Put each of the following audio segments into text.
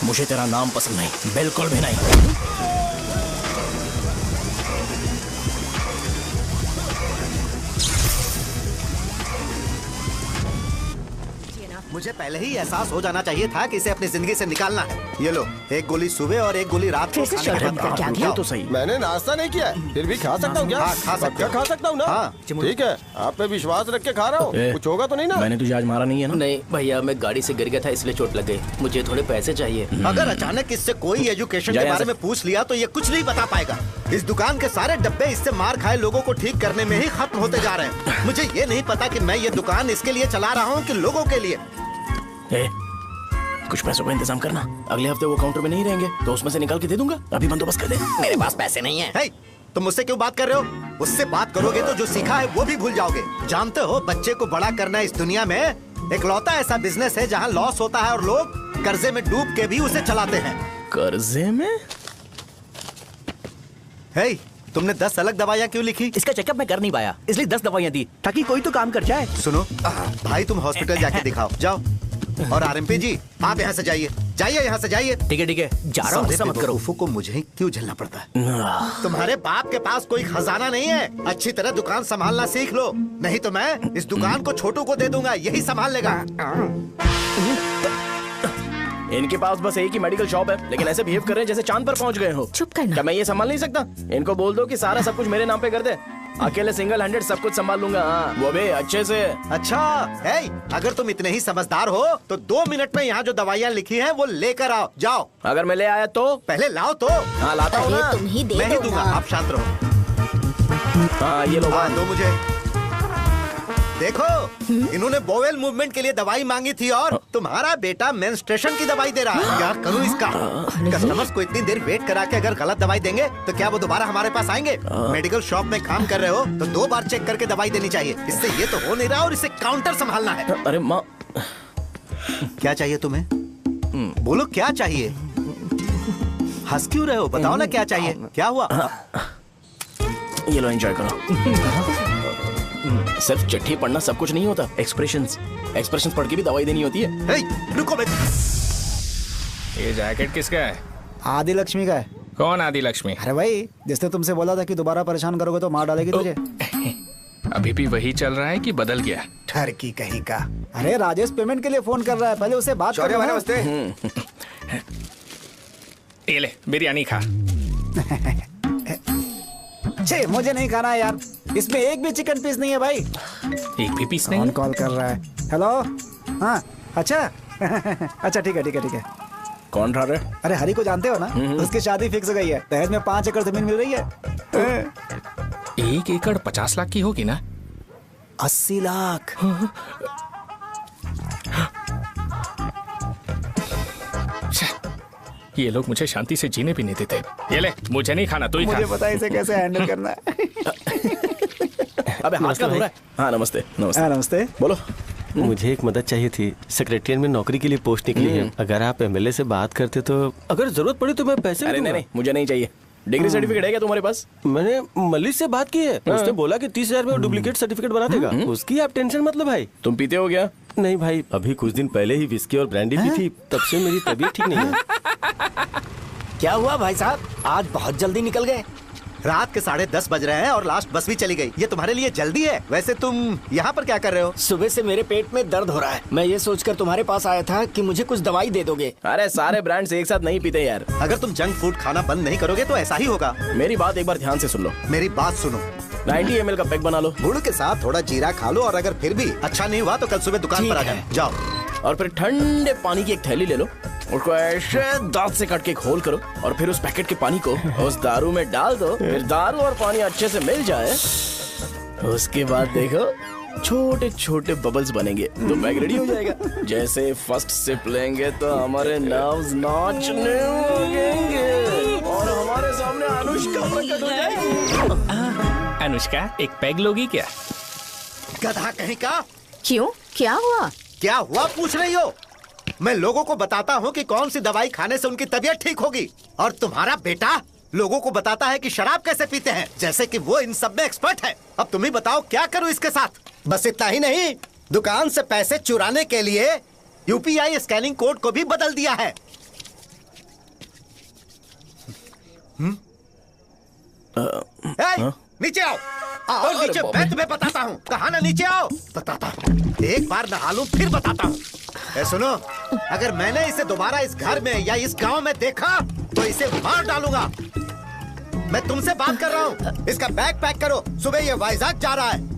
मुझे तेरा नाम पसंद नहीं, बिल्कुल भी नहीं। मुझे पहले ही एहसास हो जाना चाहिए था कि इसे अपनी जिंदगी से निकालना है। ये लो, एक गोली सुबह और एक गोली रात को खाने के बाद। क्या किया तो सही। मैंने नाश्ता नहीं किया है, फिर भी खा सकता हूँ क्या? हाँ, खा सकते हो। खा सकता हूँ ना? हाँ। ठीक है, आप पे विश्वास रख के खा रहा हूँ, कुछ होगा तो नहीं ना? मैंने तुझे आज मारा नहीं है ना? नहीं भैया, मैं गाड़ी से गिर गया था इसलिए चोट लग गई। मुझे थोड़े पैसे चाहिए। अगर अचानक इससे कोई एजुकेशन के बारे में पूछ लिया तो ये कुछ नहीं बता पाएगा। इस दुकान के सारे डब्बे इससे मार खाए लोगों को ठीक करने में ही खत्म होते जा रहे हैं। मुझे ये नहीं पता कि मैं ये दुकान इसके लिए चला रहा हूँ कि लोगों के लिए। कुछ पैसों का इंतजाम करना, अगले हफ्ते वो काउंटर में नहीं रहेंगे तो उसमें से निकाल के दे दूंगा। अभी बंदोबस्त कर दे। मेरे पास पैसे नहीं है। hey, तुम मुझसे क्यों बात कर रहे हो? उससे बात करोगे तो जो सीखा है वो भी भूल जाओगे। जानते हो, बच्चे को बड़ा करना इस दुनिया में इकलौता ऐसा बिजनेस है जहाँ लॉस होता है और लोग कर्जे में डूब के भी उसे चलाते हैं। कर्जे में? hey, तुमने 10 अलग दवाइयाँ क्यों लिखी? इसका चेकअप मैं कर नहीं पाया, इसलिए 10 दवाइयाँ दी ताकि कोई तो काम कर जाए। सुनो भाई, तुम हॉस्पिटल जाके दिखाओ, जाओ। और आरएमपी जी, आप यहाँ से जाइए, जाइए यहाँ से जाइए। ठीक है, जा रहा हूँ, गुस्सा मत करो। को मुझे क्यों झेलना पड़ता है? तुम्हारे बाप के पास कोई खजाना नहीं है। अच्छी तरह दुकान संभालना सीख लो, नहीं तो मैं इस दुकान को छोटू को दे दूंगा, यही संभाल लेगा। इनके पास बस एक ही मेडिकल शॉप है, लेकिन ऐसे बिहेव कर रहे हैं जैसे चांद पर पहुंच गए हो। चुप करना। क्या मैं ये संभाल नहीं सकता? इनको बोल दो कि सारा सब कुछ मेरे नाम पे कर दे। अकेले सिंगल हैंडेड सब कुछ संभाल लूंगा। हाँ, वो भी अच्छे से। अच्छा, अगर तुम इतने ही समझदार हो तो 2 मिनट में यहाँ जो दवाइयाँ लिखी हैं वो लेकर आओ, जाओ। अगर मैं ले आया तो? पहले लाओ तो। हाँ, लाता हूँ ना। तुम ही दे मैं ही दो दूंगा, ना। आप शांत रहो। हाँ, ये लो। दो मुझे। देखो, इन्होंने बोवेल मूवमेंट के लिए दवाई मांगी थी और तुम्हारा बेटा मेंस्ट्रुएशन की दवाई दे रहा है। क्या करूं इसका? कस्टमर्स को इतनी देर वेट करा के अगर गलत दवाई देंगे तो क्या वो दोबारा हमारे पास आएंगे? मेडिकल शॉप में काम कर रहे हो तो 2 बार चेक करके दवाई देनी चाहिए। इससे ये तो हो नहीं रहा और इसे काउंटर संभालना है। अरे माँ, क्या चाहिए तुम्हें? बोलो क्या चाहिए? हंस क्यों रहे हो? बताओ ना क्या चाहिए? क्या हुआ? ये लो, एंजॉय करो। सिर्फ चिट्ठी पढ़ना सब कुछ नहीं होता। एक्सप्रेशंस पढ़ के भी दवाई देनी होती है। हे, रुको बे। ये जैकेट किसका है? आदि लक्ष्मी का है। कौन आदि लक्ष्मी? अरे भाई, जिसने तुमसे बोला था कि दोबारा परेशान करोगे तो मार डालेगी तुझे। अभी भी वही चल रहा है कि बदल गया? ठरकी कहीं का। अरे राजेश पेमेंट के लिए फोन कर रहा है, पहले उसे बात करो। नमस्ते। ये ले, बिरयानी खा। छे, मुझे नहीं खाना है यार, इसमें एक भी चिकन पीस नहीं है भाई। एक भी पीस नहीं? कौन कॉल कर रहा है? हेलो। हाँ, अच्छा। अच्छा, ठीक है। कौन रहा? अरे हरी को जानते हो ना? उसकी शादी फिक्स हो गई है। दहेज में 5 एकड़ जमीन मिल रही है। 1 एकड़ 50 लाख की होगी ना? 80 लाख। ये लोग मुझे शांति से जीने भी नहीं देते। ये ले, मुझे नहीं खाना, तू ही खा। मुझे पता है इसे कैसे हैंडल करना है। अबे हाथ का हो रहा है। हाँ, नमस्ते। नमस्ते। बोलो। मुझे एक मदद चाहिए थी। सेक्रेटरिएट में नौकरी के लिए पोस्ट निकली है। अगर आप एमएलए से बात करते तो अगर जरूरत पड़ी तो मैं पैसे अरे नहीं, मुझे नहीं चाहिए। डिग्री सर्टिफिकेट है क्या तुम्हारे पास? मैंने मलिक से बात की है, उसने बोला कि 30,000 में डुप्लीकेट सर्टिफिकेट बना देगा। उसकी आप टेंशन मत लो भाई। तुम पीते हो क्या? नहीं भाई, अभी कुछ दिन पहले ही विस्की और ब्रांडी पी थी, तब से मेरी तबीयत ठीक नहीं है। क्या हुआ भाई साहब, आज बहुत जल्दी निकल गए? रात के 10:30 बज रहे हैं और लास्ट बस भी चली गई। ये तुम्हारे लिए जल्दी है? वैसे तुम यहाँ पर क्या कर रहे हो? सुबह से मेरे पेट में दर्द हो रहा है। मैं ये सोचकर तुम्हारे पास आया था कि मुझे कुछ दवाई दे दोगे। अरे सारे ब्रांड्स एक साथ नहीं पीते यार। अगर तुम जंक फूड खाना बंद नहीं करोगे तो ऐसा ही होगा। मेरी बात एक बार ध्यान से सुन लो। मेरी बात सुनो। 90 ml का पैक बना लो। गुड़ के साथ थोड़ा जीरा खा लो और अगर फिर भी अच्छा नहीं हुआ तो कल सुबह दुकान पर आ जाना। जाओ। और फिर ठंडे पानी की एक थैली ले लो, उसको ऐसे दांत से काट के खोल करो और फिर उस पैकेट के पानी को उस दारू में डाल दो। फिर दारू और पानी अच्छे से मिल जाए, उसके बाद देखो छोटे छोटे बबल्स बनेंगे तो पैक रेडी हो जाएगा। जैसे फर्स्ट सिप लेंगे तो हमारे नर्व्स नाचने लगेंगे और हमारे सामने अनुष्का प्रकट हो जाएगी। अनुष्का, एक पैग लोगी क्या? गधा कहीं का। क्यों, क्या हुआ? क्या हुआ पूछ रही हो? मैं लोगों को बताता हूँ कि कौन सी दवाई खाने से उनकी तबीयत ठीक होगी और तुम्हारा बेटा लोगों को बताता है कि शराब कैसे पीते हैं, जैसे कि वो इन सब में एक्सपर्ट है। अब तुम ही बताओ क्या करूँ इसके साथ? बस इतना ही नहीं, दुकान से पैसे चुराने के लिए यूपीआई स्कैनिंग कोड को भी बदल दिया है। नीचे आओ। आओ नीचे, मैं तुम्हें बताता हूँ। कहा ना नीचे आओ, बताता हूँ। एक बार नहा लूं फिर बताता हूँ। सुनो, अगर मैंने इसे दोबारा इस घर में या इस गांव में देखा तो इसे मार डालूंगा। मैं तुमसे बात कर रहा हूँ। इसका बैग पैक करो, सुबह ये वाइजाग जा रहा है।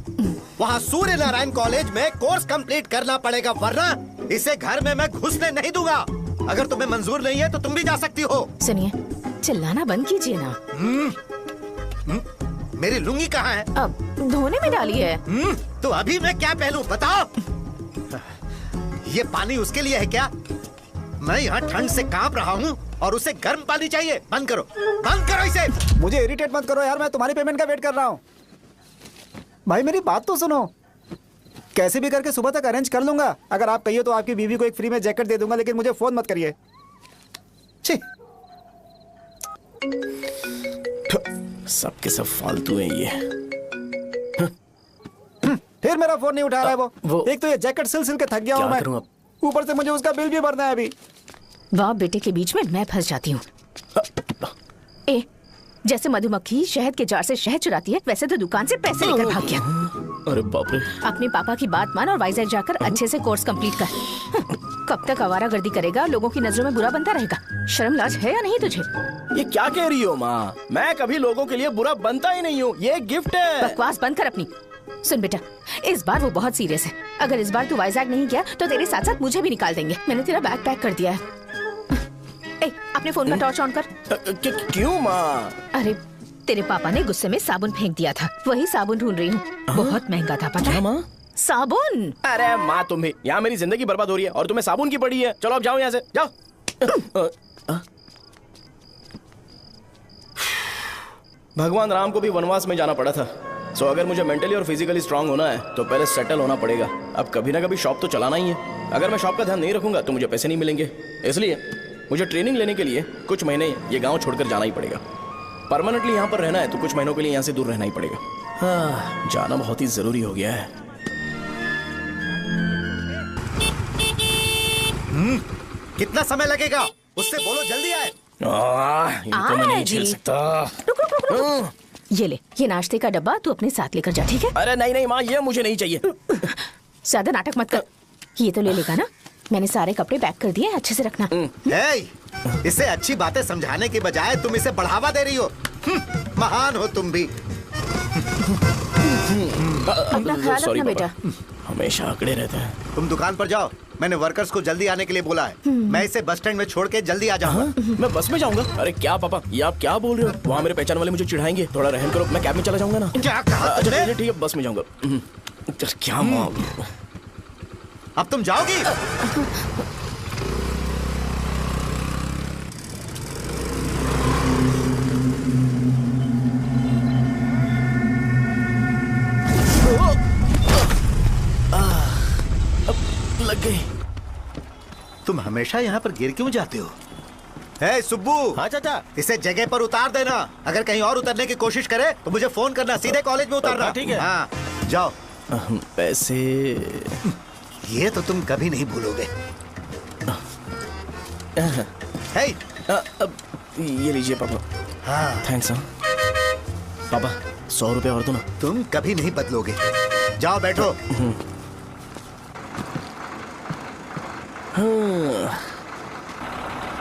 वहाँ सूर्य नारायण कॉलेज में कोर्स कंप्लीट करना पड़ेगा, वरना इसे घर में मैं घुसने नहीं दूंगा। अगर तुम्हें मंजूर नहीं है तो तुम भी जा सकती हो। सुनिए, चिल्लाना बंद कीजिए ना। मेरी लुंगी कहाँ है? अब धोने में डाली है। तो अभी मैं क्या पहनूं बताओ? ये पानी उसके लिए है क्या? मैं यहाँ ठंड से कांप रहा हूँ और उसे गर्म पानी चाहिए। बंद करो, बंद करो इसे। मुझे इरिटेट मत करो यार, मैं तुम्हारी पेमेंट का वेट कर रहा हूँ। भाई मेरी बात तो सुनो। कैसे भी करके सुबह तक अरेंज कर लूंगा। अगर आप कहिए तो आपकी बीवी को एक फ्री में जैकेट दे दूंगा, लेकिन मुझे फोन मत करिए। छी। सबके सब फालतू है ये। फिर मेरा फोन नहीं उठा रहा है वो। एक तो ये जैकेट सिल सिल के थक गया हूँ मैं, करूं अब? ऊपर से मुझे उसका बिल भी भरना है अभी। वाह, बेटे के बीच में मैं फंस जाती हूँ। ए, जैसे मधुमक्खी शहद के जार से शहद चुराती है, वैसे तो दुकान से पैसे लेकर भाग गया। अरे बाप रे। अपने पापा की बात मान और वाइजैक जाकर अच्छे से कोर्स कंप्लीट कर। कब तक आवारागर्दी करेगा? लोगों की नजरों में बुरा बनता रहेगा। शर्म लाज है या नहीं तुझे? ये क्या कह रही हो माँ? मैं कभी लोगों के लिए बुरा बनता ही नहीं हूँ। ये गिफ्ट है। बकवास बंद कर अपनी। सुन बेटा, इस बार वो बहुत सीरियस है। अगर इस बार तू वाइजैक नहीं गया तो तेरे साथ साथ मुझे भी निकाल देंगे। मैंने तेरा बैग पैक कर दिया है। ए, अपने फोन का टॉर्च ऑन कर। क्यों माँ? अरे तेरे पापा ने गुस्से में साबुन फेंक दिया था, वही साबुन ढूंढ रही हूँ। बहुत महंगा था, पता है? माँ, साबुन। अरे माँ तुम भी, यहाँ मेरी जिंदगी बर्बाद हो रही है और तुम्हें साबुन की पड़ी है। चलो अब जाओ यहाँ से, जाओ। भगवान राम को भी वनवास में जाना पड़ा था। सो अगर मुझे मेंटली और फिजिकली स्ट्रांग होना है तो पहले सेटल होना पड़ेगा। अब कभी ना कभी शॉप तो चलाना ही है। अगर मैं शॉप का ध्यान नहीं रखूंगा तो मुझे पैसे नहीं मिलेंगे। इसलिए मुझे ट्रेनिंग लेने के लिए कुछ महीने ये गांव छोड़कर जाना ही पड़ेगा। परमानेंटली यहाँ पर रहना है तो कुछ महीनों के लिए यहाँ से दूर रहना ही पड़ेगा। हाँ, जाना बहुत ही जरूरी हो गया है। कितना समय लगेगा? उससे बोलो जल्दी आए। ये तो मैं नहीं झेल सकता। रुक। ये ले, ये नाश्ते का डब्बा तू अपने साथ लेकर जा, ठीक है? अरे नहीं नहीं माँ, ये मुझे नहीं चाहिए। ज्यादा नाटक मत कर। ये तो ले लेगा ना? मैंने सारे कपड़े पैक कर दिए, अच्छे से रखना। इसे अच्छी बातें समझाने की बजाय तुम इसे बढ़ावा दे रही हो। महान हो तुम भी। अपना ख्याल रखना बेटा। हमेशा अकड़े रहते हैं। तुम दुकान पर जाओ, मैंने वर्कर्स को जल्दी आने के लिए बोला है। मैं इसे बस स्टैंड में छोड़ के जल्दी आ जाऊंगा। मैं बस में जाऊंगा? अरे क्या पापा, ये आप क्या बोल रहे हो? वहाँ मेरे पहचान वाले मुझे चिढ़ाएंगे। थोड़ा रहम करो, मैं कैब में चला जाऊंगा ना। क्या कहा? अच्छा ठीक है, बस में जाऊंगा। क्या माँ, अब तुम जाओगी? लग गई। तुम हमेशा यहाँ पर गिर क्यों जाते हो? हे सुब्बू। हाँ चाचा। इसे जगह पर उतार देना। अगर कहीं और उतरने की कोशिश करे तो मुझे फोन करना, सीधे कॉलेज में उतारना। ठीक है। हाँ, जाओ। पैसे ये तो तुम कभी नहीं भूलोगे। हे, अब ये लीजिए पापा। हाँ, थैंक्स। पापा 100 रुपए और दो ना। तुम कभी नहीं बदलोगे। जाओ बैठो।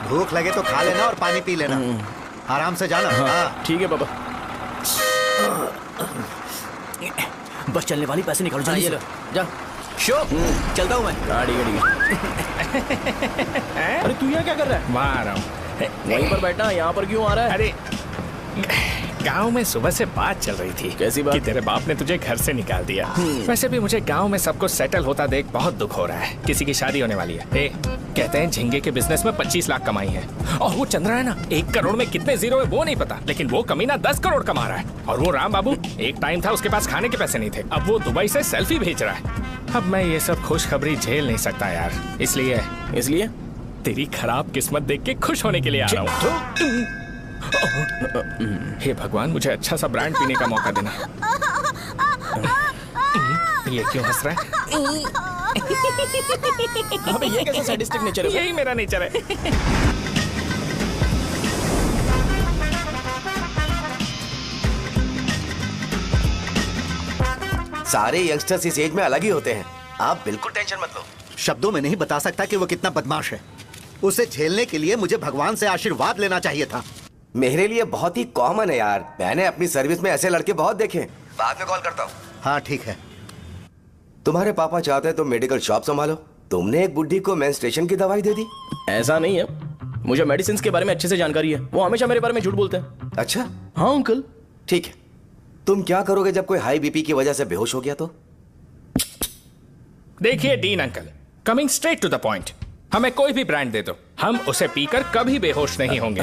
भूख लगे तो खा लेना और पानी पी लेना। आराम से जाना। हाँ। ठीक है पापा। बस चलने वाली, पैसे निकालो जल्दी से। जा शो, चलता हूँ मैं। गाड़ी गाड़ी। अरे तू यहाँ क्या कर रहा है? वहाँ रहा हूँ। वहीं पर बैठा, यहाँ पर क्यों आ रहा है? अरे गांव में सुबह से बात चल रही थी। कैसी बात? कि तेरे बाप ने तुझे घर से निकाल दिया। वैसे भी मुझे गांव में सबको सेटल होता देख बहुत दुख हो रहा है। किसी की शादी होने वाली है। कहते हैं झींगे के बिजनेस में 25 लाख कमाई है। और वो चंद्रा है ना, 1 करोड़ में कितने जीरो है वो नहीं पता, लेकिन वो कमीना 10 करोड़ कमा रहा है। और वो राम बाबू, एक टाइम था उसके पास खाने के पैसे नहीं थे, अब वो दुबई से सेल्फी भेज रहा है। अब मैं ये सब खुशखबरी झेल नहीं सकता यार, इसलिए तेरी खराब किस्मत देख के खुश होने के लिए आ रहा हूँ। हे भगवान, मुझे अच्छा सा ब्रांड पीने का मौका देना। ये क्यों हंस रहा है? अबे ये कैसा सैडिस्टिक नेचर है? यही मेरा नेचर है। सारे यंगस्टर्स इस एज में अलग ही होते हैं। आप बिल्कुल टेंशन मत लो। शब्दों में नहीं बता सकता कि वो कितना बदमाश है। उसे झेलने के लिए मुझे भगवान से आशीर्वाद लेना चाहिए था। मेरे लिए बहुत ही कॉमन है यार, मैंने अपनी सर्विस में ऐसे लड़के बहुत देखे। बाद में कॉल करता हूँ। हाँ ठीक है। तुम्हारे पापा चाहते हैं तुम मेडिकल शॉप संभालो। तुमने एक बुढ़ी को मेंस्ट्रुएशन की दवाई दे दी। ऐसा नहीं है, मुझे मेडिसिन के बारे में अच्छे से जानकारी है। वो हमेशा मेरे बारे में झूठ बोलते हैं। अच्छा हाँ अंकल। ठीक है, तुम क्या करोगे जब कोई हाई बीपी की वजह से बेहोश हो गया तो? देखिए Dean uncle, coming straight to the point, हमें कोई भी ब्रांड दे दो, हम उसे पीकर कभी बेहोश नहीं होंगे।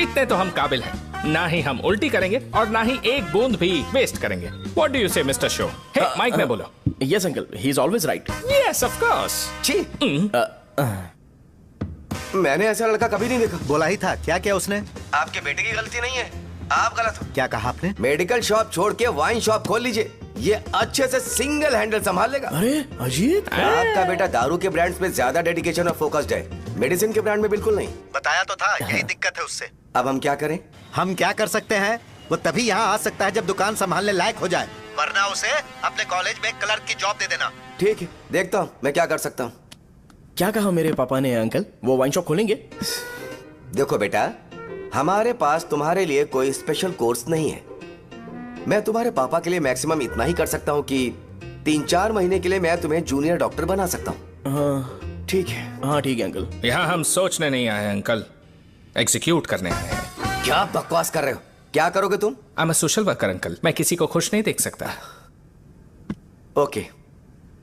इतने तो हम काबिल हैं। ना ही हम उल्टी करेंगे और ना ही एक बूंद भी वेस्ट करेंगे। व्हाट डू यू से मिस्टर शो? हे माइक में बोलो। Yes uncle, he is always right. Yes of course. छी, मैंने ऐसा लड़का कभी नहीं देखा। बोला ही था। क्या किया उसने? आपके बेटे की गलती नहीं है, आप गलत हो। क्या कहा आपने? मेडिकल शॉप छोड़ के वाइन शॉप खोल लीजिए, ये अच्छे से सिंगल हैंडल संभाल लेगा। अरे अजीत, आपका बेटा दारू के ब्रांड्स पे ज्यादा डेडिकेशन और फोकस्ड है, मेडिसिन के ब्रांड में बिल्कुल नहीं। बताया तो था, यही दिक्कत है उससे। अब हम क्या करें? हम क्या कर सकते हैं? वो तभी यहाँ आ सकता है जब दुकान संभालने लायक हो जाए, वरना उसे अपने कॉलेज में क्लर्क की जॉब दे देना। ठीक है, देखता हूँ मैं क्या कर सकता हूँ। क्या कहा मेरे पापा ने अंकल? वो वाइन शॉप खोलेंगे? देखो बेटा, हमारे पास तुम्हारे लिए कोई स्पेशल कोर्स नहीं है। मैं तुम्हारे पापा के लिए मैक्सिमम इतना ही कर सकता हूँ कि 3-4 महीने के लिए मैं तुम्हें जूनियर डॉक्टर बना सकता हूँ। हाँ ठीक है। हाँ ठीक है अंकल। यहाँ हम सोचने नहीं आए हैं अंकल, एग्जीक्यूट करने आए हैं। क्या बकवास कर रहे हो? क्या करोगे तुम? I am a social worker uncle, मैं किसी को खुश नहीं देख सकता। ओके,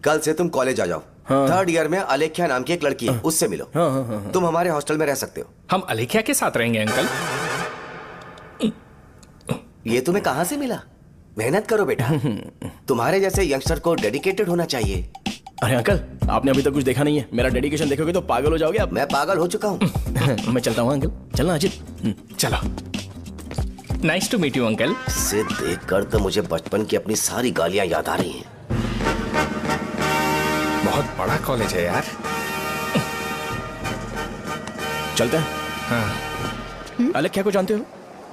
कल से तुम कॉलेज आ जाओ। हाँ। 3rd ईयर में अलेख्या नाम की एक लड़की है, उससे मिलो। हाँ। तुम हमारे हॉस्टल में रह सकते हो। हम अलेख्या के साथ रहेंगे अंकल। ये तुम्हें कहां से मिला? मेहनत करो बेटा, तुम्हारे जैसे यंगस्टर को डेडिकेटेड होना चाहिए। अरे अंकल, आपने अभी तक कुछ देखा नहीं है। मेरा डेडिकेशन देखोगे तो पागल हो जाओगे आप। मैं पागल हो चुका हूँ। मैं चलता हूँ अंकल। चलना अजित। चलो, nice to meet you uncle. इसे देखकर तो मुझे बचपन की अपनी सारी गालियां याद आ रही हैं। बहुत बड़ा कॉलेज है यार। चलते हैं। हाँ। अलेख्या को जानते हो?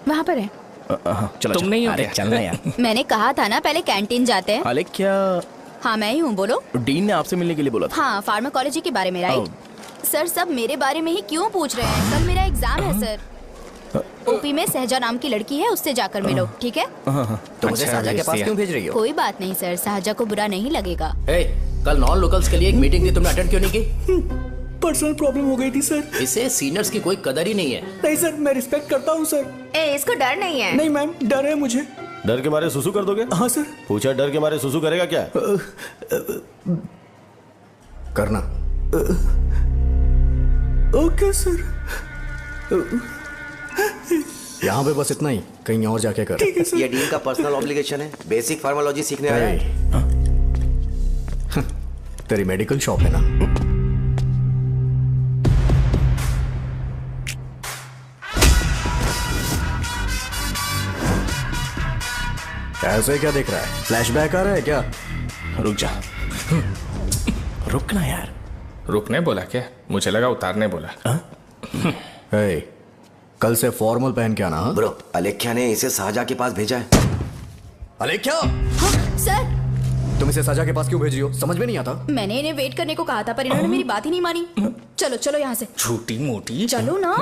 वहाँ पर है। चलो तुम नहीं हो अरे क्या? चलना यार। मैंने कहा था ना पहले कैंटीन जाते हैं। अलेख्या, हाँ मैं ही हूँ, बोलो। डीन ने आपसे मिलने के लिए बोला था। हाँ, फार्माकोलॉजी के बारे में, राइट? सर सब मेरे बारे में ही क्यों पूछ रहे हैं? कल मेरा एग्जाम है सर। ओपी में सहजा नाम की लड़की है, उससे जाकर मिलो, ठीक है? तो मुझे साजा के पास क्यों भेज रही हो? कोई बात नहीं सर, सहजा को बुरा नहीं लगेगा। कल नॉन लोकल्स के लिए एक मीटिंग थी, तुमने अटेंड क्यों नहीं की? पर्सनल प्रॉब्लम हो गई थी सर। इसे सीनियर्स की कोई कदर ही नहीं है। नहीं सर, मैं रिस्पेक्ट करता हूँ सर। इसको डर नहीं है। नहीं मैम, डर है मुझे। डर के मारे सुसु कर दोगे? हाँ सर। पूछा डर के मारे सुसु करेगा क्या? करना। Okay sir. यहाँ पे बस इतना ही, कहीं और जाके कर। ये डीन का पर्सनल ऑब्लिगेशन है, बेसिक फार्माकोलॉजी सीखने आया है। तेरी मेडिकल शॉप है ना? ऐसे क्या देख रहा है? फ्लैशबैक आ रहा है क्या? रुक जा। रुकना यार। रुकने बोला क्या? मुझे लगा उतारने बोला। hey, कल से फॉर्मल पहन के आना। ब्रो, अलेख्या ने इसे साजा के पास भेजा है। अलेख्या! हाँ, सर तुम इसे साजा के पास क्यों भेज रही हो? समझ में नहीं आता। मैंने इन्हें वेट करने को कहा था, पर इन्होंने मेरी बात ही नहीं मानी। चलो चलो यहाँ से। छोटी मोटी। चलो ना।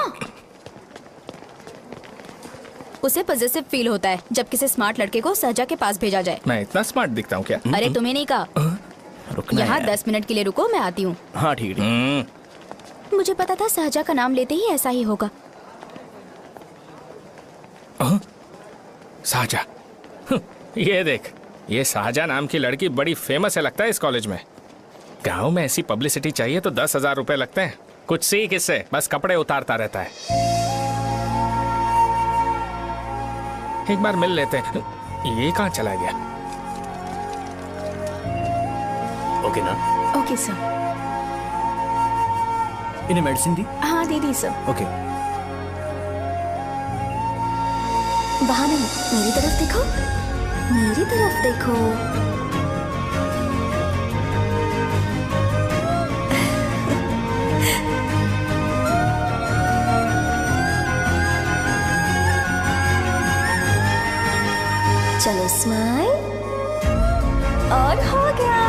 उसे पॉजिटिव फील होता है जब किसी स्मार्ट लड़के को सहजा के पास भेजा जाए। मैं इतना स्मार्ट दिखता हूँ क्या? अरे तुम्हें नहीं कहा। रुकना यहाँ यार। 10 मिनट के लिए रुको, मैं आती हूँ। हाँ ठीक है। मुझे पता था सहजा का नाम लेते ही ऐसा ही होगा। साजा, ये देख, ये साजा नाम की लड़की बड़ी फेमस है लगता है इस कॉलेज में। गांव में ऐसी पब्लिसिटी चाहिए तो 10,000 रुपए लगते हैं। कुछ सीख इससे, बस कपड़े उतारता रहता है। एक बार मिल लेते हैं। ये कहाँ चला गया? ओके ना? Okay sir. इन्हें मेडिसिन दी? हाँ दे दी सर। ओके। वहाँ नहीं, मेरी तरफ देखो, मेरी तरफ देखो। चलो स्माइल और हो गया।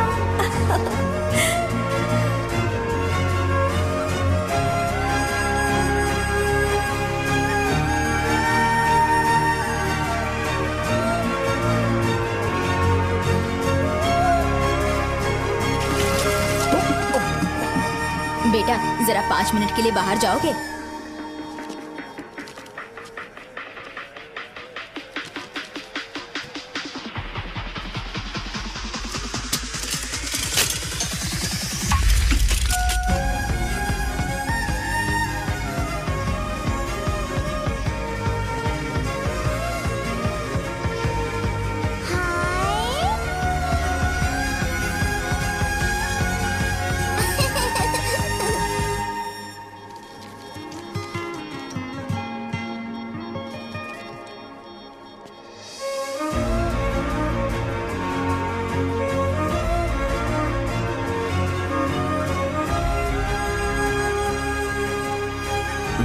बेटा जरा 5 मिनट के लिए बाहर जाओगे?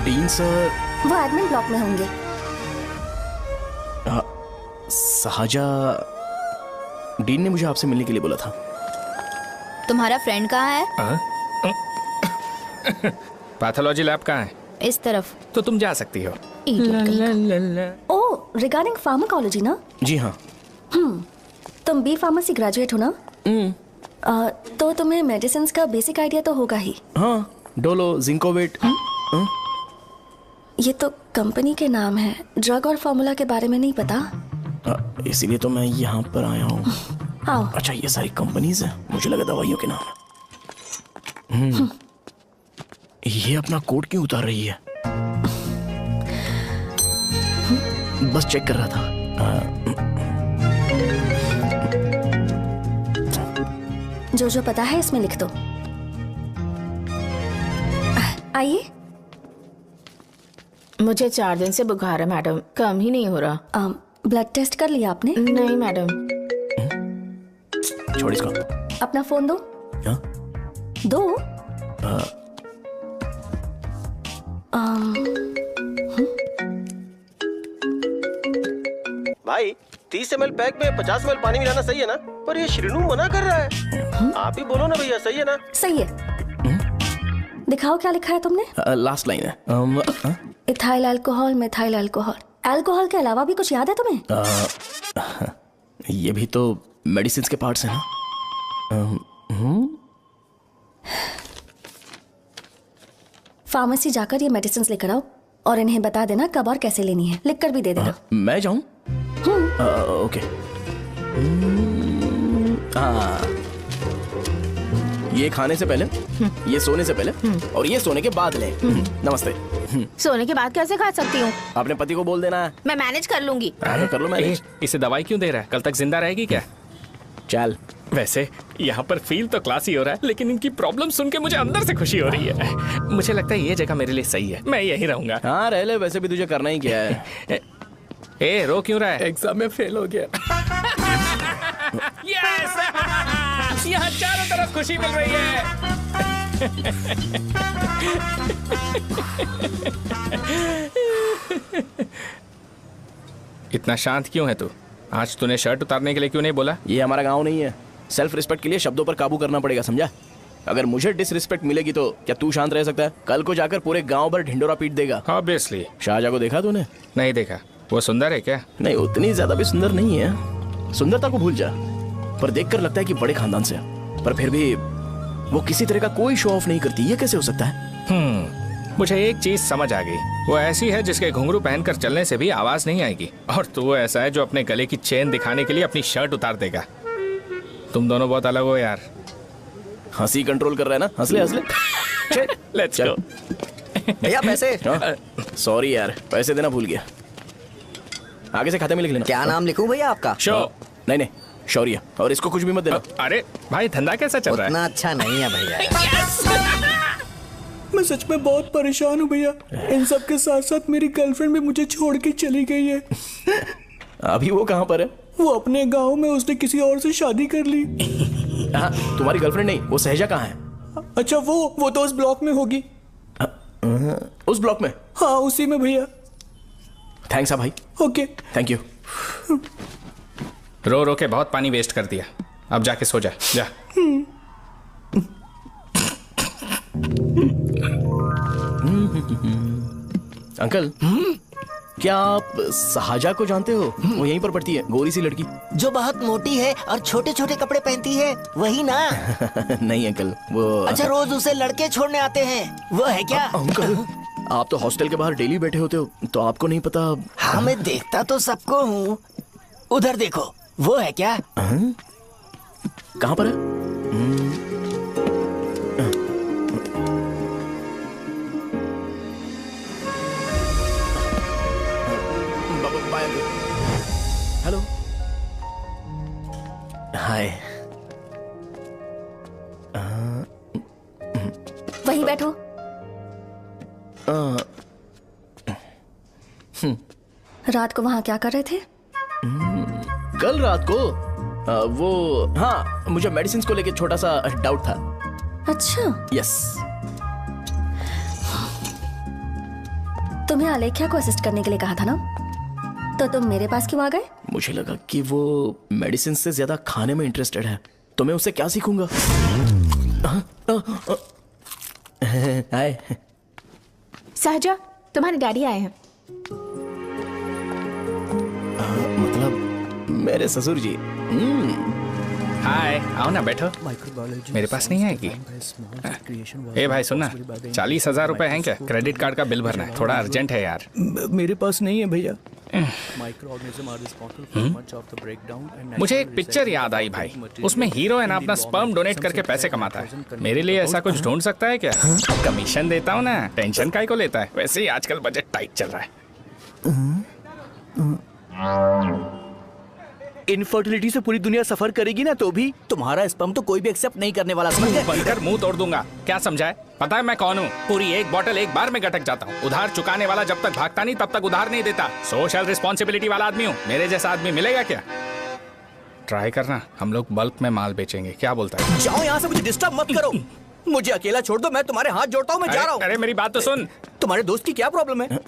डीन सर वो एडमिन ब्लॉक में होंगे। साजा, डीन ने मुझे आपसे मिलने के लिए बोला था। तुम्हारा फ्रेंड कहाँ है? पैथोलॉजी लैब कहाँ है? इस तरफ। तो तुम जा सकती हो। ओ, रिगार्डिंग फार्माकोलॉजी ना? जी हाँ। तुम बी फार्मेसी ग्रेजुएट हो ना? तो तुम्हें मेडिसिन का बेसिक आइडिया तो होगा ही। हाँ, डोलो, जिंकोवेट। ये तो कंपनी के नाम है, ड्रग और फॉर्मूला के बारे में नहीं पता। इसीलिए तो मैं यहाँ पर आया हूँ। आओ। अच्छा, ये सारी कंपनीज हैं, मुझे लगा दवाइयों के नाम है। ये अपना कोट क्यों उतार रही है? बस चेक कर रहा था। जो जो पता है इसमें लिख दो। आइए। मुझे 4 दिन से बुखार है मैडम, कम ही नहीं हो रहा। ब्लड टेस्ट कर लिया आपने? नहीं मैडम। छोड़ इसको। अपना फोन दो। क्या? दो। भाई 30 ml पैक में 50 ml पानी मिलाना सही है ना? पर ये श्रीनू मना कर रहा है। आप ही बोलो ना भैया, सही है ना? सही है। दिखाओ क्या लिखा है तुमने? लास्ट लाइन है। Ethyl alcohol, methyl alcohol. Alcohol के अलावा भी कुछ याद है तुम्हें? ये भी तो मेडिसिन के पार्ट्स हैं ना। फार्मेसी जाकर ये मेडिसिन लेकर आओ और इन्हें बता देना कब और कैसे लेनी है। लिख कर भी दे देना। मैं जाऊं? ओके। ये खाने से पहले, ये सोने से पहले और ये सोने के बाद ले। नमस्ते। सोने के बाद कैसे खा सकती हूँ? अपने पति को बोल देना। मैं मैनेज कर लूंगी। कर लो मैनेज। इसे दवाई क्यों दे रहा है? कल तक जिंदा रहेगी क्या? चल। वैसे यहाँ पर फील तो क्लासी हो रहा है, लेकिन इनकी प्रॉब्लम सुन के मुझे अंदर से खुशी हो रही है। मुझे लगता है ये जगह मेरे लिए सही है, मैं यहीं रहूंगा। हाँ रह ले, वैसे भी तुझे करना ही क्या है। ए, रो क्यों रहा है? एग्जाम में फेल हो गया। यस! यहाँ चारों तरफ खुशी मिल रही है। इतना शांत क्यों है तू? आज तूने शर्ट उतारने के लिए क्यों नहीं बोला? ये हमारा गांव नहीं है। सेल्फ रिस्पेक्ट के लिए शब्दों पर काबू करना पड़ेगा, समझा? अगर मुझे डिसरिस्पेक्ट मिलेगी तो क्या तू शांत रह सकता है? कल को जाकर पूरे गांव भर ढिंडोरा पीट देगा। ऑब्वियसली। शाहजहां को देखा तूने? नहीं देखा। वो सुंदर है क्या? नहीं, उतनी ज्यादा भी सुंदर नहीं है। सुंदरता को भूल जा, पर देखकर लगता है कि बड़े खानदान से है। पर फिर भी वो किसी तरह का कोई शो ऑफ नहीं करती। ये कैसे हो सकता है? मुझे एक चीज समझ आ गई। वो ऐसी है जिसके घुंघरू पहनकर चलने से भी आवाज नहीं आएगी, और तू ऐसा है जो अपने गले की चेन दिखाने के लिए अपनी शर्ट उतार देगा। तुम दोनों बहुत अलग हो यार। हंसी कंट्रोल कर रहा है ना? हंस ले हंस ले। Let's go. भैया पैसे। सॉरी यार, पैसे देना भूल गया। आगे से खाते में लिख लेना। क्या नाम लिखूं भैया आपका? शो। नहीं, शौर्य। और इसको कुछ भी मत देना। अरे भाई, धंधा कैसा चल रहा है? उतना अच्छा नहीं है भैया। मैं सच में बहुत परेशान हूँ भैया। इन सब के साथ साथ मेरी गर्लफ्रेंड भी मुझे छोड़ के चली गई है। अभी वो कहाँ पर है? वो अपने गांव में, उसने किसी और से शादी कर ली। हाँ, तुम्हारी गर्लफ्रेंड नहीं, वो सहजा कहाँ है? अच्छा, वो तो उस ब्लॉक में होगी। उस ब्लॉक में? हाँ, उसी में भैया। थैंक्स भाई। Okay, thank you. रो रो के बहुत पानी वेस्ट कर दिया। अब जाके सो जा जा। अंकल, क्या आप साहजा को जानते हो? वो यहीं पर पढ़ती है, गोरी सी लड़की। जो बहुत मोटी है और छोटे छोटे कपड़े पहनती है, वही ना? नहीं अंकल, वो अच्छा, रोज उसे लड़के छोड़ने आते हैं, वो है क्या? अंकल, आप तो हॉस्टल के बाहर डेली बैठे होते हो, तो आपको नहीं पता? हाँ, मैं देखता तो सबको हूँ। उधर देखो, वो है क्या? कहाँ पर है? हेलो, हाय। वहीं बैठो। रात को वहाँ क्या कर रहे थे? कल रात को वो, हाँ, मुझे मेडिसिन को लेके छोटा सा डाउट था। अच्छा। यस। तुम्हें आलेख्या को असिस्ट करने के लिए कहा था ना, तो तुम मेरे पास क्यों आ गए? मुझे लगा कि वो मेडिसिन से ज्यादा खाने में इंटरेस्टेड है, तो मैं उससे क्या सीखूंगा। हाय। सहजा, तुम्हारे डैडी आए हैं। मतलब मेरे ससुर जी। हाय, आओ ना, बैठो। मेरे पास नहीं आएगी। ए भाई सुनना, 40,000 रुपए हैं क्या? क्रेडिट कार्ड का बिल भरना है, थोड़ा अर्जेंट है यार। मेरे पास नहीं है भैया। मुझे एक पिक्चर याद आई भाई, उसमें हीरो है ना अपना स्पर्म डोनेट करके पैसे कमाता है। मेरे लिए ऐसा कुछ ढूंढ सकता है क्या? कमीशन देता हूँ ना, टेंशन काहे को लेता है? वैसे ही आजकल बजट टाइट चल रहा है। इनफर्टिलिटी से पूरी दुनिया सफर करेगी ना, तो भी तुम्हारा स्पर्म तो कोई भी एक्सेप्ट नहीं करने वाला, समझ गए? बनकर मुंह तोड़ दूंगा। क्या समझा है? पता है मैं कौन हूँ? पूरी एक बोतल एक बार में गटक जाता हूँ। उधार चुकाने वाला जब तक भागता नहीं तब तक उधार नहीं देता। सोशल रिस्पॉन्सिबिलिटी वाला आदमी हूँ। मेरे जैसा आदमी मिलेगा क्या? ट्राई करना, हम लोग बल्क में माल बेचेंगे। क्या बोलता है? जाओ यहाँ से, मुझे डिस्टर्ब मत करो। मुझे अकेला छोड़ दो, मैं तुम्हारे हाथ जोड़ता हूँ, मैं जा रहा हूँ। अरे मेरी बात तो सुन। तुम्हारे दोस्त की क्या प्रॉब्लम है?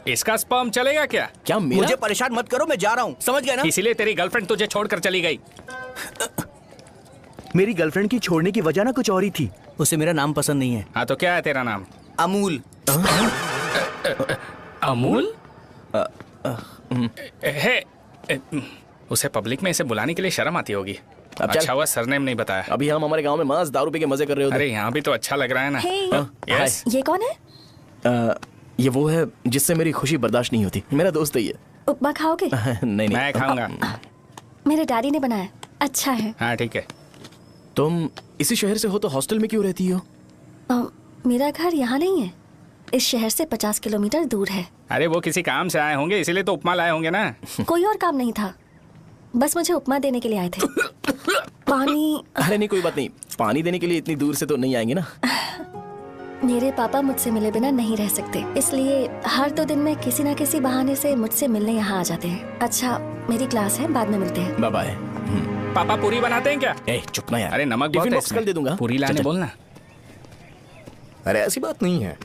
इसका स्पर्म चलेगा क्या? क्या मेरा? मुझे परेशान मत करो, मैं जा रहा हूँ, समझ गए ना? इसीलिए तेरी गर्लफ्रेंड तुझे छोड़कर चली गई। मेरी गर्लफ्रेंड की छोड़ने की वजह ना कुछ और ही थी। उसे मेरा नाम पसंद नहीं है। हाँ तो क्या है तेरा नाम? अमूल। अमूल? उसे पब्लिक में इसे बुलाने के लिए शर्म आती होगी। अच्छा हुआ सरनेम नहीं बताया। अभी हम हमारे गांव में मांस दारू पी के मजे कर रहे होते। अरे यहाँ भी तो अच्छा लग रहा है ना। यस। ये कौन है? ये वो है जिससे मेरी खुशी बर्दाश्त नहीं होती। मेरा दोस्त ही है। उपमा खाओगे? नहीं। मैं खाऊंगा। मेरे डैडी ने बनाया, अच्छा है। हाँ ठीक है। तुम इसी शहर से हो तो हॉस्टल में क्यों रहती हो? मेरा घर यहाँ नहीं है, इस शहर से 50 किलोमीटर दूर है। अरे वो किसी काम से आए होंगे, इसीलिए तो उपमा लाए होंगे ना। कोई और काम नहीं था, बस मुझे उपमा देने के लिए आए थे। पानी? अरे नहीं, कोई बात नहीं। पानी देने के लिए इतनी दूर से तो नहीं आएंगे ना। मेरे पापा मुझसे मिले बिना नहीं रह सकते, इसलिए हर 2 दिन में किसी न किसी बहाने से मुझसे मिलने यहाँ आ जाते हैं। अच्छा, मेरी क्लास है, बाद में मिलते हैं। Bye bye. पापा पूरी बनाते हैं क्या? चुप ना यार। अरे नमक बहुत है इसमें। कल दे दूंगा। पूरी लाने बोलना। अरे ऐसी बात नहीं है।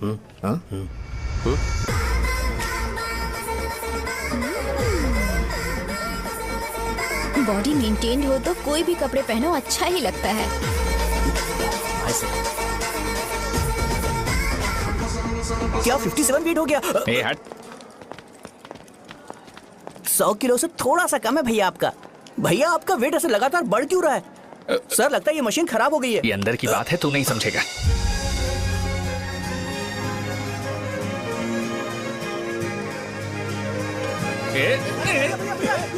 बॉडी मेंटेन्ड हो तो कोई भी कपड़े पहनो अच्छा ही लगता है। क्या 57 फीट हो गया? ए हट। 100 किलो से थोड़ा सा कम है भैया आपका। भैया आपका वेट ऐसे लगातार बढ़ क्यों रहा है? सर लगता है ये मशीन खराब हो गई है। ये अंदर की बात है, तू नहीं समझेगा।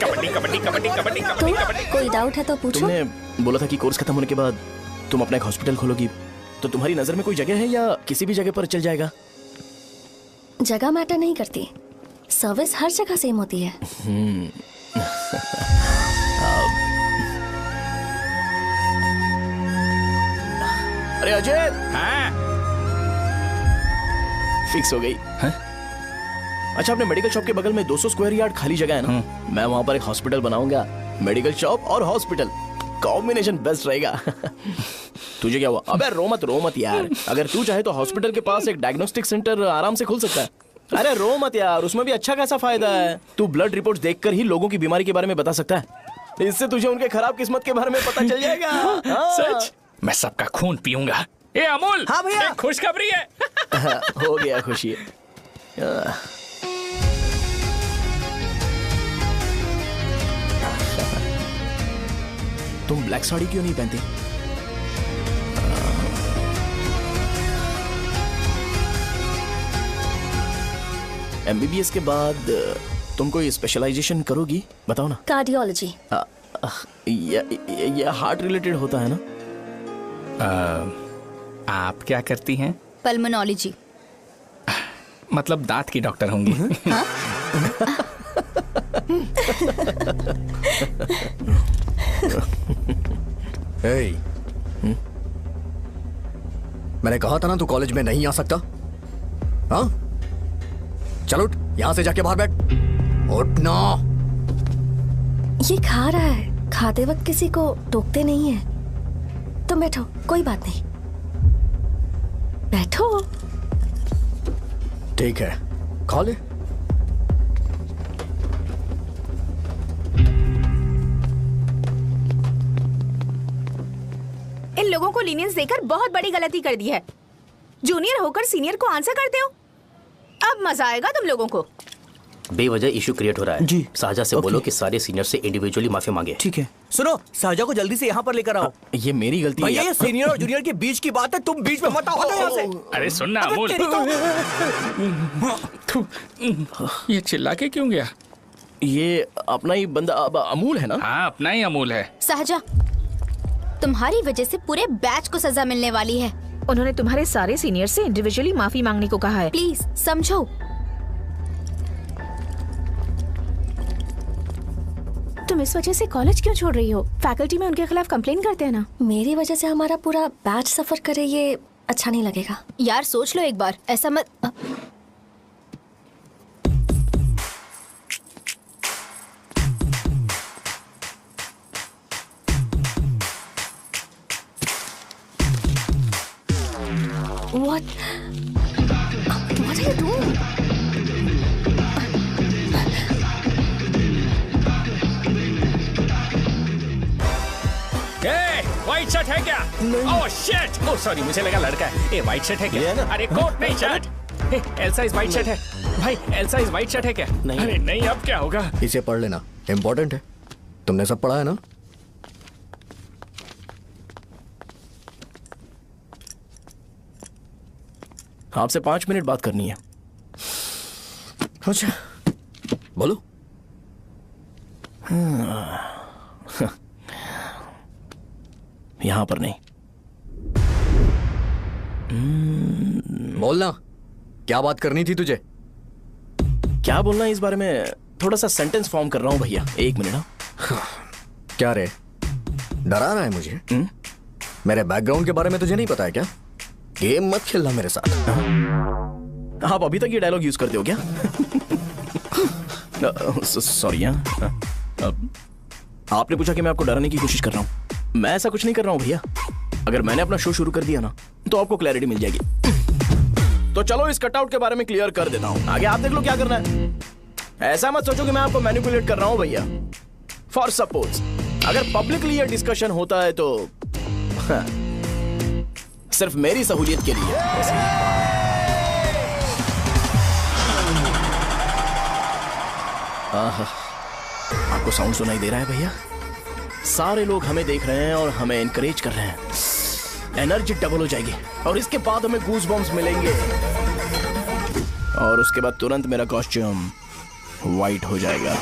कबड्डी कबड्डी कबड्डी कबड्डी कबड्डी कबड्डी। कोई डाउट है तो पूछो। तुमने बोला था कि कोर्स खत्म होने के बाद तुम अपना एक हॉस्पिटल खोलोगी, तो तुम्हारी नजर में कोई जगह है या किसी भी जगह पर चल जाएगा? जगह मैटर नहीं करती, सर्विस हर जगह सेम होती है। अरे अजय। हाँ? फिक्स हो गई। अच्छा, अपने मेडिकल शॉप के बगल में 200 स्क्वायर यार्ड खाली जगह है ना, मैं वहाँ पर एक हॉस्पिटल बनाऊंगा। मेडिकल शॉप और हॉस्पिटल, कॉम्बिनेशन बेस्ट रहेगा। तुझे क्या हुआ? अबे रो मत यार। अगर तू चाहे तो हॉस्पिटल के पास एक डायग्नोस्टिक सेंटर आराम से खुल सकता है। अरे रो मत यार, उसमें भी अच्छा खासा फायदा है। तू ब्लड रिपोर्ट्स देखकर ही लोगों की बीमारी के बारे में बता सकता है। इससे तुझे उनके खराब किस्मत के बारे में पता चल जाएगा। हाँ। सच? मैं सबका खून पीऊंगा। ए अमूल, हाँ भैया। एक खुशखबरी है। हो गया खुशी। तुम ब्लैक साड़ी क्यों नहीं पहनती? एमबीबीएस के बाद तुम कोई स्पेशलाइजेशन करोगी? बताओ ना। कार्डियोलॉजी। ये हार्ट रिलेटेड होता है ना? आप क्या करती हैं? पल्मोनोलॉजी। मतलब दांत की डॉक्टर होंगी। हाँ? hey. मैंने कहा था ना तू कॉलेज में नहीं आ सकता। हाँ, चल उठ, यहां से जाके बाहर बैठ। उठ ना। ये खा रहा है, खाते वक्त किसी को टोकते नहीं है। तुम बैठो, कोई बात नहीं, बैठो। ठीक है, खा ले। इन लोगों को लीनियंस देकर बहुत बड़ी गलती कर दी है। जूनियर होकर सीनियर को आंसर करते हो। अब मजा आएगा तुम लोगों को। बेवजह इशू क्रिएट हो रहा है जी। साजा से बोलो कि सारे सीनियर से इंडिविजुअली माफी मांगे। ठीक है। सुनो, साजा को जल्दी से यहाँ पर लेकर आओ। ये मेरी गलती भैया, है। ये सीनियर और जूनियर के बीच की बात है, तुम बीच में मत आओ यहाँ से। अरे सुनना अमूल, ये चिल्ला के क्यों गया? ये अपना ही बंदा अमूल है ना? हाँ, अपना ही अमूल है। साजा, तुम्हारी वजह से पूरे बैच को सजा मिलने वाली है। उन्होंने तुम्हारे सारे सीनियर से इंडिविजुअली माफी मांगने को कहा है। प्लीज समझो। तुम इस वजह से कॉलेज क्यों छोड़ रही हो? फैकल्टी में उनके खिलाफ कंप्लेन करते हैं ना। मेरी वजह से हमारा पूरा बैच सफर करे, ये अच्छा नहीं लगेगा। यार सोच लो एक बार, ऐसा मत। What are you doing? White shirt है क्या? Oh shit! ओह सॉरी, मुझे लगा लड़का है। ए व्हाइट शर्ट है क्या? अरे कोट नहीं, shirt. Elsa is white shirt है। भाई, एल्सा इज व्हाइट शर्ट है क्या? नहीं। अरे नहीं, अब क्या होगा? इसे पढ़ लेना, इम्पोर्टेंट है। तुमने सब पढ़ा है ना? आपसे 5 मिनट बात करनी है। अच्छा, बोलो। यहां पर नहीं। बोलना, क्या बात करनी थी तुझे? क्या बोलना है इस बारे में? थोड़ा सा सेंटेंस फॉर्म कर रहा हूं भैया, 1 मिनट। हाँ। क्या रे, डरा रहा है मुझे? मेरे बैकग्राउंड के बारे में तुझे नहीं पता है क्या? गेम मत खेलना मेरे साथ। आप अभी तक ये डायलॉग यूज करते हो क्या? सॉरी। आपने पूछा कि मैं आपको डराने की कोशिश कर रहा हूं। मैं ऐसा कुछ नहीं कर रहा हूं भैया। अगर मैंने अपना शो शुरू कर दिया ना, तो आपको क्लैरिटी मिल जाएगी। तो चलो इस कटआउट के बारे में क्लियर कर देता हूं। आगे आप देख लो क्या करना है। ऐसा मत सोचो कि मैं आपको मैनिपुलेट कर रहा हूं भैया। फॉर सपोज अगर पब्लिकली ये डिस्कशन होता है तो सिर्फ मेरी सहूलियत के लिए। आपको साउंड सुनाई दे रहा है भैया? सारे लोग हमें देख रहे हैं और हमें एनकरेज कर रहे हैं। एनर्जी डबल हो जाएगी और इसके बाद हमें गूज बम्स मिलेंगे और उसके बाद तुरंत मेरा कॉस्ट्यूम वाइट हो जाएगा।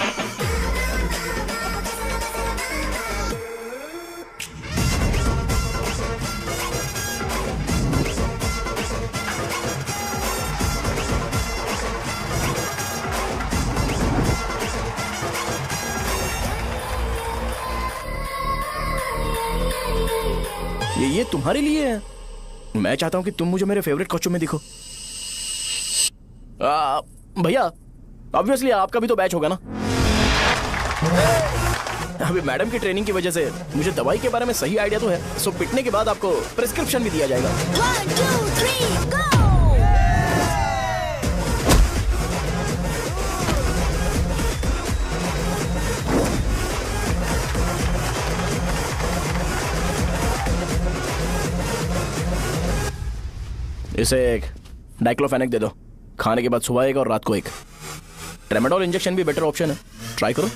ये तुम्हारे लिए है। मैं चाहता हूं कि तुम मुझे मेरे फेवरेट कॉस्ट्यूम में दिखो। भैया, ऑब्वियसली आपका भी तो बैच होगा ना। अभी मैडम की ट्रेनिंग की वजह से मुझे दवाई के बारे में सही आइडिया तो है। सो पिटने के बाद आपको प्रिस्क्रिप्शन भी दिया जाएगा। 1 2 3 गो। इसे एक डाइक्लोफेनेक दे दो। खाने के बाद सुबह एक और रात को एक। ट्रेमाडोल इंजेक्शन भी बेटर ऑप्शन है, ट्राई करो।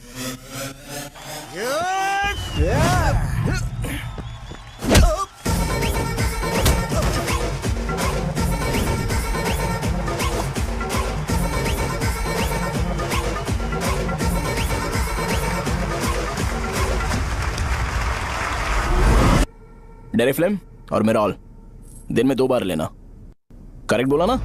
डेरिफ्लेम और मेरॉल दिन में 2 बार लेना। करेक्ट बोला ना?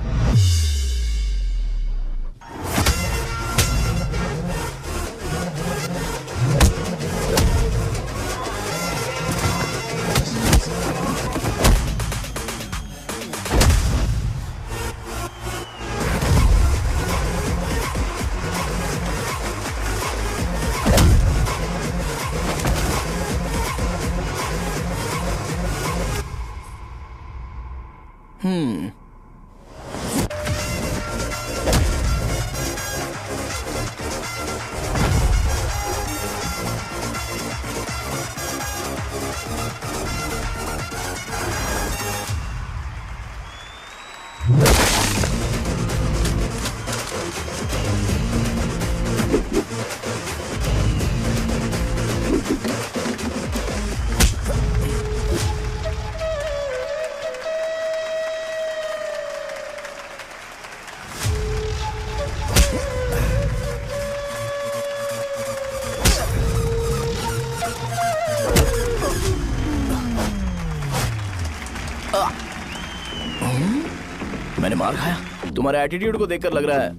मैंने मार खाया? तुम्हारे एटीट्यूड को देखकर लग रहा है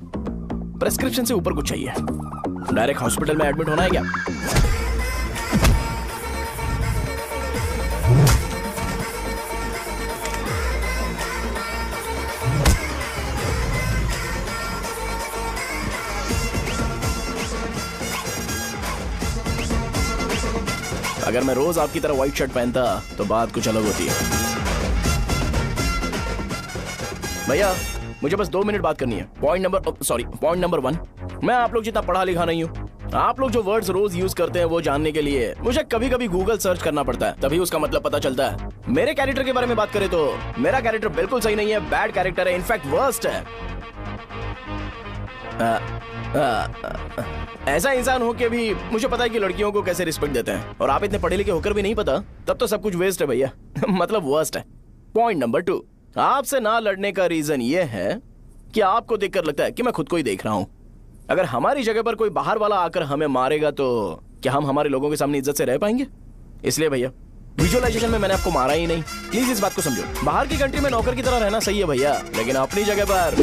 प्रेस्क्रिप्शन से ऊपर कुछ चाहिए। डायरेक्ट हॉस्पिटल में एडमिट होना है क्या? अगर मैं रोज आपकी तरह व्हाइट शर्ट पहनता तो बात कुछ अलग होती है। भैया मुझे बस 2 मिनट बात करनी है। पॉइंट नंबर 1, मैं आप लोग जितना पढ़ा लिखा नहीं हूँ। आप लोग जो वर्ड्स रोज यूज करते हैं वो जानने के लिए मुझे कभी कभी गूगल सर्च करना पड़ता है, तभी उसका मतलब पता चलता है। मेरे कैरेक्टर के बारे में बात करें तो मेरा कैरेक्टर बिल्कुल सही नहीं है, बैड कैरेक्टर है, इनफैक्ट वर्स्ट है। ऐसा इंसान हो के भी मुझे पता है कि लड़कियों को कैसे रिस्पेक्ट देते हैं, और आप इतने पढ़े लिखे होकर भी नहीं पता, तब तो सब कुछ वेस्ट है भैया। मतलब वर्स्ट है। पॉइंट नंबर 2, आपसे ना लड़ने का रीजन ये है कि आपको देखकर लगता है कि मैं खुद को ही देख रहा हूं। अगर हमारी जगह पर कोई बाहर वाला आकर हमें मारेगा तो क्या हम हमारे लोगों के सामने इज्जत से रह पाएंगे? इसलिए भैया विजुअलाइजेशन में मैंने आपको मारा ही नहीं, प्लीज इस बात को समझो। बाहर की कंट्री में नौकर की तरह रहना सही है भैया, लेकिन अपनी जगह पर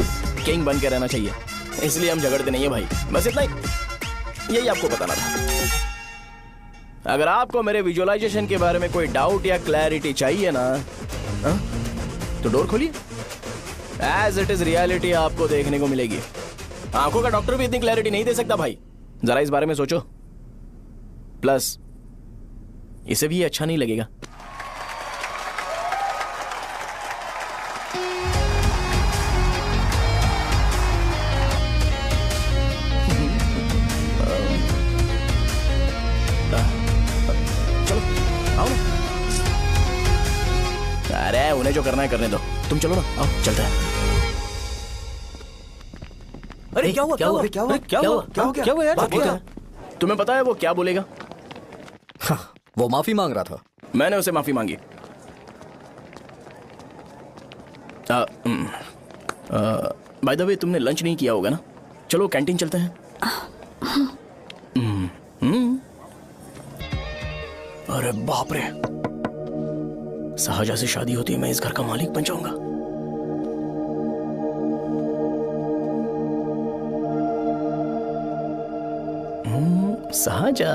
किंग बन के रहना चाहिए। इसलिए हम झगड़ते नहीं है भाई, बस इतना ही, यही आपको बताना था। अगर आपको मेरे विजुअलाइजेशन के बारे में कोई डाउट या क्लैरिटी चाहिए ना, तो डोर खोलिए। एज इट इज रियलिटी आपको देखने को मिलेगी। आंखों का डॉक्टर भी इतनी क्लैरिटी नहीं दे सकता भाई, जरा इस बारे में सोचो। प्लस इसे भी अच्छा नहीं लगेगा। चलो आओ ना। अरे उन्हें जो करना है करने दो, तुम चलो ना, आओ चलते हैं। अरे क्या हुआ? यार? तुम्हें पता है वो क्या बोलेगा? वो माफी मांग रहा था। मैंने उसे माफी मांगी। बाय द वे तुमने लंच नहीं किया होगा ना? चलो कैंटीन चलते हैं। अरे बाप रे, शाहजहा से शादी होती है मैं इस घर का मालिक बन जाऊंगा। शाहजहा,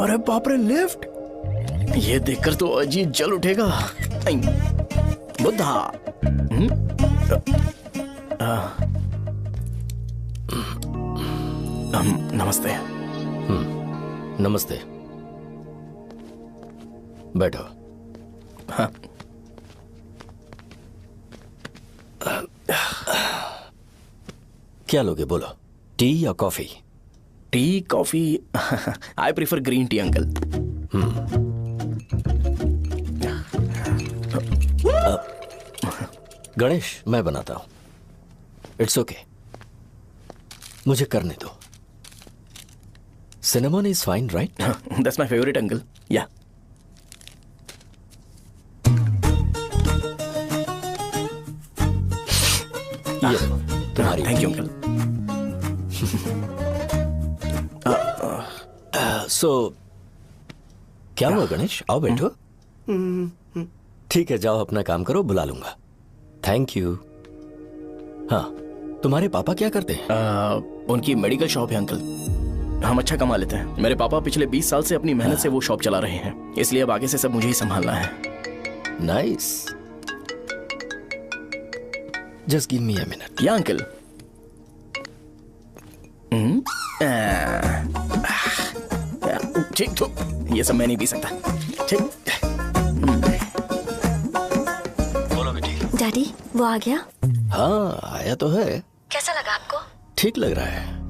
अरे बाप रे लिफ्ट, ये देखकर तो अजीब जल उठेगा। बुद्धा, नमस्ते। नमस्ते, बैठो। हाँ। क्या लोगे बोलो, टी या coffee? Tea coffee? I prefer green tea uncle. Ganesh, मैं बनाता हूं। इट्स ओके, मुझे करने दो। Cinnamon is fine, right? That's my favourite uncle. या तुम्हारी। Thank you uncle. सो क्या हुआ गणेश? आओ बैठो। ठीक है, जाओ अपना काम करो, बुला लूंगा। Thank you. हाँ, तुम्हारे पापा क्या करते हैं? उनकी मेडिकल शॉप है अंकल। हम अच्छा कमा लेते हैं। मेरे पापा पिछले 20 साल से अपनी मेहनत से वो शॉप चला रहे हैं, इसलिए अब आगे से सब मुझे ही संभालना है। Nice. Just give me a minute. या अंकल। ठीक तो ये सब मैं नहीं पी सकता। ठीक। बोलो बेटी। डैडी, वो आ गया? हाँ, आया तो है। कैसा लगा आपको? ठीक लग रहा है।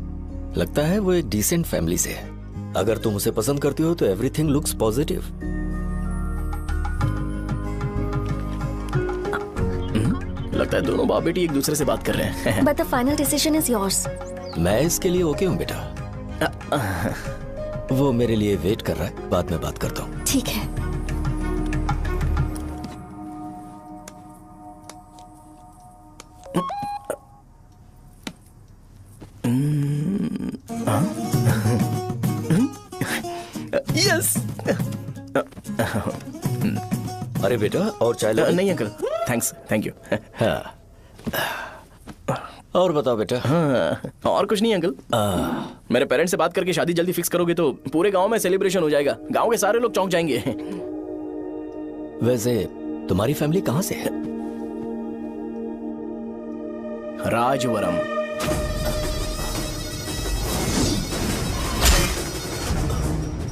लगता है वो एक डिसेंट फैमिली से है। अगर तुम उसे पसंद करती हो तो एवरीथिंग लुक्स पॉजिटिव। लगता है दोनों बाप बेटी एक दूसरे से बात कर रहे हैं। But the final decision is yours. मैं इसके लिए ओके हूँ बेटा। वो मेरे लिए वेट कर रहा है, बाद में बात करता हूँ। ठीक है। यस। अरे बेटा, और चाय लो? नहीं अंकल, थैंक्स, थैंक यू। हाँ। और बताओ बेटा। हाँ, और कुछ नहीं अंकल। मेरे पेरेंट्स से बात करके शादी जल्दी फिक्स करोगे तो पूरे गांव में सेलिब्रेशन हो जाएगा। गांव के सारे लोग चौंक जाएंगे। वैसे तुम्हारी फैमिली कहाँ से है? राजवरम।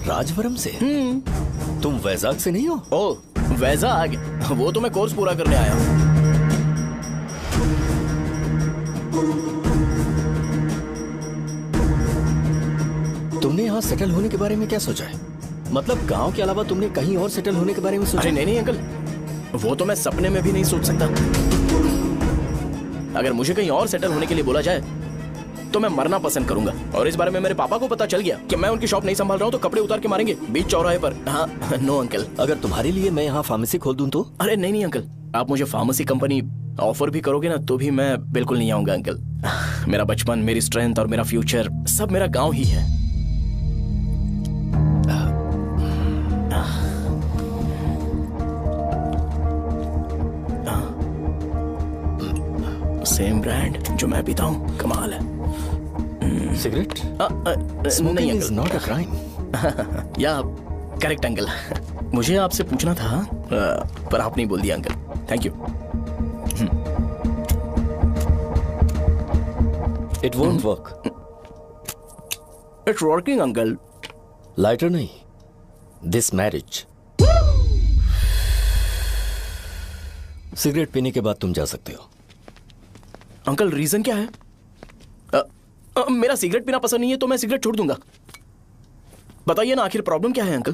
राजवरम से? तुम वैजाग से नहीं हो? ओ, वैजाग? वो तो मैं कोर्स पूरा करने आया हूँ। तुमने यहाँ सेटल होने के बारे में क्या सोचा है? मतलब गांव के अलावा तुमने कहीं और सेटल होने के बारे में सोचा? अरे नहीं अंकल, वो तो मैं सपने में भी नहीं सोच सकता। अगर मुझे कहीं और सेटल होने के लिए बोला जाए तो मैं मरना पसंद करूंगा। और इस बारे में मेरे पापा को पता चल गया कि मैं उनकी शॉप नहीं संभाल रहा हूँ तो कपड़े उतार के मारेंगे बीच चौराहे पर। हाँ, नो अंकल। अगर तुम्हारे लिए मैं यहाँ फार्मेसी खोल दूं तो? अरे नहीं अंकल, आप मुझे फार्मेसी कंपनी ऑफर भी करोगे ना तो भी मैं बिल्कुल नहीं आऊंगा अंकल। मेरा बचपन, मेरी स्ट्रेंथ और मेरा फ्यूचर सब मेरा गांव ही है। सेम ब्रांड जो मैं पीता हूँ, कमाल है। सिगरेट? नहीं इज नॉट अ क्राइम। या करेक्ट अंकल। मुझे आपसे पूछना था पर आप नहीं बोल दिया uncle. Thank you. It won't work. It's working uncle. Lighter नहीं, दिस मैरिज। सिगरेट पीने के बाद तुम जा सकते हो। अंकल रीजन क्या है? मेरा सिगरेट पीना पसंद नहीं है तो मैं सिगरेट छोड़ दूंगा। बताइए ना, आखिर प्रॉब्लम क्या है अंकल?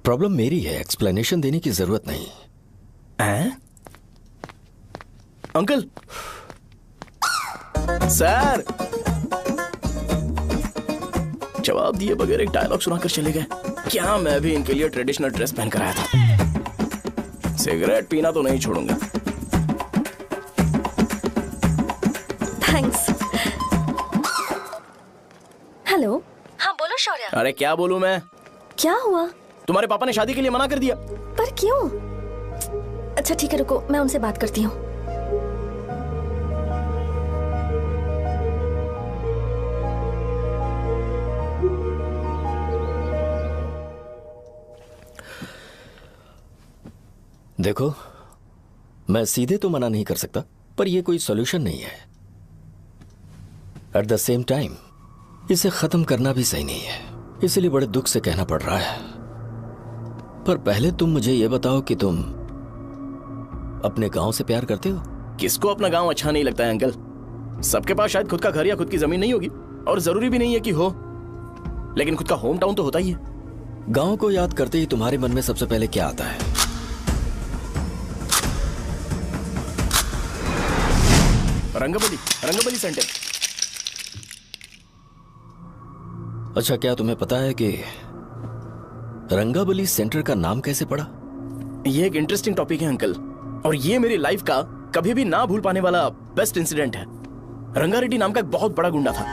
प्रॉब्लम मेरी है, एक्सप्लेनेशन देने की जरूरत नहीं है। अंकल सर जवाब दिए बगैर एक डायलॉग सुनाकर चले गए। क्या मैं भी इनके लिए ट्रेडिशनल ड्रेस पहन कर आया था। सिगरेट पीना तो नहीं छोड़ूंगा। थैंक्स। हेलो। हाँ बोलो शौर्य। अरे क्या बोलूं मैं? क्या हुआ? तुम्हारे पापा ने शादी के लिए मना कर दिया। पर क्यों? अच्छा ठीक है, रुको मैं उनसे बात करती हूँ। देखो, मैं सीधे तो मना नहीं कर सकता, पर यह कोई सॉल्यूशन नहीं है। एट द सेम टाइम इसे खत्म करना भी सही नहीं है, इसलिए बड़े दुख से कहना पड़ रहा है। पर पहले तुम मुझे यह बताओ कि तुम अपने गांव से प्यार करते हो? किसको अपना गांव अच्छा नहीं लगता है अंकल? सबके पास शायद खुद का घर या खुद की जमीन नहीं होगी, और जरूरी भी नहीं है कि हो, लेकिन खुद का होम टाउन तो होता ही है। गांव को याद करते ही तुम्हारे मन में सबसे पहले क्या आता है? रंगाबली सेंटर। अच्छा, क्या तुम्हें पता है कि रंगाबली सेंटर का नाम कैसे पड़ा? ये एक इंटरेस्टिंग टॉपिक है अंकल, और ये मेरी लाइफ का कभी भी ना भूल पाने वाला बेस्ट इंसिडेंट है। रंगारेड्डी नाम का एक बहुत बड़ा गुंडा था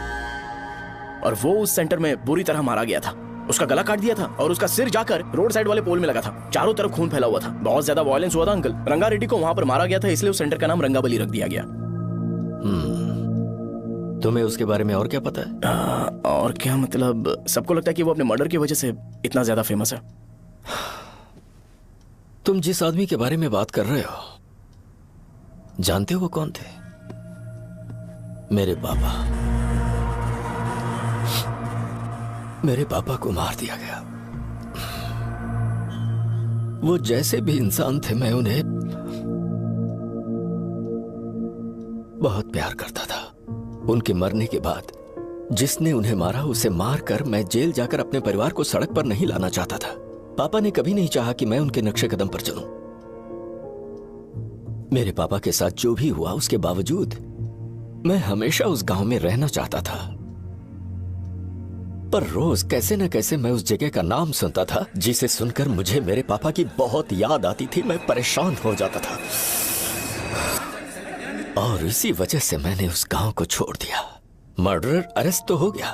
और वो उस सेंटर में बुरी तरह मारा गया था। उसका गला काट दिया था और उसका सिर जाकर रोड साइड वाले पोल में लगा था। चारों तरफ खून फैला हुआ था, बहुत ज्यादा वायलेंस हुआ था अंकल। रंगारेड्डी को वहां पर मारा गया था, इसलिए उस सेंटर का नाम रंगाबली रख दिया गया। तुम्हें उसके बारे में और क्या पता है? और क्या मतलब, सबको लगता है कि वो अपने मर्डर की वजह से इतना ज्यादा फेमस है। तुम जिस आदमी के बारे में बात कर रहे हो, जानते हो वो कौन थे? मेरे पापा। मेरे पापा को मार दिया गया। वो जैसे भी इंसान थे, मैं उन्हें बहुत प्यार करता था। उनके मरने के बाद जिसने उन्हें मारा उसे मारकर मैं जेल जाकर अपने परिवार को सड़क पर नहीं लाना चाहता था। पापा ने कभी नहीं चाहा कि मैं उनके नक्शे कदम पर चलूं। मेरे पापा के साथ जो भी हुआ, उसके बावजूद मैं हमेशा उस गांव में रहना चाहता था। पर रोज कैसे न कैसे मैं उस जगह का नाम सुनता था, जिसे सुनकर मुझे मेरे पापा की बहुत याद आती थी। मैं परेशान हो जाता था और इसी वजह से मैंने उस गांव को छोड़ दिया। मर्डरर अरेस्ट तो हो गया,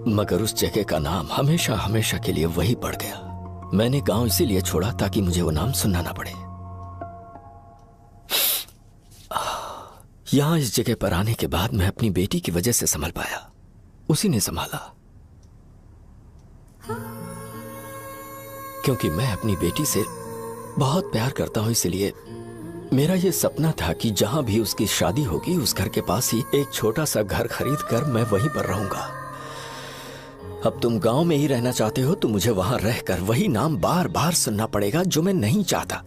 मगर उस जगह का नाम हमेशा हमेशा के लिए वही पड़ गया। मैंने गांव इसीलिए छोड़ा ताकि मुझे वो नाम सुनना ना पड़े। यहां इस जगह पर आने के बाद मैं अपनी बेटी की वजह से संभल पाया, उसी ने संभाला। क्योंकि मैं अपनी बेटी से बहुत प्यार करता हूं, इसलिए मेरा यह सपना था कि जहां भी उसकी शादी होगी, उस घर के पास ही एक छोटा सा घर खरीद कर मैं वहीं पर रहूंगा। अब तुम गांव में ही रहना चाहते हो तो मुझे वहां रहकर वही नाम बार बार सुनना पड़ेगा, जो मैं नहीं चाहता।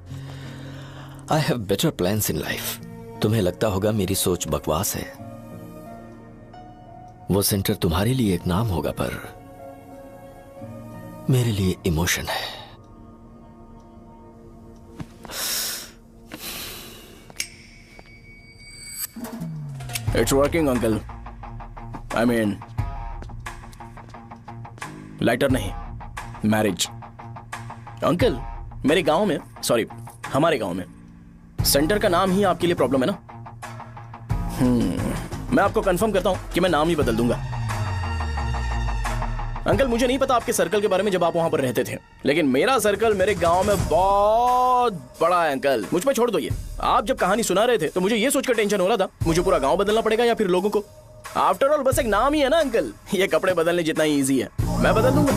I have better plans in life. तुम्हें लगता होगा मेरी सोच बकवास है। वो सेंटर तुम्हारे लिए एक नाम होगा, पर मेरे लिए इमोशन है। It's working uncle. I mean, lighter नहीं, मैरिज। अंकल, मेरे गांव में, सॉरी हमारे गांव में सेंटर का नाम ही आपके लिए प्रॉब्लम है ना? मैं आपको कंफर्म करता हूं कि मैं नाम ही बदल दूंगा। अंकल, मुझे नहीं पता आपके सर्कल के बारे में जब आप वहां पर रहते थे, लेकिन मेरा सर्कल मेरे गांव में बहुत बड़ा है अंकल। मुझ पर छोड़ दो ये। आप जब कहानी सुना रहे थे तो मुझे ये सोचकर टेंशन हो रहा था, मुझे पूरा गांव बदलना पड़ेगा या फिर लोगों को। आफ्टर ऑल बस एक नाम ही है ना अंकल, ये कपड़े बदलने जितना ही ईजी है, मैं बदल दूंगा।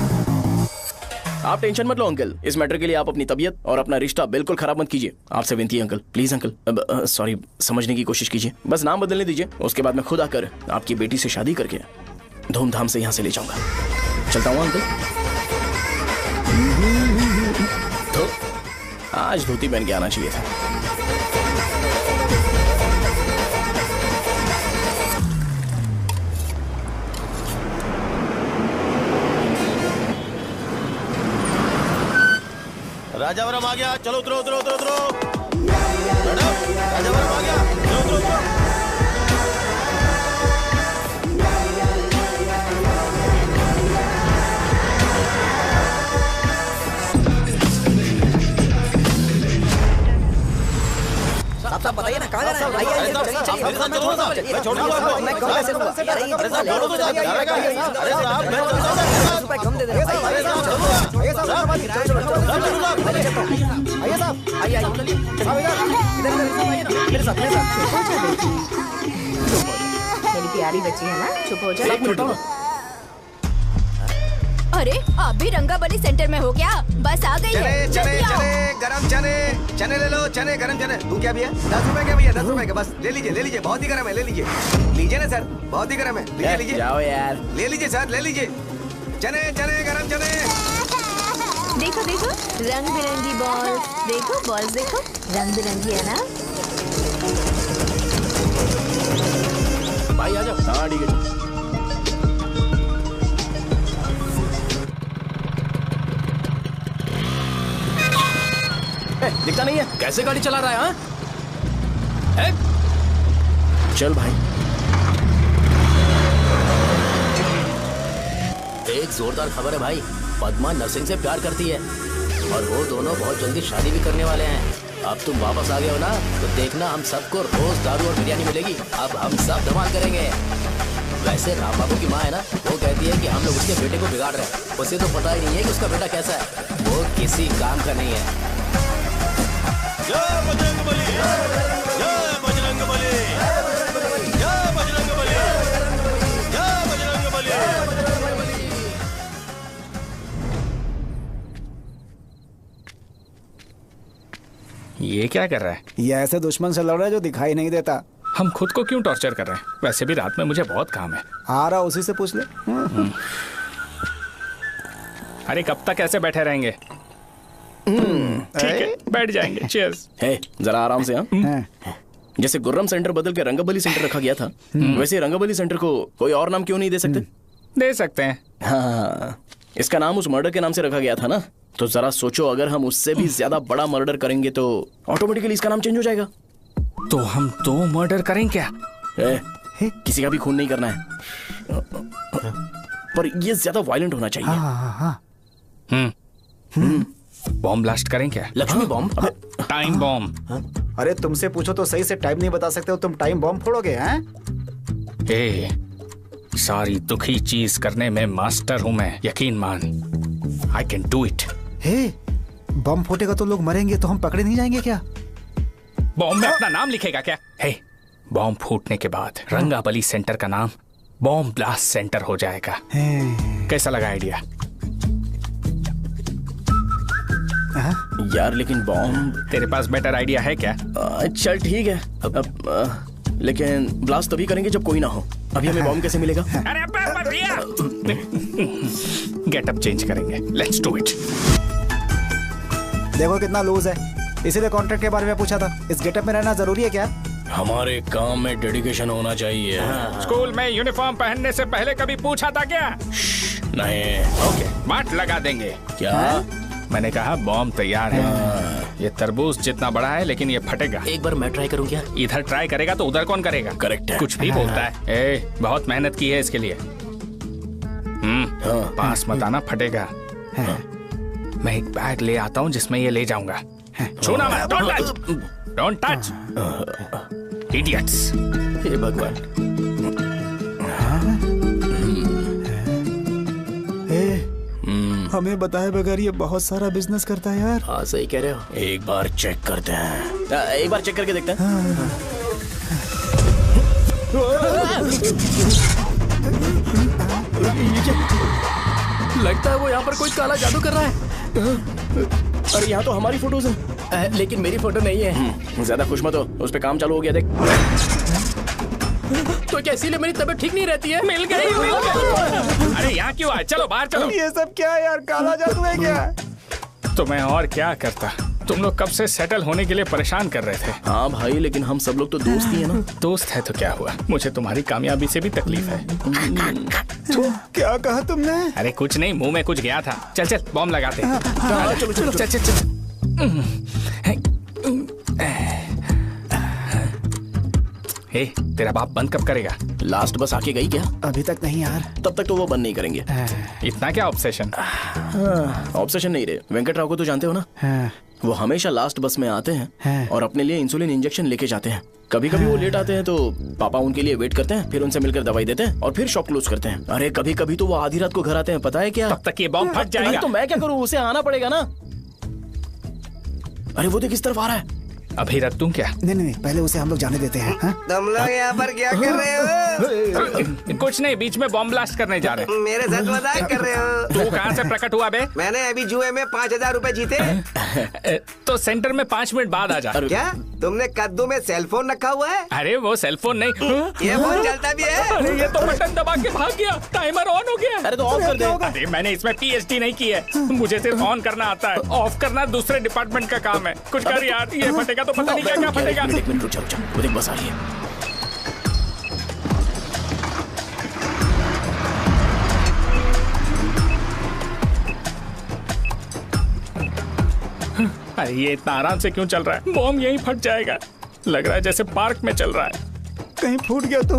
आप टेंशन मत लो अंकल, इस मैटर के लिए आप अपनी तबीयत और अपना रिश्ता बिल्कुल खराब मत कीजिए। आपसे विनती है अंकल, प्लीज अंकल। सॉरी, समझने की कोशिश कीजिए, बस नाम बदलने दीजिए। उसके बाद मैं खुद आकर आपकी बेटी से शादी करके धूमधाम से यहाँ से ले जाऊंगा। चलता हूँ अंकल। तो आज धोती पहन के आना चाहिए था। राजावरम आ गया, चलो उतरो उतरो उतरो उतरो। मैडम, राजावरम आ गया, चलो उतरो उतरो। साहब बताइए ना, कहाँ जाना है? आइए आइए, चलिए चलिए। मैं छोड़ दूंगा आपको। मैं कम कैसे लूंगा? अरे साहब, छोड़ो तो जाइए। अरे साहब, मैं 50 रुपए कम दे दे। आइए साहब, आइए साहब, आइए आइए, मेरे साथ मेरी प्यारी बच्ची है ना, चुप हो जा। एक मिनट। अरे आप भी रंगाबली सेंटर में हो क्या? बस आ गई है। चने जल्दी आओ। चने गरम चने ले लो, चने गरम चने। तू क्या भैया? 10 रुपए का भैया, 10 रुपए का बस। ले लीजिए, बहुत ही गरम है, ले लीजिए ना सर, बहुत ही गरम है। लीजिए जाओ यार, ले लीजिए सर, ले लीजिए। चने गरम चने। देखो देखो, रंग बिरंगी बॉल। देखो बॉल्स, देखो रंग बिरंगी है ना। भाई आ जाओ। हाँ ठीक है। दिखता नहीं है, कैसे गाड़ी चला रहा है? चल भाई। एक जोरदार खबर है भाई, पद्मा नरसिंह से प्यार करती है और वो दोनों बहुत जल्दी शादी भी करने वाले हैं। अब तुम वापस आ गए हो ना, तो देखना हम सबको रोज दारू और बिरयानी मिलेगी। अब हम सब धमाल करेंगे। वैसे राम बाबू की माँ है ना, वो कहती है कि हम लोग उसके बेटे को बिगाड़ रहे हैं। उसे तो पता ही नहीं है कि उसका बेटा कैसा है, वो किसी काम का नहीं है। जय बजरंग बली, जय बजरंग बली, जय बजरंग बली, जय बजरंग बली। ये क्या कर रहा है? ये ऐसे दुश्मन से लड़ रहा है जो दिखाई नहीं देता। हम खुद को क्यों टॉर्चर कर रहे हैं? वैसे भी रात में मुझे बहुत काम है। आ रहा उसी से पूछ ले। अरे कब तक ऐसे बैठे रहेंगे? ठीक है, बैठ जाएंगे। चीयर्स। हे, जरा आराम से। हाँ, जैसे गुर्रम सेंटर बदल के रंगबली सेंटर रखा गया था, वैसे रंगबली सेंटर को कोई और नाम क्यों नहीं दे सकते? दे सकते हैं। हाँ, इसका नाम उस मर्डर के नाम से रखा गया था ना, तो जरा सोचो, अगर हम उससे भी ज्यादा बड़ा मर्डर करेंगे तो ऑटोमेटिकली इसका नाम चेंज हो जाएगा। तो हम 2 मर्डर करें क्या? किसी का भी खून नहीं करना है, पर ये ज्यादा वायलेंट होना चाहिए। बॉम्ब ब्लास्ट करें क्या? लक्ष्मी बॉम्ब? Time bomb. अरे तुमसे पूछो तो सही से टाइम नहीं बता सकते हो, तुम टाइम बॉम्ब फोड़ोगे? हैं? ए, सारी दुखी चीज करने में मास्टर हूं मैं, यकीन मान। I can do it. हे, बम फूटेगा तो लोग मरेंगे, तो हम पकड़े नहीं जाएंगे क्या? बॉम्ब में अपना नाम लिखेगा क्या? हे, बॉम्ब फूटने के बाद रंगाबली सेंटर का नाम बॉम्ब ब्लास्ट सेंटर हो जाएगा। कैसा लगा आइडिया? यार लेकिन बॉम्ब, तेरे पास बेटर आइडिया है क्या? चल ठीक है, लेकिन ब्लास्ट तभी करेंगे जब कोई ना हो। अभी हमें बॉम्ब कैसे मिलेगा? अरे भैया, गेटअप चेंज करेंगे। Let's do it. देखो कितना लूज है, इसीलिए कॉन्ट्रैक्ट के बारे में पूछा था। इस गेटअप में रहना जरूरी है क्या? हमारे काम में डेडिकेशन होना चाहिए। स्कूल में यूनिफॉर्म पहनने से पहले कभी पूछा था क्या? नहीं। ओके, बांट लगा देंगे। क्या? मैंने कहा बॉम्ब तैयार है। ये तरबूज जितना बड़ा है, लेकिन ये फटेगा। एक बार मैं ट्राई करूं क्या? इधर ट्राई करेगा तो उधर कौन करेगा? करेक्ट है। कुछ भी बोलता है। ए, बहुत मेहनत की है इसके लिए। पास मत आना, फटेगा। मैं एक बैग ले आता हूँ जिसमें ये ले जाऊंगा। छूना मत, don't touch, don't touch, idiots. हे भगवान। हमें बताए बगैर ये बहुत सारा बिजनेस करता है यार। हाँ सही कह रहे हो। एक बार चेक करते हैं। एक बार चेक करके देखते हैं। लगता है वो यहाँ पर कोई काला जादू कर रहा है। अरे यहाँ तो हमारी फोटोज हैं, लेकिन मेरी फोटो नहीं है। ज्यादा खुश मत हो, उस पे काम चालू हो गया। देख तो कैसी ले, मेरी तबीयत ठीक नहीं रहती है। मिल गई, मिल गई। अरे यहाँ क्यों आए? चलो बाहर चलो। ये सब क्या है यार? काला जादू है क्या? तो मैं और क्या करता? तुम लोग कब से सेटल होने के लिए परेशान कर रहे थे। हाँ भाई, लेकिन हम सब लोग तो दोस्त ही है ना। दोस्त है तो क्या हुआ? मुझे तुम्हारी कामयाबी से भी तकलीफ है। तो क्या कहा तुमने? अरे कुछ नहीं, मुंह में कुछ गया था। चल चल बॉम्ब लगाते हैं। चलो चलो चल चल चल। हे, तेरा बाप बंद कब करेगा? लास्ट बस आके गई क्या? अभी तक नहीं यार। तब तक तो वो बंद नहीं करेंगे। इतना क्या ऑब्सेशन? ऑब्सेशन नहीं रे, वेंकट राव को तो जानते हो ना। वो हमेशा लास्ट बस में आते हैं और अपने लिए इंसुलिन इंजेक्शन लेके जाते हैं। कभी कभी वो लेट आते हैं तो पापा उनके लिए वेट करते हैं, फिर उनसे मिलकर दवाई देते हैं और फिर शॉप क्लोज करते हैं। अरे कभी कभी तो वो आधी रात को घर आते हैं, पता है क्या? तब तक ये बॉम्ब फट जाएगा। तो मैं क्या करूँ, उसे आना पड़ेगा ना। अरे वो देख किस तरफ आ रहा है। अभी रख दूं क्या? नहीं, पहले उसे हम लोग जाने देते हैं। तुम लोग यहाँ पर क्या कर रहे हो? कुछ नहीं, बीच में बॉम्ब ब्लास्ट करने जा रहे हैं। मेरे साथ मजाक कर रहे हो? तू कहाँ से प्रकट हुआ बे? मैंने अभी जुए में 5000 रुपए जीते। तो सेंटर में 5 मिनट बाद आ जा। क्या तुमने कद्दू में सेलफोन रखा हुआ है? अरे वो सेलफोन नहीं, ये फोन चलता भी है। अरे ये तो बटन दबा के भाग गया, टाइमर ऑन हो गया। अरे तो ऑफ कर दे। अरे मैंने इसमें PhD नहीं की है, मुझे सिर्फ ऑन करना आता है। ऑफ करना दूसरे डिपार्टमेंट का काम है। कुछ कर यार, ये फटेगा तो पता नहीं क्या क्या फटेगा। एक मिनट रुक जा, वो देख बस आ रही है। अरे ये इतना आराम से क्यों चल रहा है? बॉम्ब यहीं फट जाएगा। लग रहा है जैसे पार्क में चल रहा है। कहीं फूट गया तो।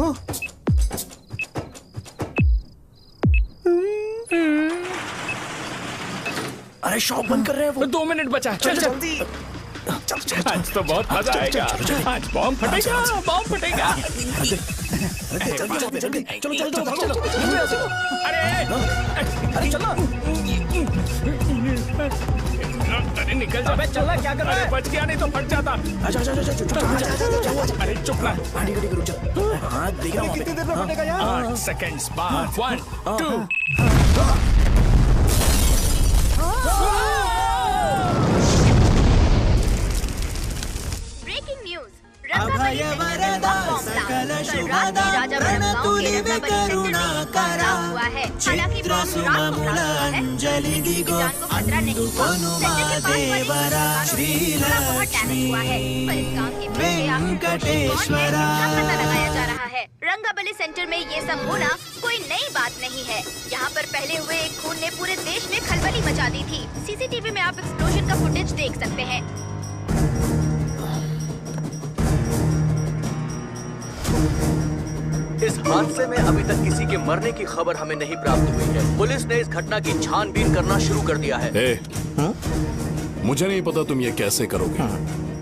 अरे शॉप बंद कर रहे हैं वो। 2 मिनट बचा, चल जल्दी। आज तो बहुत मजा आएगा। आज बॉम्ब फटेगा, बॉम्ब फटेगा। चलो। अरे चलो। अरे निकल जा। चल क्या कर रहा है? बच गया, नहीं तो फट जाता। अरे चुप ना। रुक जा। हाँ देख रहा हूँ। कितनी देर में फटेगा यार? 8 सेकंड्स बाद 1 2। Breaking news. अभय वरदा सकल शुभदा प्रणतुलिवे करुणाकरा चित्र सुमूलांजलि दिगो अनुपनुमा देवरा श्रीलक्ष्मी वेंकटेश्वरा। लगाया जा रहा है। रंगाबली सेंटर में ये सब होना कोई नई बात नहीं है। यहाँ पर पहले हुए एक खून ने पूरे देश में खलबली मचा दी थी। सीसीटीवी में आप एक्सप्लोजन का फुटेज देख सकते हैं। इस हादसे में अभी तक किसी के मरने की खबर हमें नहीं प्राप्त हुई है। पुलिस ने इस घटना की छानबीन करना शुरू कर दिया है। मुझे नहीं पता तुम ये कैसे करोगे,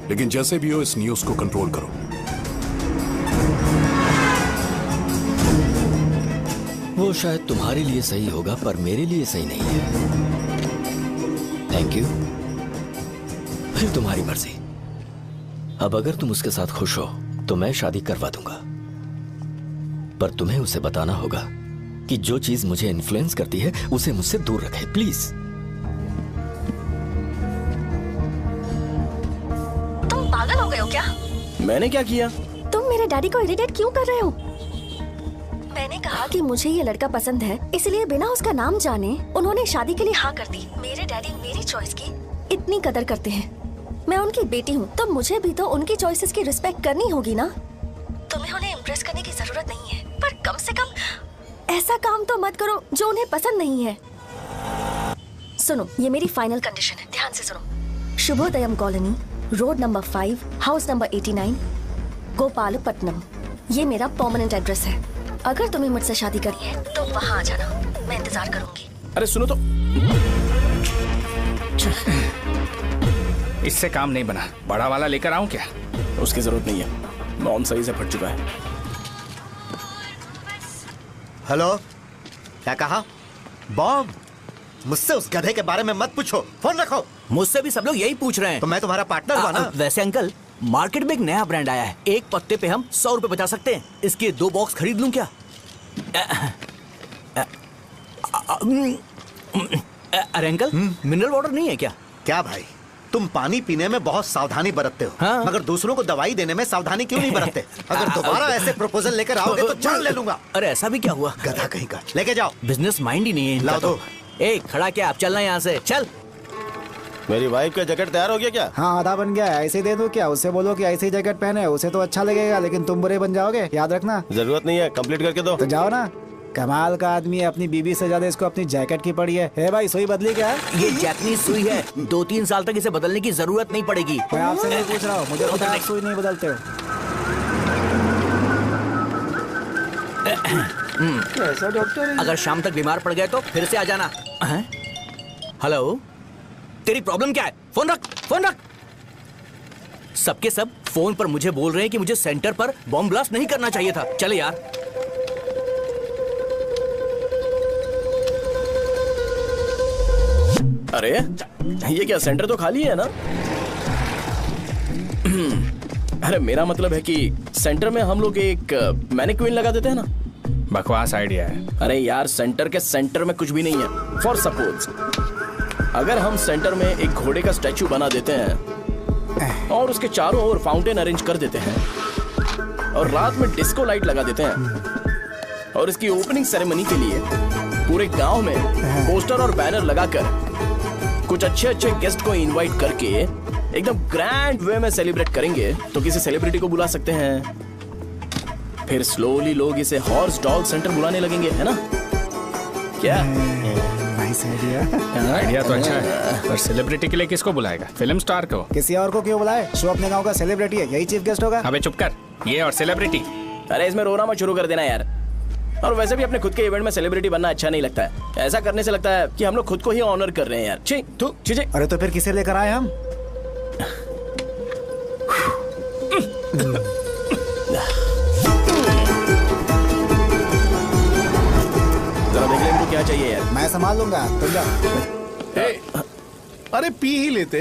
लेकिन जैसे भी हो इस न्यूज को कंट्रोल करो। वो शायद तुम्हारे लिए सही होगा पर मेरे लिए सही नहीं है। Thank you. फिर तुम्हारी मर्जी। अब अगर तुम उसके साथ खुश हो तो मैं शादी करवा दूंगा, पर तुम्हें उसे बताना होगा कि जो चीज मुझे इन्फ्लुएंस करती है उसे मुझसे दूर रखे, प्लीज। तुम पागल हो गए हो क्या? मैंने क्या किया? तुम मेरे डैडी को इरिटेट क्यों कर रहे हो? मैंने कहा कि मुझे ये लड़का पसंद है, इसलिए बिना उसका नाम जाने उन्होंने शादी के लिए हाँ कर दी। मेरे डैडी मेरी चॉइस की इतनी कदर करते हैं। मैं उनकी बेटी हूँ तो मुझे भी तो उनकी चॉइसेस की रिस्पेक्ट करनी होगी ना। तुम्हें उन्हें इम्प्रेस करने की जरूरत नहीं है, पर कम से कम ऐसा काम तो मत करो जो उन्हें पसंद नहीं है। सुनो, ये मेरी फाइनल कंडीशन है, ध्यान से सुनो। Shubhodayam colony, road number 5, house number 89, Gopalapatnam. ये मेरा परमानेंट एड्रेस है। अगर तुम्हें मुझसे शादी करनी है तो वहाँ आ जाना, मैं इंतजार करूंगी। अरे सुनो तो। इससे काम नहीं बना। बड़ा वाला लेकर आऊं क्या? उसकी जरूरत नहीं है, नॉन सही से फट चुका है। हेलो, क्या कहा? बॉम्ब? मुझसे उस गधे के बारे में मत पूछो, फोन रखो। मुझसे भी सब लोग यही पूछ रहे हैं। तो मैं तुम्हारा पार्टनर हुआ ना। वैसे अंकल, मार्केट में एक नया ब्रांड आया है। एक पत्ते पे हम 100 रुपए बचा सकते हैं। इसके 2 बॉक्स खरीद लूं क्या? अरे अंकल, मिनरल वाटर नहीं है क्या? क्या भाई, तुम पानी पीने में बहुत सावधानी बरतते हो, हाँ? मगर दूसरों को दवाई देने में सावधानी क्यों नहीं बरतते? अगर दोबारा ऐसे प्रपोजल लेकर आओगे तो जान ले लूंगा। अरे ऐसा भी क्या हुआ? गधा कहीं का, लेके जाओ। बिजनेस माइंड ही नहीं है। लाओ दो। ए, खड़ा क्या? आप चलना यहाँ से, चल। मेरी वाइफ का जैकेट तैयार हो गया क्या? हाँ, आधा बन गया है। ऐसे दे दो क्या? उससे बोलो कि ऐसे ही जैकेट पहने, उसे तो अच्छा लगेगा, लेकिन तुम बुरे बन जाओगे, याद रखना। जरूरत नहीं है, कंप्लीट करके दो। तो जाओ ना। कमाल का आदमी है, अपनी बीबी से ज्यादा इसको अपनी जैकेट की पड़ी है। हे भाई, सुई बदली क्या है? ये जैपनीज सुई है, 2-3 साल तक इसे बदलने की जरूरत नहीं पड़ेगी। मैं आपसे नहीं पूछ रहा हूँ, मुझे पता है आप सुई नहीं बदलते हो। कैसा डॉक्टर? अगर शाम तक बीमार पड़ गए तो फिर से आ जाना। हेलो, तेरी प्रॉब्लम क्या है? फोन रख, फोन रख। सबके सब फोन पर मुझे बोल रहे हैं कि मुझे सेंटर पर बॉम्ब ब्लास्ट नहीं करना चाहिए था। चले यार। अरे ये क्या, सेंटर तो खाली है ना? अरे मेरा मतलब है कि सेंटर में हम लोग एक मैनिक्विन लगा देते हैं ना। बकवास आइडिया है। अरे यार, सेंटर के सेंटर में कुछ भी नहीं है। फॉर सपोज अगर हम सेंटर में एक घोड़े का स्टैचू बना देते हैं और उसके चारों ओर फाउंटेन अरेंज कर देते हैं और रात में डिस्को लाइट लगा देते हैं और इसकी ओपनिंग सेरेमनी के लिए पूरे गांव में पोस्टर और बैनर लगाकर कुछ अच्छे अच्छे गेस्ट को इनवाइट करके एकदम ग्रैंड वे में सेलिब्रेट करेंगे, तो किसी सेलिब्रिटी को बुला सकते हैं। फिर स्लोली लोग इसे हॉर्स डॉग सेंटर बुलाने लगेंगे, है ना? क्या? Nice idea. आइडिया तो अच्छा है, पर सेलिब्रिटी के लिए किसको बुलाएगा? फिल्म स्टार को। किसी और को क्यों बुलाए? शो अपने गांव का सेलिब्रिटी है, यही चीफ गेस्ट होगा। अबे चुप कर। ये और सेलिब्रिटी अरे इसमें रोना मत शुरू कर देना यार। और वैसे भी अपने खुद के इवेंट में सेलिब्रिटी बनना अच्छा नहीं लगता है। ऐसा करने से लगता है कि हम लोग खुद को ही ऑनर कर रहे हैं यार। छी तू छी। अरे तो फिर किसे लेकर आए हम? जरा देख ले इनको क्या चाहिए यार। मैं संभाल लूंगा, तुम जाओ। अरे पी ही लेते।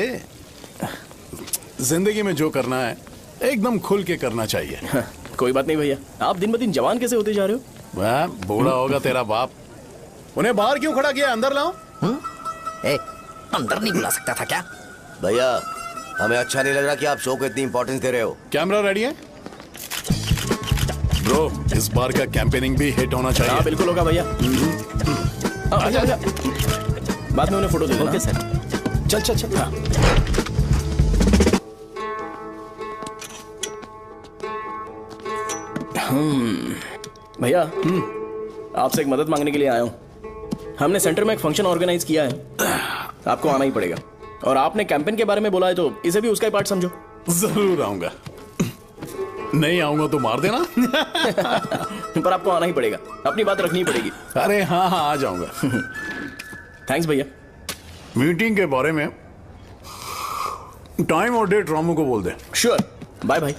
जिंदगी में जो करना है एकदम खुल के करना चाहिए। कोई बात नहीं भैया, आप दिन ब दिन जवान कैसे होते जा रहे हो? वह बूढ़ा होगा तेरा बाप। उन्हें बाहर क्यों खड़ा किया? अंदर लाओ। अंदर नहीं बुला सकता था क्या? भैया हमें अच्छा नहीं लग रहा कि आप शो को इतनी इंपॉर्टेंस दे रहे हो। कैमरा रेडी है ब्रो? इस बार का कैंपेनिंग भी हिट होना चाहिए। हाँ बिल्कुल होगा भैया। आजा। बाद में उन्हें फोटो दे देना। Okay sir. चल चल चल। हाँ। भैया आपसे एक मदद मांगने के लिए आया हूँ। हमने सेंटर में एक फंक्शन ऑर्गेनाइज किया है, आपको आना ही पड़ेगा। और आपने कैंपेन के बारे में बोला है तो इसे भी उसका ही पार्ट समझो। जरूर आऊंगा। नहीं आऊंगा तो मार देना। पर आपको आना ही पड़ेगा, अपनी बात रखनी पड़ेगी। अरे हाँ हाँ आ जाऊंगा। थैंक्स भैया। मीटिंग के बारे में टाइम और डेट रामू को बोल दे। श्योर। Bye bye.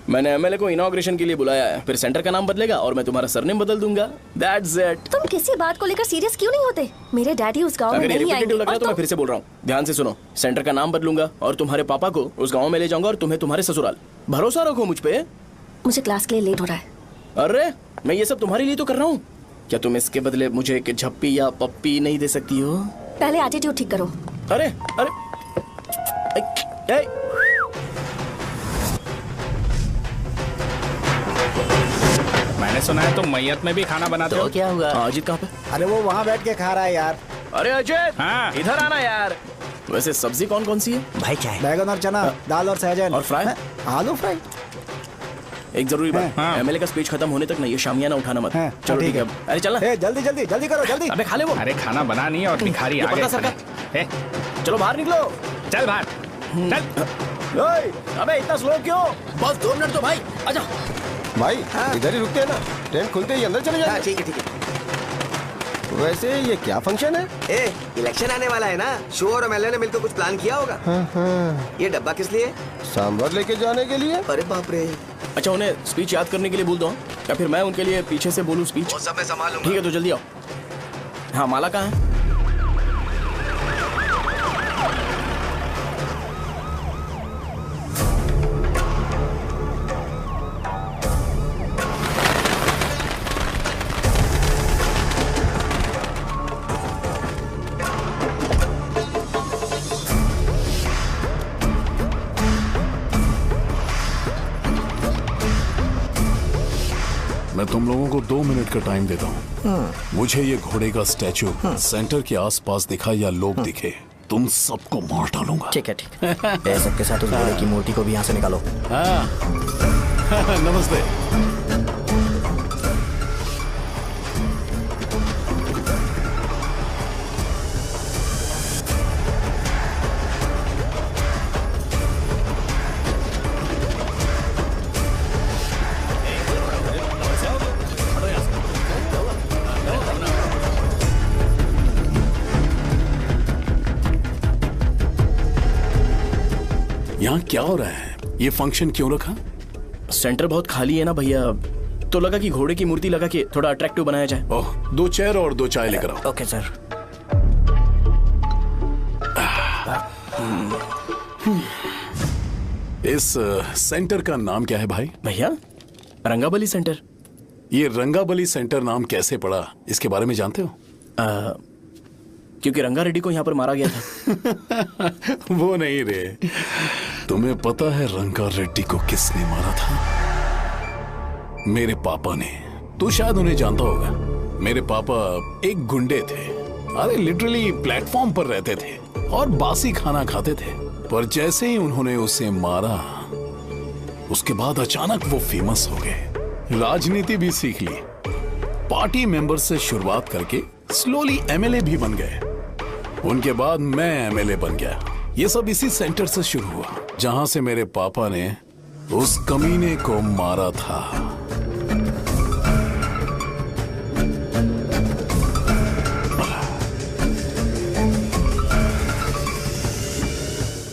मैंने एमएलए को इनॉग्रेशन के लिए बुलाया है, फिर सेंटर का नाम बदलेगा और मैं तुम्हारा सरनेम बदल दूंगा। That's it। तुम किसी बात को लेकर सीरियस क्यों नहीं होते? मेरे डैडी उस गांव में नहीं आएंगे। लग रहा है तो मैं फिर से बोल रहा हूँ, ध्यान से सुनो। सेंटर का नाम बदलूंगा और तुम्हारे पापा को उस गांव में ले जाऊंगा और तुम्हें तुम्हारे ससुराल। भरोसा रखो मुझ पे। मुझे क्लास के लिए लेट हो रहा है। अरे मैं ये सब तुम्हारे लिए तो कर रहा हूँ। क्या तुम इसके बदले मुझे एक झप्पी या पप्पी नहीं दे सकती हो? पहले एटीट्यूड ठीक करो। अरे अरे मैंने सुना है तुम मैयत में भी खाना बनाते हो। क्या हुआ? अजीत कहाँ पे? अरे वो वहाँ बैठ के खा रहा है यार। अरे अजय हाँ। इधर आना यार। वैसे सब्जी कौन कौन सी है? भाई क्या है? बैगन और चना, दाल और सहजन और फ्राई, आलू फ्राई। एक जरूरी बात, एमएलए का स्पीच खत्म होने तक ना ये शामियाना उठाना मत। चलो ठीक है। अरे चलना। जल्दी जल्दी जल्दी करो जल्दी। अबे खा ले वो। अरे खाना बना नहीं और भिखारी आ गए। चलो बाहर निकलो। चल बाहर चल। अबे इतना स्लो क्यों? बस 2 मिनट तो भाई, आजा। भाई इधर ही रुकते हैं ना, ट्रेन खुलते ही अंदर चले जाएंगे। ठीक है ठीक है। वैसे ये क्या फंक्शन है? इलेक्शन आने वाला है ना, शो और एमएलए ने मिलकर कुछ प्लान किया होगा। ये डब्बा किस लिए? सांभर लेके जाने के लिए। अरे बाप रे। अच्छा उन्हें स्पीच याद करने के लिए बोल दो या फिर मैं उनके लिए पीछे से बोलूं स्पीच? वो सब मैं संभाल लूंगा। ठीक है तो जल्दी आओ। हाँ माला कहाँ है? मैं तुम लोगों को 2 मिनट का टाइम देता हूँ। मुझे ये घोड़े का स्टैचू सेंटर के आसपास दिखा या लोग दिखे, तुम सबको मार डालूंगा। ठीक है ठीक है। सबके साथ उस घोड़े की मूर्ति को भी यहाँ से निकालो। हाँ। नमस्ते। यहाँ क्या हो रहा है? ये फंक्शन क्यों रखा? सेंटर बहुत खाली है ना भैया, तो लगा कि घोड़े की मूर्ति लगा के थोड़ा अट्रैक्टिव बनाया जाए। ओह, 2 चेयर और 2 चाय लेकर आओ। Okay sir. इस सेंटर का नाम क्या है भाई? भैया रंगाबली सेंटर। ये रंगाबली सेंटर नाम कैसे पड़ा, इसके बारे में जानते हो? क्योंकि रंगा रेड्डी को यहाँ पर मारा गया था। वो नहीं रे, तुम्हें पता है रंगा रेड्डी को किसने मारा था? मेरे पापा ने। तू शायद उन्हें जानता होगा। मेरे पापा एक गुंडे थे। अरे लिटरली प्लेटफॉर्म पर रहते थे और बासी खाना खाते थे। पर जैसे ही उन्होंने उसे मारा, उसके बाद अचानक वो फेमस हो गए। राजनीति भी सीख ली, पार्टी मेंबर से शुरुआत करके स्लोली एमएलए भी बन गए। उनके बाद मैं एमएलए बन गया ये सब इसी सेंटर से शुरू हुआ जहां से मेरे पापा ने उस कमीने को मारा था।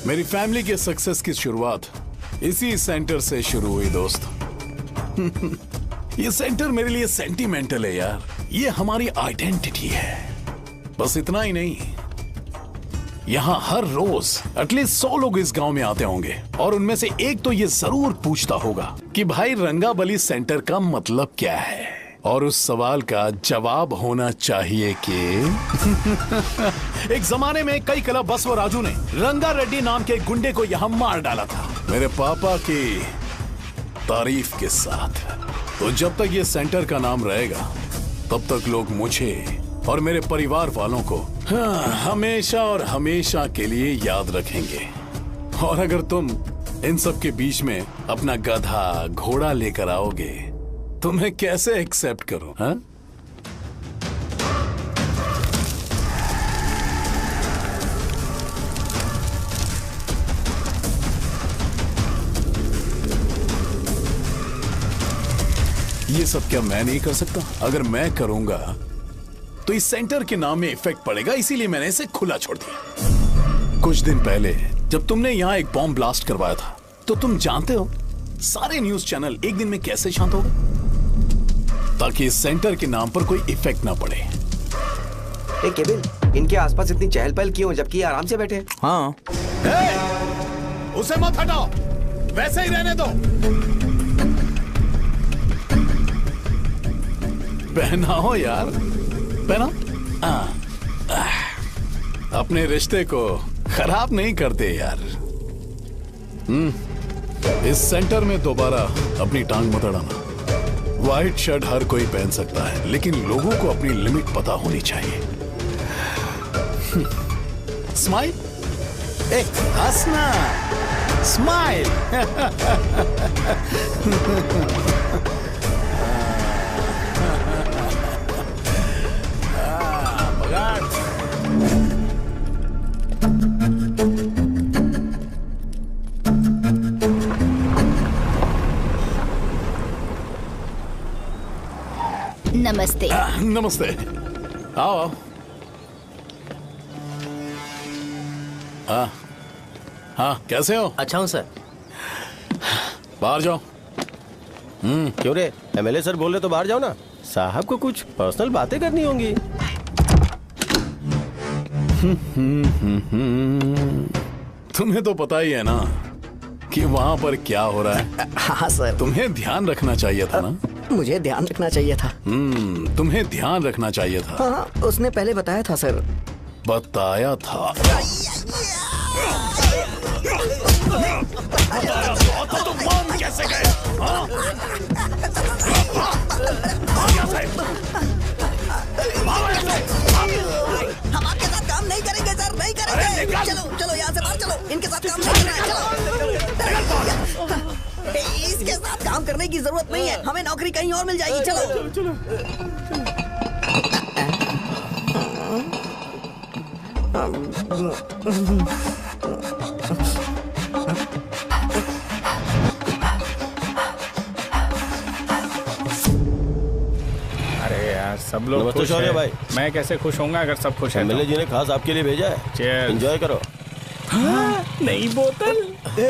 मेरी फैमिली के सक्सेस की शुरुआत इसी सेंटर से शुरू हुई दोस्त। ये सेंटर मेरे लिए सेंटिमेंटल है यार, ये हमारी आइडेंटिटी है। बस इतना ही नहीं, यहाँ हर रोज एटलीस्ट 100 लोग इस गांव में आते होंगे और उनमें से एक तो ये जरूर पूछता होगा कि भाई रंगाबली सेंटर का मतलब क्या है, और उस सवाल का जवाब होना चाहिए कि एक जमाने में कई कला बसव राजू ने रंगा रेड्डी नाम के गुंडे को यहाँ मार डाला था मेरे पापा की तारीफ के साथ। तो जब तक ये सेंटर का नाम रहेगा तब तक लोग मुझे और मेरे परिवार वालों को हमेशा और हमेशा के लिए याद रखेंगे। और अगर तुम इन सब के बीच में अपना गधा घोड़ा लेकर आओगे तो मैं कैसे एक्सेप्ट करूं? हाँ? ये सब क्या मैं नहीं कर सकता? अगर मैं करूंगा तो इस सेंटर के नाम में इफेक्ट पड़ेगा, इसीलिए मैंने इसे खुला छोड़ दिया। कुछ दिन पहले जब तुमने यहाँ एक बॉम्ब ब्लास्ट करवाया था तो तुम जानते हो सारे न्यूज चैनल एक दिन में कैसे शांत हो गए, ताकि इस सेंटर के नाम पर कोई इफेक्ट ना पड़े। केविन, इनके आसपास इतनी चहल पहल क्यों जबकि आराम से बैठे? हाँ। उसे मत हटाओ, वैसे ही रहने दो। पहनाओ यार, पहनाओ। अपने रिश्ते को खराब नहीं करते यार। इस सेंटर में दोबारा अपनी टांग मत अड़ाना। व्हाइट शर्ट हर कोई पहन सकता है, लेकिन लोगों को अपनी लिमिट पता होनी चाहिए। स्माइल, हंसना, स्माइल। नमस्ते। नमस्ते, आओ। हाँ हाँ, कैसे हो? अच्छा हूँ सर। बाहर जाओ। क्यों रे, एमएलए सर बोल रहे तो बाहर जाओ ना। साहब को कुछ पर्सनल बातें करनी होंगी। तुम्हें तो पता ही है ना कि वहाँ पर क्या हो रहा है। हाँ सर। तुम्हें ध्यान रखना चाहिए था ना। मुझे ध्यान रखना चाहिए था। तुम्हें ध्यान रखना चाहिए था। हाँ, उसने पहले बताया था सर। बताया था? तो मान कैसे गए? हम आपके साथ काम नहीं करेंगे सर, नहीं करेंगे। चलो चलो यहाँ से बाहर चलो, इनके साथ काम नहीं करना है। चलो, इसके साथ काम करने की जरूरत नहीं है, हमें नौकरी कहीं और मिल जाएगी। चलो चलो। अरे यार, सब लोग नमस्ते खुश शौर्य हैं। भाई। मैं कैसे खुश होऊंगा अगर सब खुश हैं? एमएलए जी ने खास आपके लिए भेजा है। Cheers। एंजॉय करो। नई बोतल।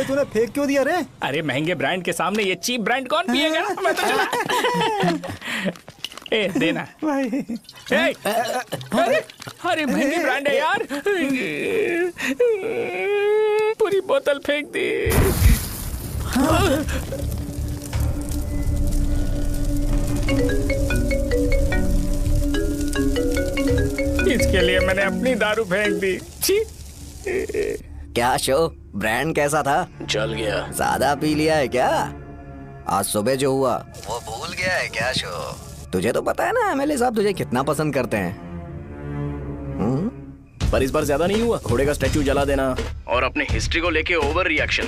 तूने फेंक क्यों दिया रे? अरे महंगे ब्रांड के सामने ये चीप ब्रांड कौन पिएगा? मैं तो चला। ए देना भाई। अरे महंगी ब्रांड है यार, पूरी बोतल फेंक दी। इसके लिए मैंने अपनी दारू फेंक दी। छी। क्या शो, ब्रांड कैसा था? चल गया। ज्यादा पी लिया है क्या? आज सुबह जो हुआ वो भूल गया है क्या शो? तुझे तो पता है ना एमएलए साहब तुझे कितना पसंद करते हैं। पर इस बार ज्यादा नहीं हुआ। घोड़े का स्टैचू जला देना और अपने हिस्ट्री को लेके ओवर रिएक्शन,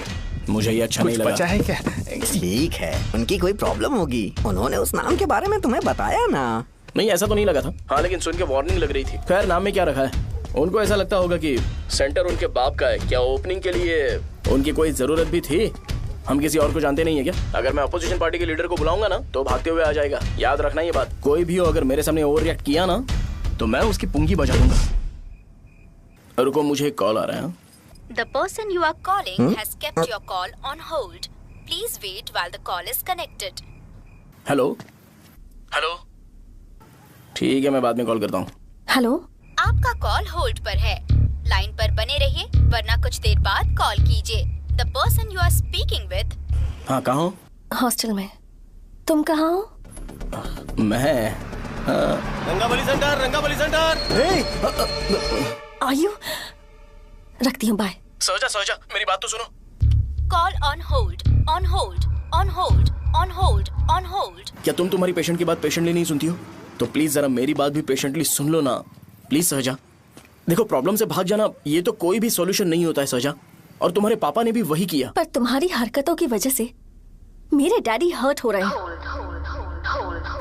मुझे ये अच्छा नहीं लगा। बचा है क्या? ठीक है, उनकी कोई प्रॉब्लम होगी, उन्होंने उस नाम के बारे में तुम्हें बताया ना। नहीं, ऐसा तो नहीं लगा था। हाँ, लेकिन सुन के वार्निंग लग रही थी। खैर, नाम में क्या रखा है? उनको ऐसा लगता होगा कि सेंटर उनके बाप का है। क्या ओपनिंग के लिए उनकी कोई जरूरत भी थी? हम किसी और को जानते नहीं है क्या? अगर मैं अपोजिशन पार्टी के लीडर को बुलाऊंगा ना तो भागते हुए आ जाएगा। याद रखना ये बात। कोई भी हो अगर मेरे सामने ओवर रिएक्ट किया ना तो मैं उसकी पुंगी बजा दूंगा। रुको, मुझे एक कॉल आ रहा है। The person you are calling has kept your call on hold. Please wait while the call is connected. Hello hello, ठीक है मैं बाद में कॉल करता हूँ। हेलो, आपका कॉल होल्ड पर है। लाइन पर बने रहिए वरना कुछ देर बाद कॉल कीजिए। The person you are speaking with। हाँ, कहाँ हो? हॉस्टल में। तुम कहाँ हो? मैं रंगाबली सेंटर, रंगाबली सेंटर। आयु, रखती हूँ, बाय। सोचा मेरी बात तो सुनो। Call on hold, on hold, on hold, on hold, on hold. क्या तुम तुम्हारी पेशेंट की बात पेशेंटली नहीं सुनती हो? तो प्लीज जरा मेरी बात भी पेशेंटली सुन लो ना प्लीज। सहजा, देखो प्रॉब्लम से भाग जाना ये तो कोई भी सॉल्यूशन नहीं होता है सहजा, और तुम्हारे पापा ने भी वही किया। पर तुम्हारी हरकतों की वजह से मेरे डैडी हर्ट हो रहे हैं।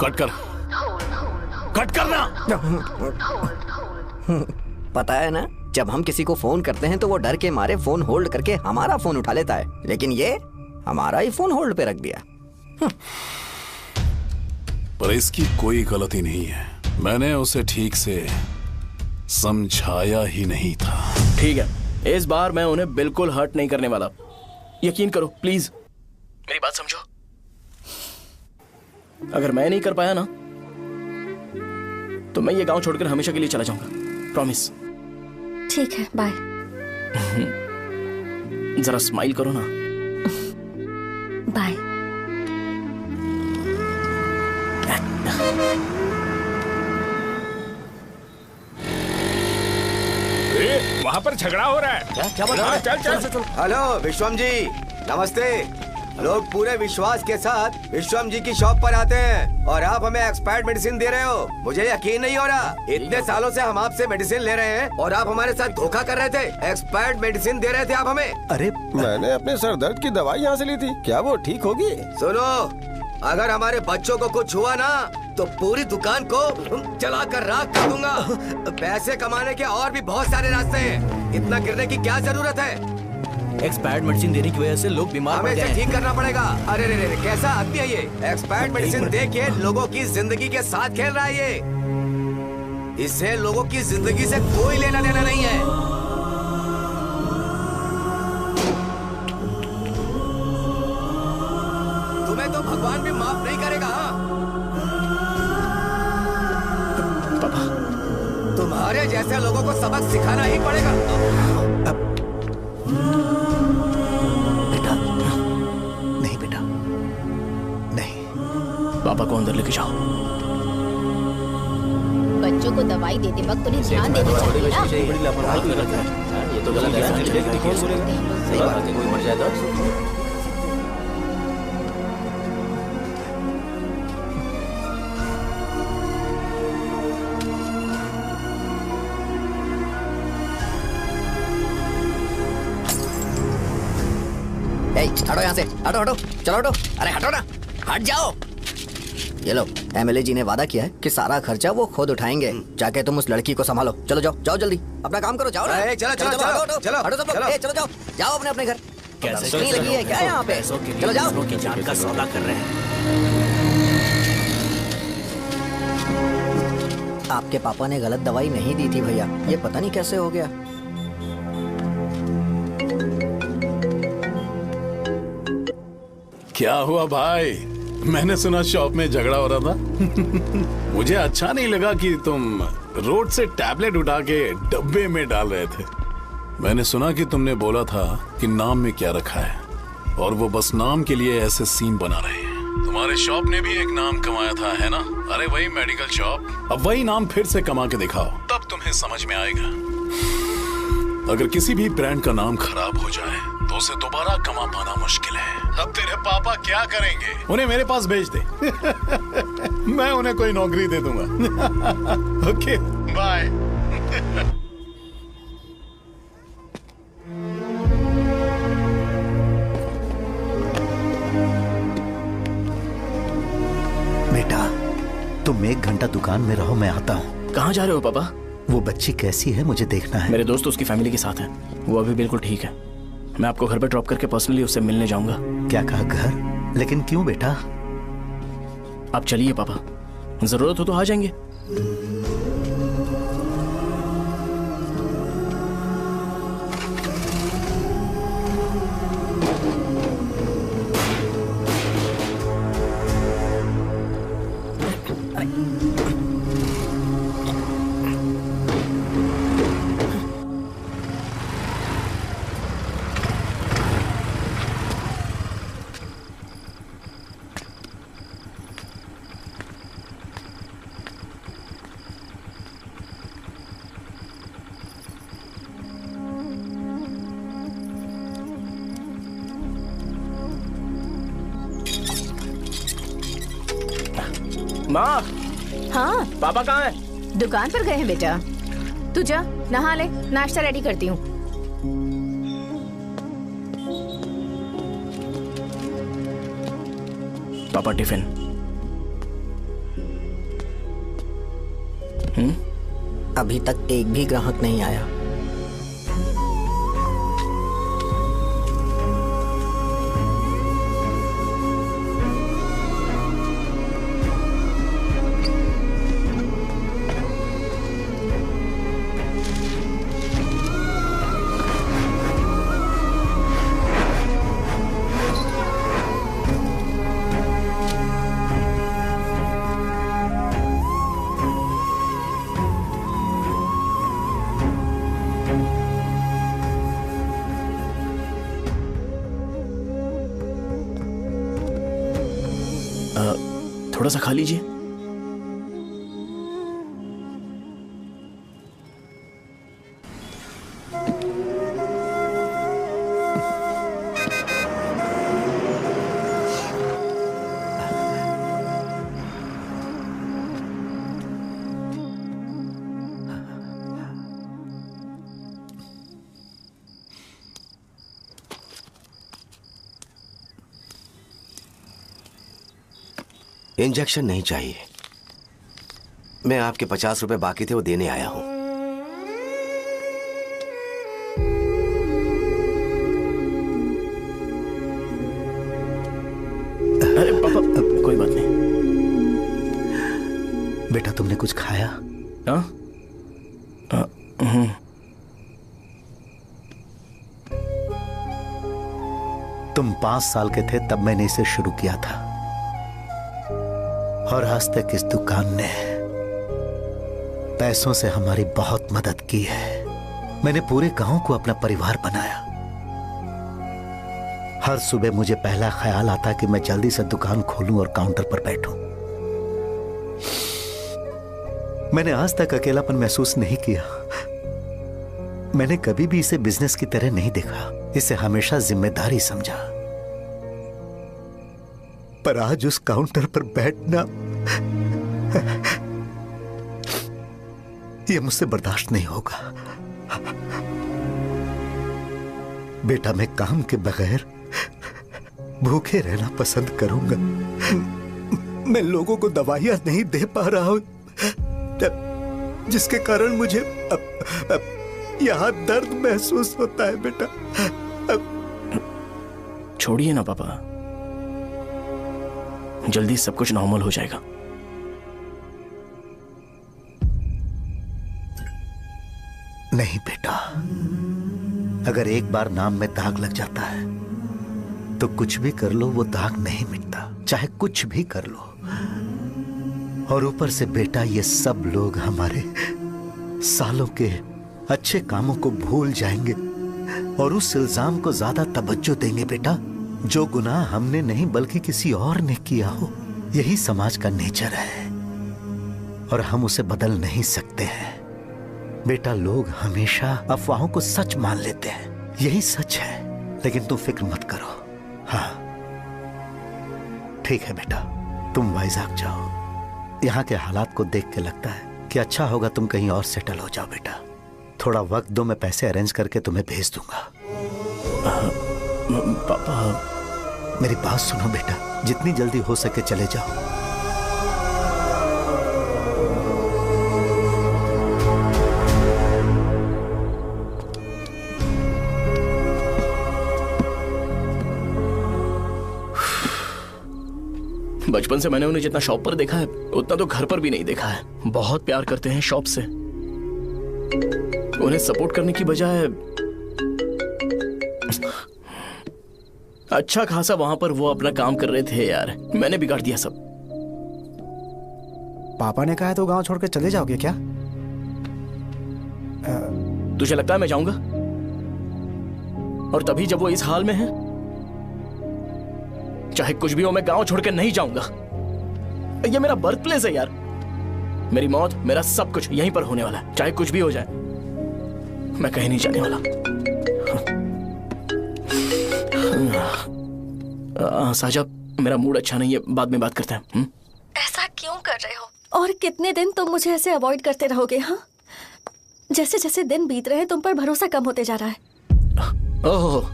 कट करना। पता है ना, जब हम किसी को फोन करते हैं तो वो डर के मारे फोन होल्ड करके हमारा फोन उठा लेता है, लेकिन ये हमारा ही फोन होल्ड पे रख दिया। पर इसकी कोई गलती नहीं है, मैंने उसे ठीक से समझाया ही नहीं था। ठीक है, इस बार मैं उन्हें बिल्कुल हर्ट नहीं करने वाला, यकीन करो प्लीज, मेरी बात समझो। अगर मैं नहीं कर पाया ना तो मैं ये गांव छोड़कर हमेशा के लिए चला जाऊंगा, प्रॉमिस। ठीक है, बाय। जरा स्माइल करो ना। बाय। वहाँ पर झगड़ा हो रहा है। क्या बात है? चल। हेलो विश्वम जी, नमस्ते। लोग पूरे विश्वास के साथ विश्वम जी की शॉप पर आते हैं और आप हमें एक्सपायर्ड मेडिसिन दे रहे हो। मुझे यकीन नहीं हो रहा, इतने सालों से हम आपसे मेडिसिन ले रहे हैं और आप हमारे साथ धोखा कर रहे थे। एक्सपायर्ड मेडिसिन दे रहे थे आप हमें। अरे मैंने अपने सर दर्द की दवाई यहाँ से ली थी, क्या वो ठीक होगी? सुनो, अगर हमारे बच्चों को कुछ हुआ ना तो पूरी दुकान को जला कर राख कर दूंगा। पैसे कमाने के और भी बहुत सारे रास्ते हैं, इतना गिरने की क्या जरूरत है? एक्सपायर्ड मेडिसिन देने की वजह से लोग बीमार पड़ गए हैं। ठीक करना पड़ेगा। अरे रे रे, कैसा आदमी है ये? एक्सपायर्ड मेडिसिन दे के लोगों की जिंदगी के साथ खेल रहा है ये। इससे लोगों की जिंदगी से कोई लेना देना नहीं है। तुम्हें तो भगवान भी माफ नहीं करेगा। पापा, तुम्हारे जैसे लोगों को सबक सिखाना ही पड़ेगा। पापा को अंदर लेके जाओ। बच्चों को दवाई देते वक्त उन्हें ध्यान देना चाहिए ना। ये तो गलत है। कोई मर जाए तो हटो यहाँ से, हटो, चलो हटो। अरे हटो ना, हट जाओ। ये लो, एमएलए जी ने वादा किया है कि सारा खर्चा वो खुद उठाएंगे। जाके तुम उस लड़की को संभालो। चलो जाओ जल्दी, अपना काम करो। जाओ ना, चलो हटो सब लोग, जाओ अपने घर। नहीं लगी है क्या यहाँ पे? चलो जाओ। की जान का सौदा कर रहे हैं। आपके पापा ने गलत दवाई नहीं दी थी भैया, ये पता नहीं कैसे हो गया। क्या हुआ भाई? मैंने सुना शॉप में झगड़ा हो रहा था। मुझे अच्छा नहीं लगा कि तुम रोड से टैबलेट उठा के डब्बे में डाल रहे थे। मैंने सुना कि तुमने बोला था कि नाम में क्या रखा है, और वो बस नाम के लिए ऐसे सीन बना रहे हैं। तुम्हारे शॉप ने भी एक नाम कमाया था, है ना? अरे वही मेडिकल शॉप। अब वही नाम फिर से कमा के दिखाओ, तब तुम्हें समझ में आएगा। अगर किसी भी ब्रांड का नाम खराब हो जाए तो उसे दोबारा कमा पाना मुश्किल है। अब तेरे पापा क्या करेंगे? उन्हें मेरे पास भेज दे। मैं उन्हें कोई नौकरी दे दूंगा। Okay, bye. बेटा, तुम 1 घंटा दुकान में रहो, मैं आता हूँ। कहाँ जा रहे हो पापा? वो बच्ची कैसी है मुझे देखना है। मेरे दोस्त उसकी फैमिली के साथ है, वो अभी बिल्कुल ठीक है। मैं आपको घर पे ड्रॉप करके पर्सनली उससे मिलने जाऊंगा। क्या कहा घर? लेकिन क्यों बेटा? आप चलिए पापा, जरूरत हो तो आ जाएंगे। माँ। हाँ पापा कहाँ हैं? दुकान पर गए हैं बेटा। तू जा नहा ले, नाश्ता रेडी करती हूँ। पापा टिफिन। अभी तक एक भी ग्राहक नहीं आया। थोड़ा सा खा लीजिए। इंजेक्शन नहीं चाहिए। मैं आपके 50 रुपए बाकी थे, वो देने आया हूं। अरे पापा, कोई बात नहीं। बेटा तुमने कुछ खाया? हाँ? तुम 5 साल के थे तब मैंने इसे शुरू किया था, और आज तक इस दुकान ने पैसों से हमारी बहुत मदद की है। मैंने पूरे गांव को अपना परिवार बनाया। हर सुबह मुझे पहला ख्याल आता कि मैं जल्दी से दुकान खोलूं और काउंटर पर बैठूं। मैंने आज तक अकेलापन महसूस नहीं किया। मैंने कभी भी इसे बिजनेस की तरह नहीं देखा, इसे हमेशा जिम्मेदारी समझा। पर आज उस काउंटर पर बैठना यह मुझसे बर्दाश्त नहीं होगा। बेटा मैं काम के बगैर भूखे रहना पसंद करूंगा। मैं लोगों को दवाइयां नहीं दे पा रहा हूं, जिसके कारण मुझे यहां दर्द महसूस होता है। बेटा छोड़िए ना पापा, जल्दी सब कुछ नॉर्मल हो जाएगा। नहीं बेटा, अगर एक बार नाम में दाग लग जाता है तो कुछ भी कर लो वो दाग नहीं मिटता, चाहे कुछ भी कर लो। और ऊपर से बेटा ये सब लोग हमारे सालों के अच्छे कामों को भूल जाएंगे और उस इल्जाम को ज्यादा तवज्जो देंगे बेटा, जो गुनाह हमने नहीं बल्कि किसी और ने किया हो। यही समाज का नेचर है और हम उसे बदल नहीं सकते हैं। बेटा लोग हमेशा अफवाहों को सच मान लेते हैं, यही सच है। लेकिन तुम फिक्र मत करो। हाँ ठीक है बेटा, तुम वाइजाग जाओ। यहाँ के हालात को देख के लगता है कि अच्छा होगा तुम कहीं और सेटल हो जाओ। बेटा थोड़ा वक्त दो, मैं पैसे अरेंज करके तुम्हें भेज दूंगा। पापा मेरी बात सुनो बेटा, जितनी जल्दी हो सके चले जाओ। बचपन से मैंने उन्हें जितना शॉप पर देखा है उतना तो घर पर भी नहीं देखा है। बहुत प्यार करते हैं शॉप से। उन्हें सपोर्ट करने की बजाय अच्छा खासा वहां पर वो अपना काम कर रहे थे यार। मैंने बिगाड़ दिया सब। पापा ने कहा है तो गांव छोड़कर चले जाओगे क्या? तुझे लगता है मैं जाऊंगा? और तभी जब वो इस हाल में है, चाहे कुछ भी हो मैं गांव छोड़कर नहीं जाऊंगा। ये मेरा बर्थ प्लेस है यार। मेरी मौत, मेरा सब कुछ यहीं पर होने वाला है। चाहे कुछ भी हो जाए मैं कहीं नहीं जाने वाला। साहब मेरा मूड अच्छा नहीं है, बाद में बात करते हैं। ऐसा क्यों कर रहे हो? और कितने दिन तुम मुझे ऐसे अवॉइड करते रहोगे? हाँ, जैसे जैसे दिन बीत रहे हैं तुम पर भरोसा कम होते जा रहा है। ओह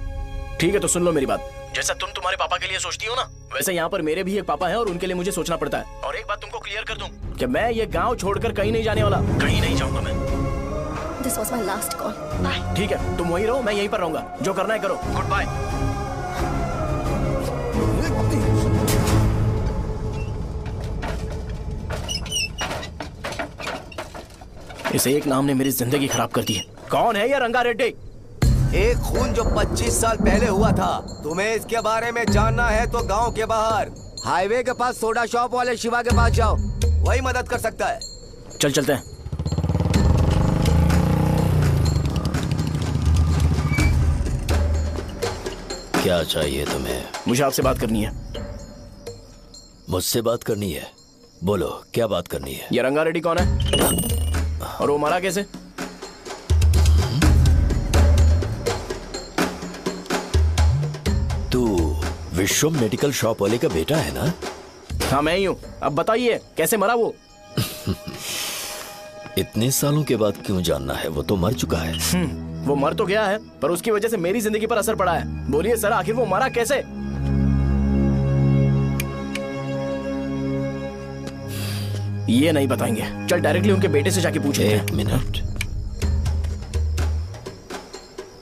ठीक है, तो सुन लो मेरी बात। जैसा तुम तुम्हारे पापा के लिए सोचती हो ना, वैसे यहाँ पर मेरे भी एक पापा हैं और उनके लिए मुझे सोचना पड़ता है। और एक बात तुमको क्लियर कर दूं कि मैं ये गांव छोड़कर कहीं नहीं जाने वाला। कहीं नहीं जाऊंगा मैं। This was my last call. Bye. ठीक है, तुम वहीं रहो, मैं यहीं पर रहूंगा। जो करना है करो। Good bye. इस एक नाम ने मेरी जिंदगी खराब कर दी है। कौन है ये रंगा रेड्डी? एक खून जो 25 साल पहले हुआ था। तुम्हें इसके बारे में जानना है तो गांव के बाहर हाईवे के पास सोडा शॉप वाले शिवा के पास जाओ, वही मदद कर सकता है। चल चलते हैं। क्या चाहिए तुम्हें? मुझे आपसे बात करनी है। मुझसे बात करनी है? बोलो क्या बात करनी है? ये रंगा रेड्डी कौन है और वो मरा कैसे? तू विश्वम मेडिकल शॉप वाले का बेटा है ना? हाँ मैं ही हूँ। अब बताइए कैसे मरा वो? इतने सालों के बाद क्यों जानना है? वो तो मर चुका है। वो मर तो गया है पर उसकी वजह से मेरी जिंदगी पर असर पड़ा है। बोलिए सर, आखिर वो मरा कैसे? ये नहीं बताएंगे। चल डायरेक्टली उनके बेटे से जाके पूछेंगे। एक मिनट,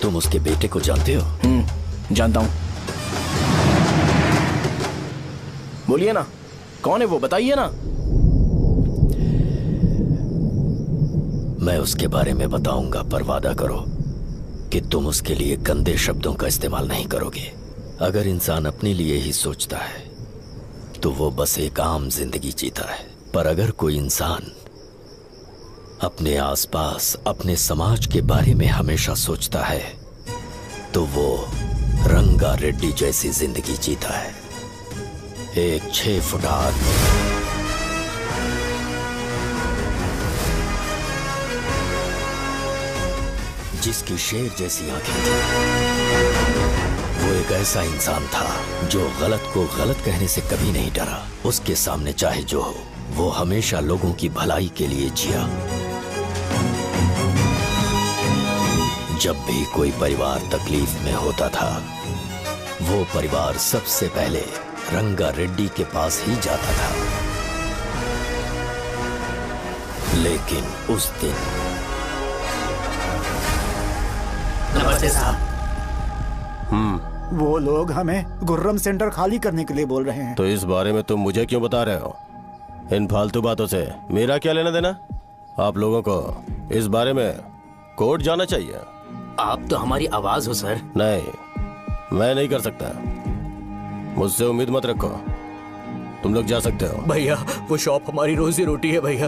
तुम उसके बेटे को जानते हो? जानता हूं। बोलिए ना, कौन है वो? बताइए ना। मैं उसके बारे में बताऊंगा, पर वादा करो कि तुम उसके लिए गंदे शब्दों का इस्तेमाल नहीं करोगे। अगर इंसान अपने लिए ही सोचता है तो वो बस एक आम जिंदगी जीता है, पर अगर कोई इंसान अपने आसपास, अपने समाज के बारे में हमेशा सोचता है तो वो रंगा रेड्डी जैसी जिंदगी जीता है। एक 6 फुट आदमी, जिसकी शेर जैसी आंखें थी। वो एक ऐसा इंसान था जो गलत को गलत कहने से कभी नहीं डरा। उसके सामने चाहे जो हो, वो हमेशा लोगों की भलाई के लिए जिया। जब भी कोई परिवार तकलीफ में होता था, वो परिवार सबसे पहले रंगा रेड्डी के पास ही जाता था। लेकिन उस दिन नमस्ते साहब। वो लोग हमें गुर्रम सेंटर खाली करने के लिए बोल रहे हैं। तो इस बारे में तुम मुझे क्यों बता रहे हो? इन फालतू बातों से मेरा क्या लेना देना? आप लोगों को इस बारे में कोर्ट जाना चाहिए। आप तो हमारी आवाज हो सर। नहीं, मैं नहीं कर सकता। मुझसे उम्मीद मत रखो। तुम लोग जा सकते हो। भैया वो शॉप हमारी रोजी रोटी है भैया।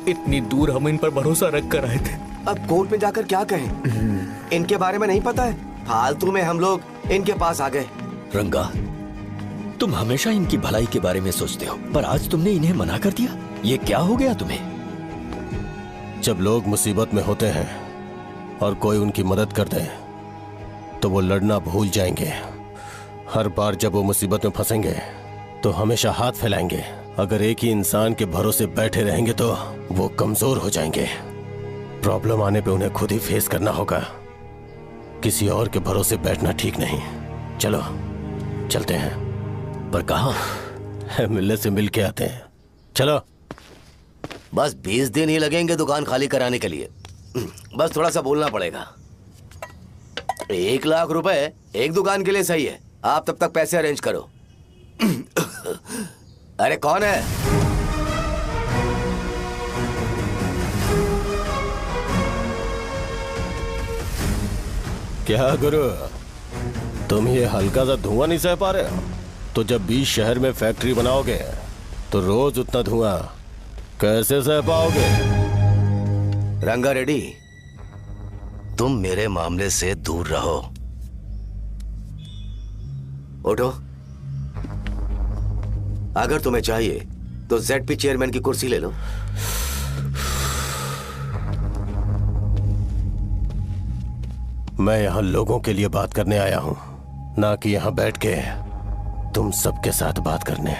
इतनी दूर हम इन पर भरोसा रख कर आए थे। अब कोर्ट में जाकर क्या कहें? इनके बारे में नहीं पता है। फालतू में हम लोग इनके पास आ गए। रंगा, तुम हमेशा इनकी भलाई के बारे में सोचते हो, पर आज तुमने इन्हें मना कर दिया। ये क्या हो गया तुम्हें? जब लोग मुसीबत में होते हैं और कोई उनकी मदद कर दे तो वो लड़ना भूल जाएंगे। हर बार जब वो मुसीबत में फंसेंगे तो हमेशा हाथ फैलाएंगे। अगर एक ही इंसान के भरोसे बैठे रहेंगे तो वो कमजोर हो जाएंगे। प्रॉब्लम आने पे उन्हें खुद ही फेस करना होगा। किसी और के भरोसे बैठना ठीक नहीं। चलो चलते हैं। पर कहाँ? मिलने से मिल के आते हैं। चलो। बस 20 दिन ही लगेंगे दुकान खाली कराने के लिए। बस थोड़ा सा बोलना पड़ेगा। 1 लाख रुपए एक दुकान के लिए सही है। आप तब तक पैसे अरेंज करो। अरे कौन है? क्या गुरु, तुम ये हल्का सा धुआं नहीं सह पा रहे हो? तो जब बीच शहर में फैक्ट्री बनाओगे तो रोज उतना धुआं कैसे सह पाओगे? रंगा रेड्डी, तुम मेरे मामले से दूर रहो। उठो। अगर तुम्हें चाहिए तो जेडपी चेयरमैन की कुर्सी ले लो। मैं यहां लोगों के लिए बात करने आया हूं, ना कि यहां बैठ के तुम सबके साथ बात करने।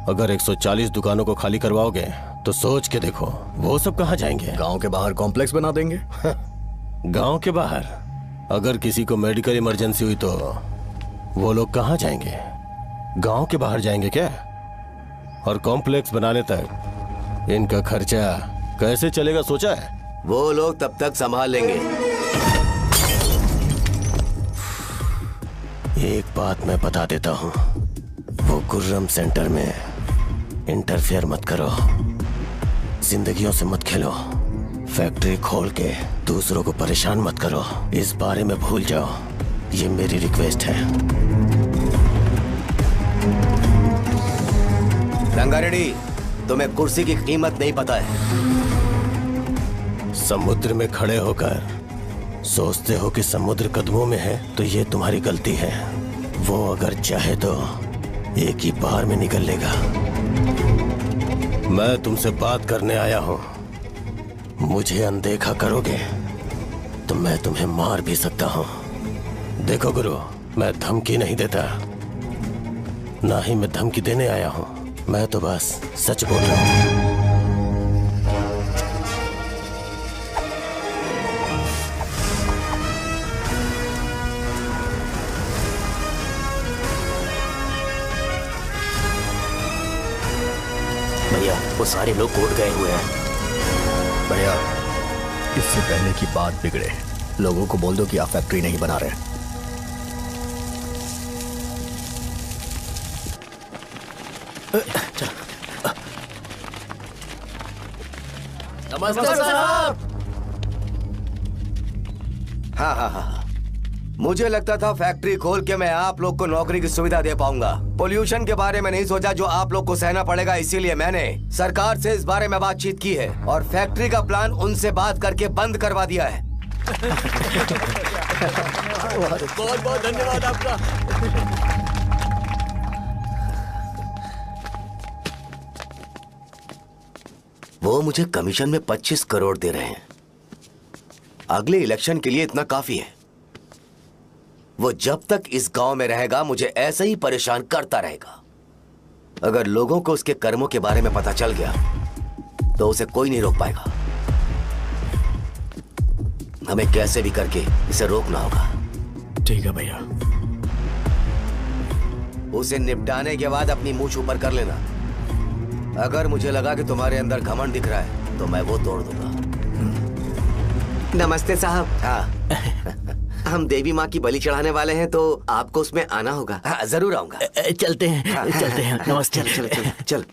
अगर 140 दुकानों को खाली करवाओगे तो सोच के देखो वो सब कहां जाएंगे? गांव के बाहर कॉम्प्लेक्स बना देंगे। गांव के बाहर? अगर किसी को मेडिकल इमरजेंसी हुई तो वो लोग कहां जाएंगे? गांव के बाहर जाएंगे क्या? और कॉम्प्लेक्स बनाने तक इनका खर्चा कैसे चलेगा सोचा है? वो लोग तब तक संभाल लेंगे। एक बात मैं बता देता हूं, वो गुर्रम सेंटर में इंटरफेयर मत करो, जिंदगियों से मत खेलो, फैक्ट्री खोल के दूसरों को परेशान मत करो। इस बारे में भूल जाओ, ये मेरी रिक्वेस्ट है। रंगा रेड्डी, तुम्हें कुर्सी की कीमत नहीं पता है। समुद्र में खड़े होकर सोचते हो कि समुद्र कदमों में है तो ये तुम्हारी गलती है। वो अगर चाहे तो एक ही बार में निकल लेगा। मैं तुमसे बात करने आया हूं, मुझे अनदेखा करोगे तो मैं तुम्हें मार भी सकता हूं। देखो गुरु, मैं धमकी नहीं देता, ना ही मैं धमकी देने आया हूं, मैं तो बस सच बोल रहा हूं। भैया वो सारे लोग कोर्ट गए हुए हैं। भैया इससे पहले की बात बिगड़े, लोगों को बोल दो कि आप फैक्ट्री नहीं बना रहे। नमस्कार साहब। हाँ हाँ हाँ, मुझे लगता था फैक्ट्री खोल के मैं आप लोग को नौकरी की सुविधा दे पाऊंगा। पोल्यूशन के बारे में नहीं सोचा जो आप लोग को सहना पड़ेगा, इसीलिए मैंने सरकार से इस बारे में बातचीत की है और फैक्ट्री का प्लान उनसे बात करके बंद करवा दिया है। बहुत बहुत धन्यवाद आपका। वो मुझे कमीशन में 25 करोड़ दे रहे हैं। अगले इलेक्शन के लिए इतना काफी है। वो जब तक इस गांव में रहेगा मुझे ऐसे ही परेशान करता रहेगा। अगर लोगों को उसके कर्मों के बारे में पता चल गया तो उसे कोई नहीं रोक पाएगा। हमें कैसे भी करके इसे रोकना होगा। ठीक है भैया। उसे निपटाने के बाद अपनी मूंछ ऊपर कर लेना। अगर मुझे लगा कि तुम्हारे अंदर घमंड दिख रहा है तो मैं वो तोड़ दूंगा। नमस्ते साहब। हाँ हम देवी माँ की बलि चढ़ाने वाले हैं तो आपको उसमें आना होगा। हाँ, जरूर आऊंगा। चलते हैं। हाँ, चलते हैं। नमस्ते। चल चल चल चल।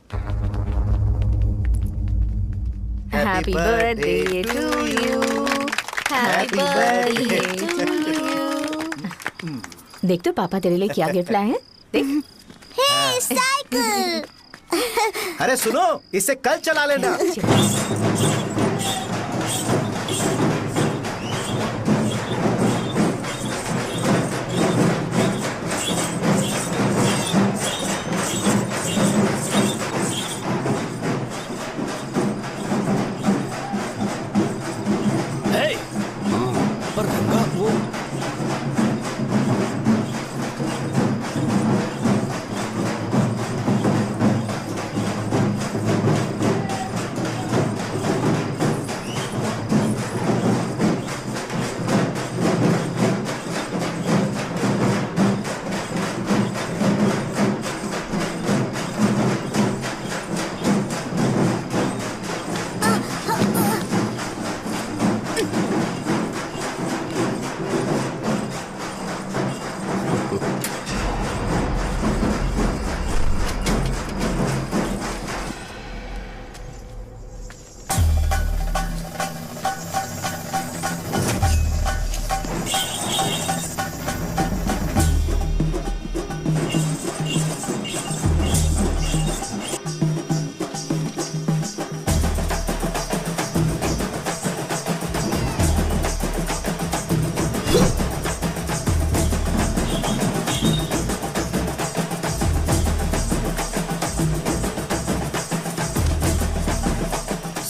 Happy birthday to you. Happy birthday to you. देख तो पापा तेरे लिए क्या गिफ्ट लाए हैं। देख। हे साइकिल। अरे सुनो, इसे कल चला लेना। पर रंगा वो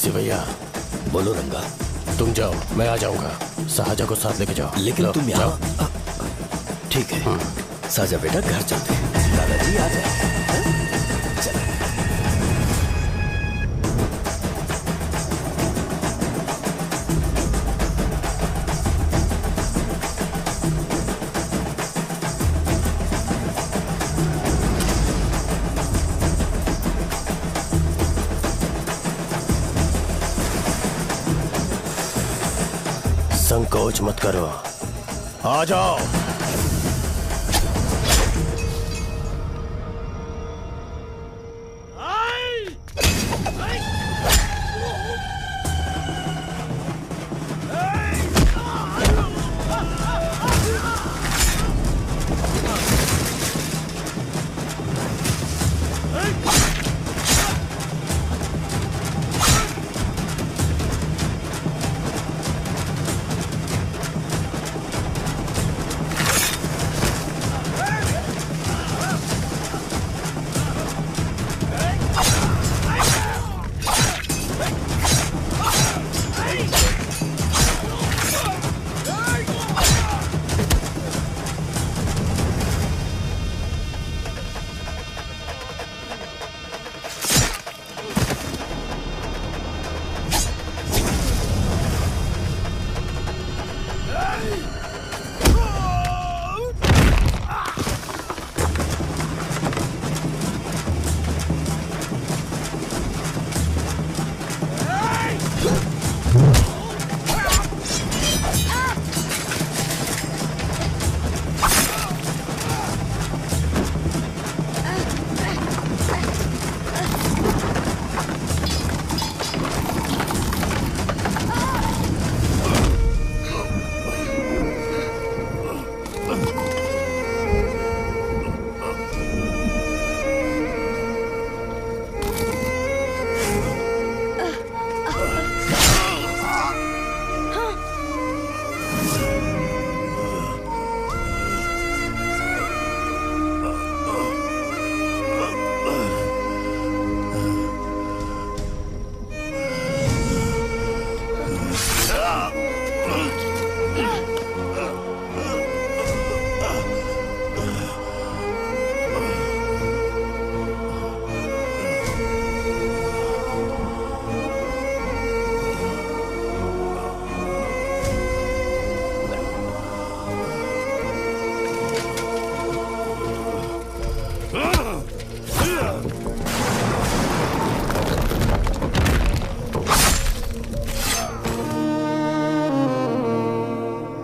भैया बोलो रंगा, तुम जाओ, मैं आ जाऊंगा। साजा को साथ लेके जाओ। लेकिन तुम यहाँ, ठीक है साजा बेटा, घर चलते हैं। दादाजी आ जाए। संकोच मत करो, आ जाओ।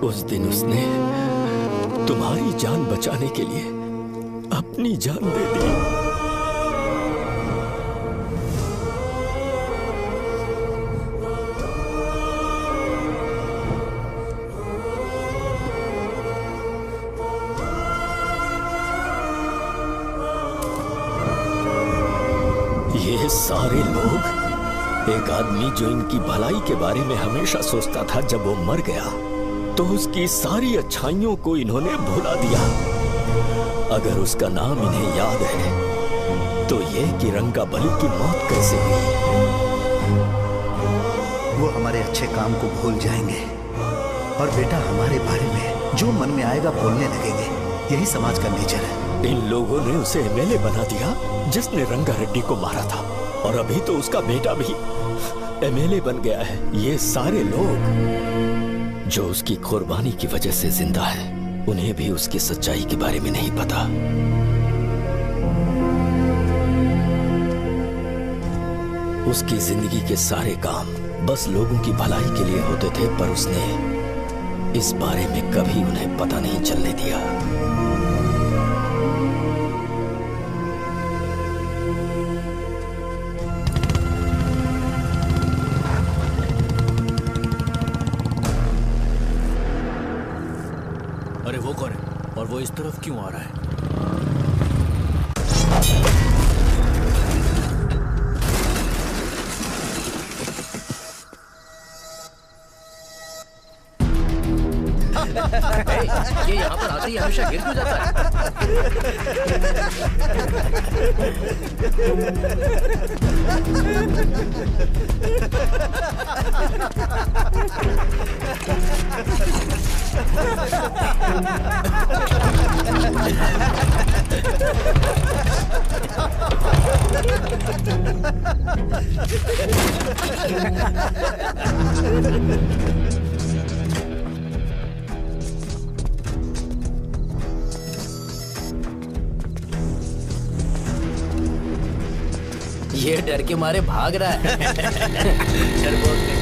उस दिन उसने तुम्हारी जान बचाने के लिए अपनी जान दे दी। ये सारे लोग, एक आदमी जो इनकी भलाई के बारे में हमेशा सोचता था, जब वो मर गया तो उसकी सारी अच्छाइयों को इन्होंने भुला दिया। अगर उसका नाम इन्हें याद है तो ये कि रंगाबली की मौत कैसे हुई। वो हमारे अच्छे काम को भूल जाएंगे और बेटा हमारे बारे में जो मन में आएगा बोलने लगेंगे। यही समाज का नेचर है। इन लोगों ने उसे एमएलए बना दिया जिसने रंगा रेड्डी को मारा था, और अभी तो उसका बेटा भी एमएलए बन गया है। ये सारे लोग जो उसकी कुर्बानी की वजह से जिंदा है, उन्हें भी उसकी सच्चाई के बारे में नहीं पता। उसकी जिंदगी के सारे काम बस लोगों की भलाई के लिए होते थे, पर उसने इस बारे में कभी उन्हें पता नहीं चलने दिया। अरे वो कौन है और वो इस तरफ क्यों आ रहा है? ये यहाँ पर आते ही हमेशा गिर क्यों जाता ये डर के मारे भाग रहा है। डरपोक नहीं।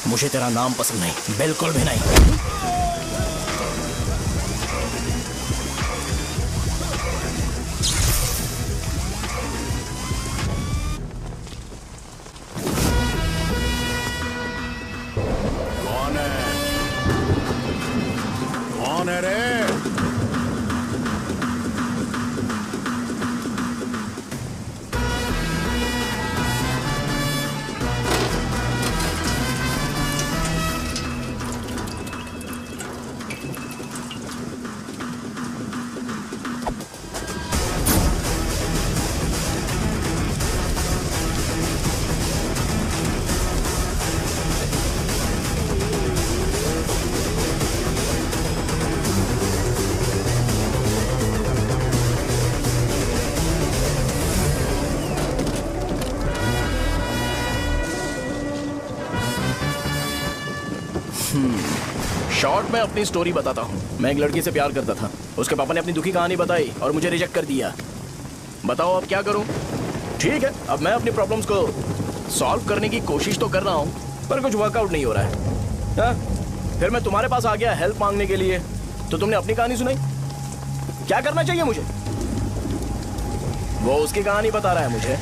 मुझे तेरा नाम पसंद नहीं, बिल्कुल भी नहीं। कौन है? कौन है रे? शॉर्ट में अपनी स्टोरी बताता हूँ। मैं एक लड़की से प्यार करता था। उसके पापा ने अपनी दुखी कहानी बताई और मुझे रिजेक्ट कर दिया। बताओ अब क्या करूँ? ठीक है, अब मैं अपनी प्रॉब्लम्स को सॉल्व करने की कोशिश तो कर रहा हूँ, पर कुछ वर्कआउट नहीं हो रहा है। फिर मैं तुम्हारे पास आ गया हेल्प मांगने के लिए, तो तुमने अपनी कहानी सुनाई। क्या करना चाहिए मुझे? वो उसकी कहानी बता रहा है मुझे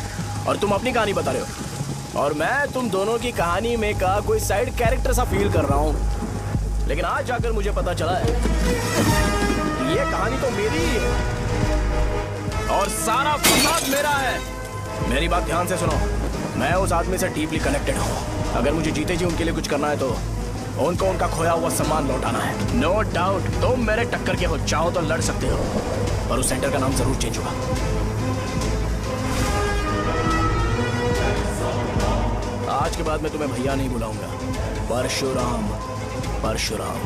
और तुम अपनी कहानी बता रहे हो, और मैं तुम दोनों की कहानी में का कोई साइड कैरेक्टर सा फील कर रहा हूँ। लेकिन आज जाकर मुझे पता चला है ये कहानी तो मेरी ही है और सारा फसाद मेरा है। मेरी बात ध्यान से सुनो, मैं उस आदमी से डीपली कनेक्टेड हूँ। अगर मुझे जीते जी उनके लिए कुछ करना है तो उनको उनका खोया हुआ सम्मान लौटाना है। नो डाउट तुम मेरे टक्कर के हो, चाहो तो लड़ सकते हो, पर उस सेंटर का नाम जरूर चेंज होगा। आज के बाद मैं तुम्हें भैया नहीं बुलाऊंगा, परशुराम। परशुराम,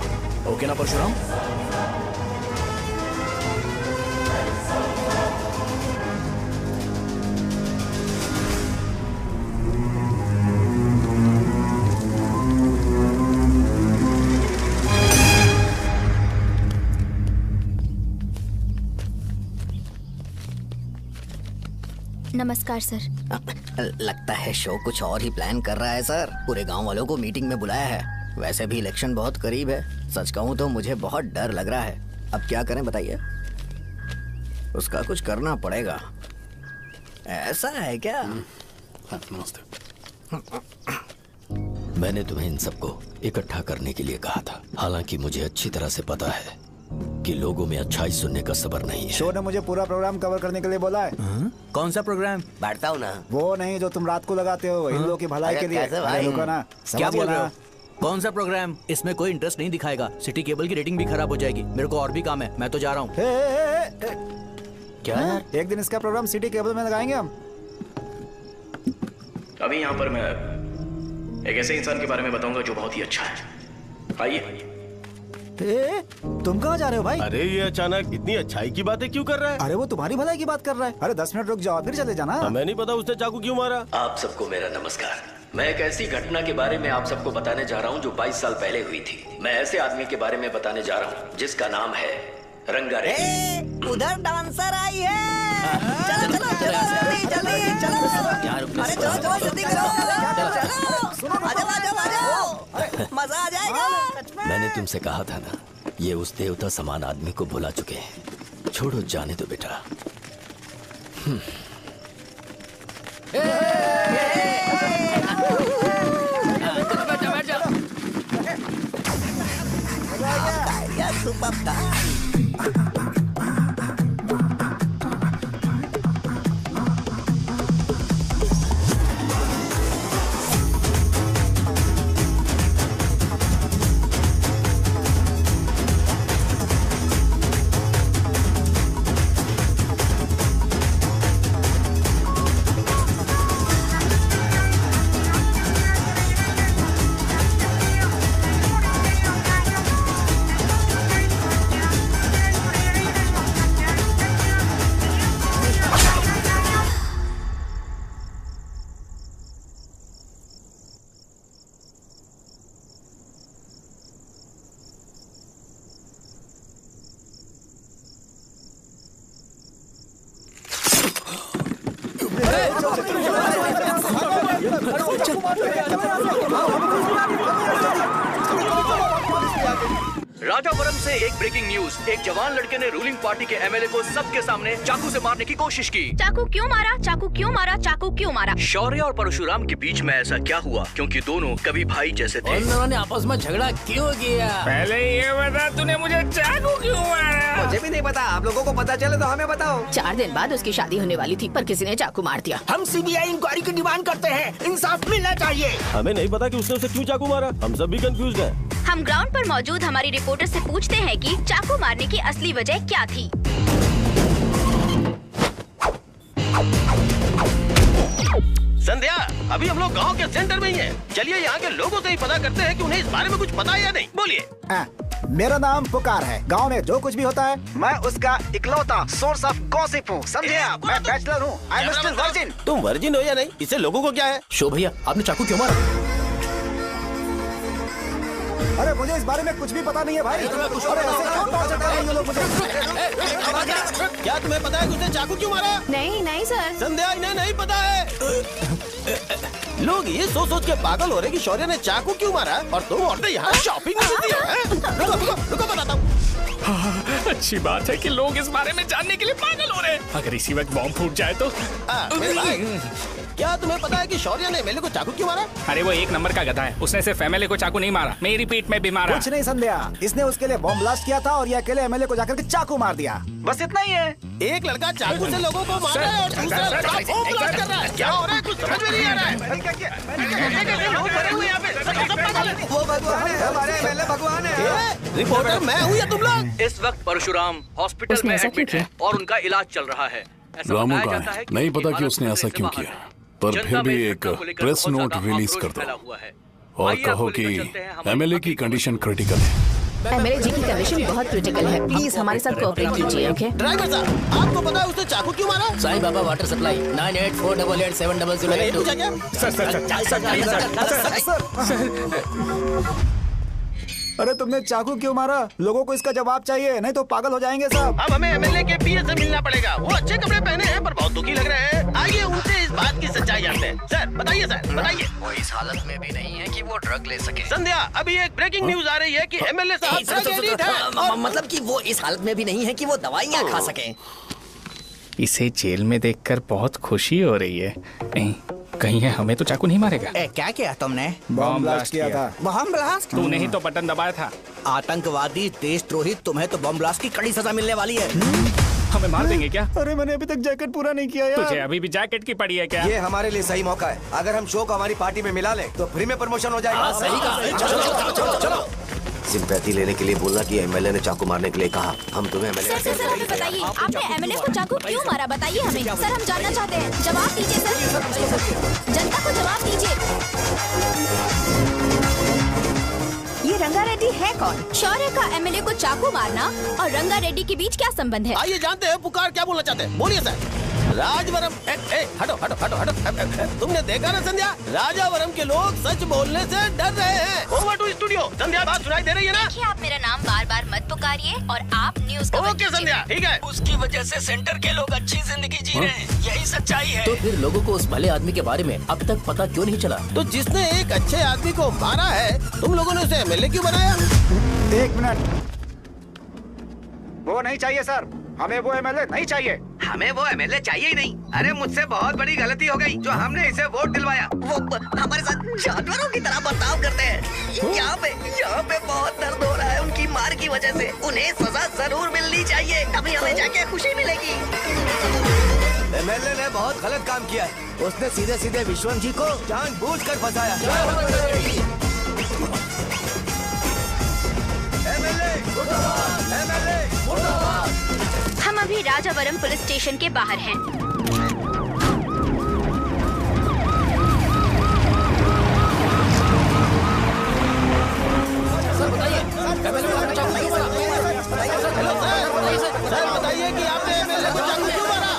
ओके ना परशुराम? नमस्कार सर। लगता है शो कुछ और ही प्लान कर रहा है सर। पूरे गांव वालों को मीटिंग में बुलाया है। वैसे भी इलेक्शन बहुत करीब है। सच कहूँ तो मुझे बहुत डर लग रहा है। अब क्या करें बताइए? उसका कुछ करना पड़ेगा। ऐसा है क्या? मैंने तुम्हें इन सबको इकट्ठा करने के लिए कहा था। हालांकि मुझे अच्छी तरह से पता है कि लोगों में अच्छाई सुनने का सब्र नहीं है। शो ने मुझे पूरा प्रोग्राम कवर करने के लिए बोला है। कौन सा प्रोग्राम? बैठता हूँ ना। वो नहीं जो तुम रात को लगाते हो इन लोगों की भलाई के लिए। रुको ना, क्या बोल रहे हो? कौन सा प्रोग्राम? इसमें कोई इंटरेस्ट नहीं दिखाएगा। सिटी केबल की रेटिंग भी खराब हो जाएगी। मेरे को और भी काम है, मैं तो जा रहा हूँ। क्या यार? एक दिन इसका प्रोग्राम सिटी केबल में लगाएंगे हम। अभी यहाँ पर मैं एक ऐसे इंसान के बारे में बताऊंगा जो बहुत ही अच्छा है। आइए। तुम कहाँ जा रहे हो भाई? अरे ये अचानक इतनी अच्छाई की बातें क्यों कर रहा है? अरे वो तुम्हारी भलाई की बात कर रहा है। अरे 10 मिनट रुक जाओ, फिर चले जाना। हमें नहीं पता उसने चाकू क्यों मारा। आप सबको मेरा नमस्कार। मैं एक ऐसी घटना के बारे में आप सबको बताने जा रहा हूं जो 22 साल पहले हुई थी। मैं ऐसे आदमी के बारे में बताने जा रहा हूं जिसका नाम है रंगा रेड्डी। उधर डांसर आई है। चलो चलो चलो जल्दी जल्दी चलो। अरे चलो चलो जल्दी करो। चलो आ जाओ आ जाओ मजा आ जाएगा। मैंने तुमसे कहा था ना, ये उस देवता समान आदमी को भुला चुके हैं। छोड़ो, जाने दो बेटा। राजापुरम से एक ब्रेकिंग न्यूज। एक जवान लड़के ने रूलिंग पार्टी के एमएलए को सबके सामने चाकू से मारने की कोशिश की। चाकू क्यों मारा? चाकू क्यों मारा? चाकू क्यों मारा? शौर्य और परशुराम के बीच में ऐसा क्या हुआ? क्योंकि दोनों कभी भाई जैसे थे। उन दोनों ने आपस में झगड़ा क्यों किया? पहले ये बता, तूने मुझे चाकू क्यों मारा? मुझे भी नहीं पता। आप लोगों को पता चले तो हमें बताओ। 4 दिन बाद उसकी शादी होने वाली थी, पर किसी ने चाकू मार दिया। हम सीबीआई इंक्वायरी की डिमांड करते हैं। इंसाफ मिलना चाहिए। हमें नहीं पता कि उसने उसे क्यों चाकू मारा। हम सब भी कंफ्यूज हैं। हम ग्राउंड पर मौजूद हमारी रिपोर्टर से पूछते हैं कि चाकू मारने की असली वजह क्या थी। संध्या, अभी हम लोग गांव के सेंटर में ही हैं। चलिए यहाँ के लोगों से ही पता करते हैं कि उन्हें इस बारे में कुछ पता है या नहीं। बोलिए। मेरा नाम पुकार है। गांव में जो कुछ भी होता है मैं उसका इकलौता सोर्स ऑफ गॉसिप हूँ, समझे आप? मैं बैचलर हूँ। I am still virgin. तुम वर्जिन हो या नहीं, इससे लोगों को क्या है? शो भैया, आपने चाकू क्यों मारा? अरे मुझे इस बारे में कुछ भी पता नहीं है भाई। अरे ऐसे क्यों टॉर्चर कर रहे हैं ये लोग मुझे? क्या तुम्हें पता है कि उसने चाकू क्यों मारा? नहीं नहीं सर। संध्या, इन्हें नहीं पता है। लोग ये सोच सोच के पागल हो रहे कि शौर्य ने चाकू क्यों मारा और तुम औरतें यहाँ शॉपिंग में होती हैं। रुको बताता हूँ। अच्छी बात है कि लोग इस बारे में जानने के लिए पागल हो रहे हैं। अगर इसी वक्त बॉम्ब फूट जाए तो। मेरे भाई, क्या तुम्हें पता है कि शौर्य ने एमएलए को चाकू क्यों मारा? अरे वो एक नंबर का गधा है। उसने सिर्फ एमएलए को चाकू नहीं मारा, मेरी पीठ में भी मारा। कुछ नहीं संध्या, इसने उसके लिए बॉम्ब ब्लास्ट किया था और ये अकेले एमएलए को जाकर के चाकू मार दिया। बस इतना ही है। एक लड़का चाकू से लोगों को मार रहा है और दूसरा लड़का बॉम्ब ब्लास्ट कर रहा है। क्या हो रहा है? कुछ समझ में नहीं आ रहा है। लोग भरे हुए यहाँ पे, सब पागल हैं। वो भगवान है, हमारे एमएलए भगवान है। रिपोर्टर मैं हूँ या तुम लोग? इस वक्त परशुराम हॉस्पिटल में एडमिट है और उनका इलाज चल रहा है। रामू का है, नहीं पता कि उसने ऐसा क्यों किया, पर फिर भी एक प्रेस नोट रिलीज कर दो और कहो कि एमएलए की कंडीशन क्रिटिकल है। एमएलए जी की कंडीशन बहुत क्रिटिकल है। प्लीज हमारे साथ कोऑपरेट कीजिए। ओके ड्राइवर साहब, आपको पता है उसने चाकू क्यों मारा? Sai Baba water supply 9848870082। अरे तुमने चाकू क्यों मारा? लोगों को इसका जवाब चाहिए, नहीं तो पागल हो जाएंगे सब। अब हमें एमएलए के पीए से मिलना पड़ेगा। वो अच्छे कपड़े पहने हैं पर बहुत दुखी लग रहे हैं। आइए उनसे इस बात की सच्चाई जानते हैं। सर बताइए, सर बताइए। वो इस हालत में भी नहीं है कि वो ड्रग ले सके। संध्या, अभी एक ब्रेकिंग न्यूज आ रही है कि एमएलए साहब ड्रग एडिक्ट हैं। मतलब कि वो इस हालत में भी नहीं है कि वो दवाइयाँ खा सके। इसे जेल में देखकर बहुत खुशी हो रही है। कहीं है हमें तो चाकू नहीं मारेगा। क्या किया तुमने? बॉम्ब ब्लास्ट किया था। Bomb blast? तूने ही तो बटन दबाया था। आतंकवादी, देशद्रोही, तुम्हें तो बॉम्ब ब्लास्ट की कड़ी सजा मिलने वाली है। हमें मार देंगे क्या? अरे मैंने अभी तक जैकेट पूरा नहीं किया यार। तुझे अभी भी जैकेट की पड़ी है क्या? ये हमारे लिए सही मौका है। अगर हम शो को हमारी पार्टी में मिला ले तो फ्री में प्रमोशन हो जाएगा। सही कहा। चलो। सिंपैथी लेने के लिए बोला कि एमएलए ने चाकू मारने के लिए कहा। हम तुम्हें एमएलए सर हमें बताइए, आपने एमएलए को चाकू क्यों मारा? बताइए हमें। सर हम जानना चाहते हैं। जवाब दीजिए सर। जनता को जवाब दीजिए। ये रंगा रेड्डी है कौन? शौर्य का एमएलए को चाकू मारना और रंगा रेड्डी के बीच क्या संबंध है? आइए जानते हैं पुकार क्या बोलना चाहते हैं। बोलिए सर। राजवरम हटो हटो हटो हटो। तुमने देखा ना संध्या, राजावरम के लोग सच बोलने से डर रहे हैं। Over to studio. संध्या बात सुनाई दे रही है ना? देखिए, आप मेरा नाम बार बार मत पुकारिए और आप न्यूज़ का ओके संध्या, ठीक है। उसकी वजह से सेंटर के लोग अच्छी जिंदगी जी रहे हैं, यही सच्चाई है। तो फिर लोगों को उस भले आदमी के बारे में अब तक पता क्यों नहीं चला? तो जिसने एक अच्छे आदमी को मारा है, तुम लोगों ने उसे एमएलए क्यों बनाया? 1 मिनट, वो नहीं चाहिए सर, हमें वो एमएलए नहीं चाहिए। हमें वो एमएलए चाहिए ही नहीं। अरे मुझसे बहुत बड़ी गलती हो गई जो हमने इसे वोट दिलवाया। वो हमारे साथ जानवरों की तरह बर्ताव करते हैं। यहाँ पे बहुत दर्द हो रहा है उनकी मार की वजह से। उन्हें सजा जरूर मिलनी चाहिए, तभी हमें जाके खुशी मिलेगी। एमएलए ने बहुत गलत काम किया है। उसने सीधे सीधे विश्वम जी को जानबूझकर फंसाया। हम अभी राजावरम पुलिस स्टेशन के बाहर हैं। सर बताइए कि आपने एमएलए को चाकू क्यों मारा?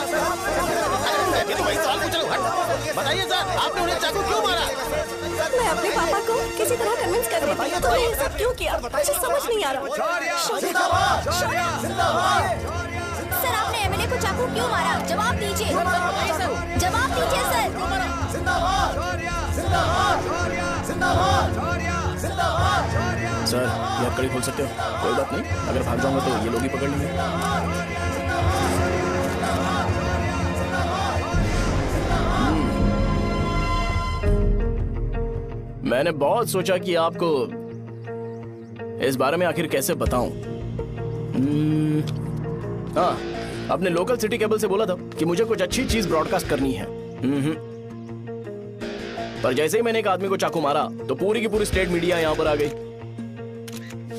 मैं तो वही सवाल पूछ रहा हूँ। बताइए सर, आपने उन्हें चाकू क्यों मारा? मैं अपने पापा को किसी तरह कन्विंस कर रही थी। तो ये सब क्यों किया मुझे समझ नहीं आ रहा। सर, आपने एमएलए को चाकू क्यों मारा? जवाब दीजिए, जवाब दीजिए सर। सर, ये हथकड़ी खोल सकते हो? कोई बात नहीं, अगर भाग जाऊंगा तो ये लोग ही पकड़ लेंगे। मैंने बहुत सोचा कि आपको इस बारे में आखिर कैसे बताऊं। हाँ, अपने लोकल सिटी केबल से बोला था कि मुझे कुछ अच्छी चीज ब्रॉडकास्ट करनी है। पर जैसे ही मैंने एक आदमी को चाकू मारा तो पूरी की पूरी स्टेट मीडिया यहाँ पर आ गई।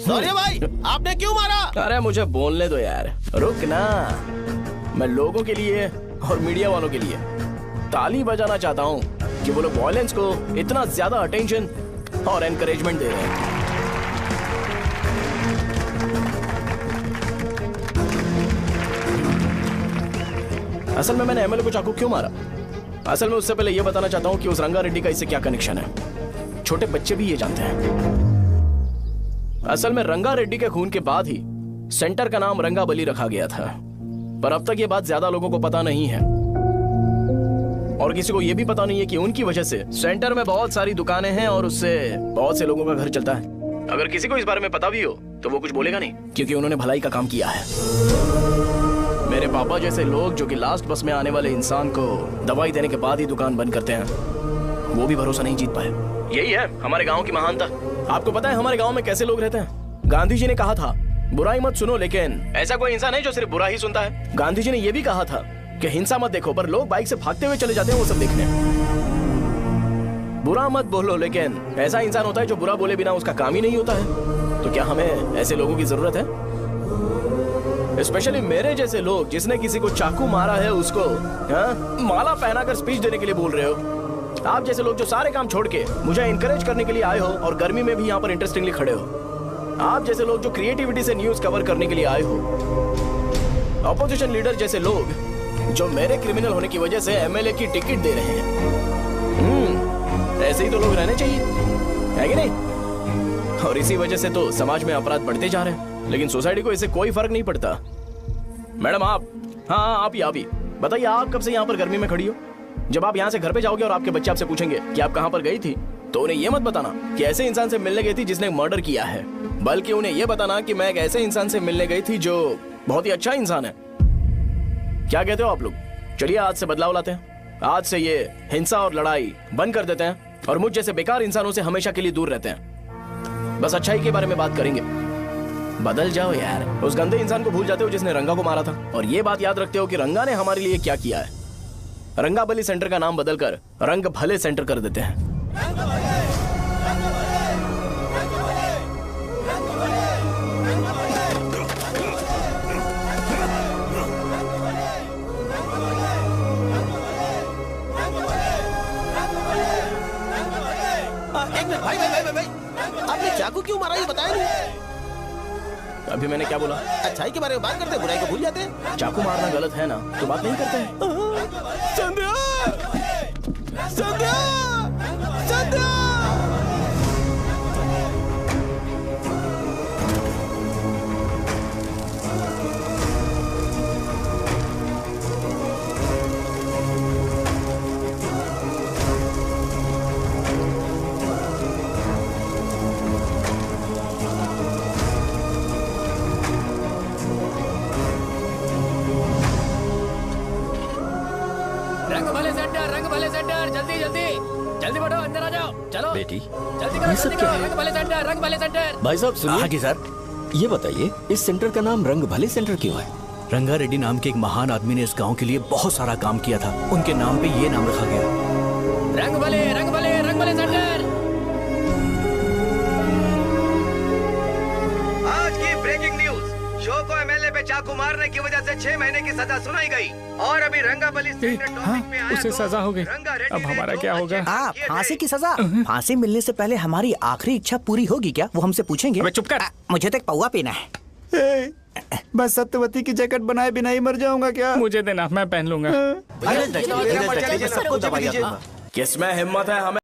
सॉरी भाई, आपने क्यों मारा? अरे मुझे बोलने दो यार, रुक ना। मैं लोगों के लिए और मीडिया वालों के लिए ताली बजाना चाहता हूँ कि वो लोग वायलेंस को इतना ज्यादा अटेंशन और एनकरेजमेंट दे रहे हैं। असल में मैंने एमएलए को चाकू क्यों मारा? असल में उससे पहले यह बताना चाहता हूं कि उस रंगा रेड्डी का इससे क्या कनेक्शन है। छोटे बच्चे भी ये जानते हैं। असल में रंगा रेड्डी के खून के बाद ही सेंटर का नाम रंगाबली रखा गया था, पर अब तक ये बात ज्यादा लोगों को पता नहीं है और किसी को यह भी पता नहीं है कि उनकी वजह से सेंटर में बहुत सारी दुकानें हैं और उससे बहुत से लोगों का घर चलता है। अगर किसी को इस बारे में पता भी हो तो वो कुछ बोलेगा नहीं, क्योंकि उन्होंने भलाई का काम किया है। मेरे पापा जैसे लोग जो कि लास्ट बस में आने वाले इंसान को दवाई देने के बाद ही दुकान बंद करते हैं, वो भी भरोसा नहीं जीत पाए। यही है हमारे गांव की महानता। आपको पता है हमारे गांव में कैसे लोग रहते हैं? गांधी जी ने कहा था बुराई मत सुनो, लेकिन ऐसा कोई इंसान है जो सिर्फ बुरा ही सुनता है। गांधी जी ने यह भी कहा था कि हिंसा मत देखो, पर लोग बाइक से भागते हुए चले जाते हैं वो सब देखने। बुरा मत बोलो, लेकिन ऐसा इंसान होता है जो बुरा बोले बिना उसका काम ही नहीं होता है। तो क्या हमें ऐसे लोगों की जरूरत है? स्पेशली मेरे जैसे लोग जिसने किसी को चाकू मारा है उसको माला पहनाकर स्पीच देने के लिए बोल रहे हो। आप जैसे लोग जो सारे काम छोड़ के मुझे इंकरेज करने के लिए आए हो और गर्मी में भी यहाँ पर इंटरेस्टिंगली खड़े हो। आप जैसे लोग जो क्रिएटिविटी से न्यूज कवर करने के लिए आए हो। ऑपोजिशन लीडर जैसे लोग जो मेरे क्रिमिनल होने की वजह से एमएलए की टिकट दे रहे हैं। ऐसे ही तो लोग रहने चाहिए, है कि नहीं? और इसी वजह से तो समाज में अपराध बढ़ते जा रहे हैं, लेकिन सोसाइटी को इससे कोई फर्क नहीं पड़ता। मैडम आप, हाँ आप ही बताइए, आप कब से यहाँ पर गर्मी में खड़ी हो? जब आप यहाँ से घर पे जाओगे और आपके बच्चे आपसे पूछेंगे कि आप कहाँ पर गई थी, तो उन्हें यह मत बताना कि ऐसे इंसान से मिलने गई थी जिसने मर्डर किया है, बल्कि उन्हें यह बताना कि मैं एक ऐसे इंसान से मिलने गई थी जो बहुत ही अच्छा इंसान है। क्या कहते हो आप लोग? चलिए आज से बदलाव लाते हैं। आज से ये हिंसा और लड़ाई बंद कर देते हैं और मुझ जैसे बेकार इंसानों से हमेशा के लिए दूर रहते हैं। बस अच्छाई के बारे में बात करेंगे। बदल जाओ यार, उस गंदे इंसान को भूल जाते हो जिसने रंगा को मारा था, और ये बात याद रखते हो कि रंगा ने हमारे लिए क्या किया है। रंगाबली सेंटर का नाम बदलकर रंग भले सेंटर कर देते हैं। एक मिनट भाई, आपने चाकू क्यों मारा ये बताया नहीं? अभी मैंने क्या बोला? अच्छाई के बारे में बात करते हैं, बुराई को भूल जाते हैं। चाकू मारना गलत है ना, तो बात नहीं करते हैं। संध्या! संध्या! संध्या! रंग भले सेंटर, जल्दी जल्दी जल्दी बढ़ो, अंदर आ जाओ। चलो बेटी, जल्दी करो, जल्दी करो। रंग भले सेंटर, रंग भले सेंटर। भाई साहब सुनिए। हाँ जी सर। ये बताइए इस सेंटर का नाम रंग भले सेंटर क्यों है? रंगा रेड्डी नाम के एक महान आदमी ने इस गांव के लिए बहुत सारा काम किया था, उनके नाम पे ये नाम रखा गया। रंग भले, रंग भले, रंग भले सेंटर। आज की ब्रेकिंग न्यूज, शो को एमएलए पे चाकू मारने की वजह से 6 महीने की सजा सुनाई गई और अभी रंगाबली उसे सजा हो गई। अब हमारा क्या होगा? फांसी की सजा? फांसी मिलने से पहले हमारी आखिरी इच्छा पूरी होगी क्या, वो हमसे पूछेंगे? अबे चुप कर। मुझे तो एक पौवा पीना है। मैं सत्यवती की जैकेट बनाए बिना ही मर जाऊंगा क्या? मुझे देना, मैं पहन लूंगा। किसमें हिम्मत है हमें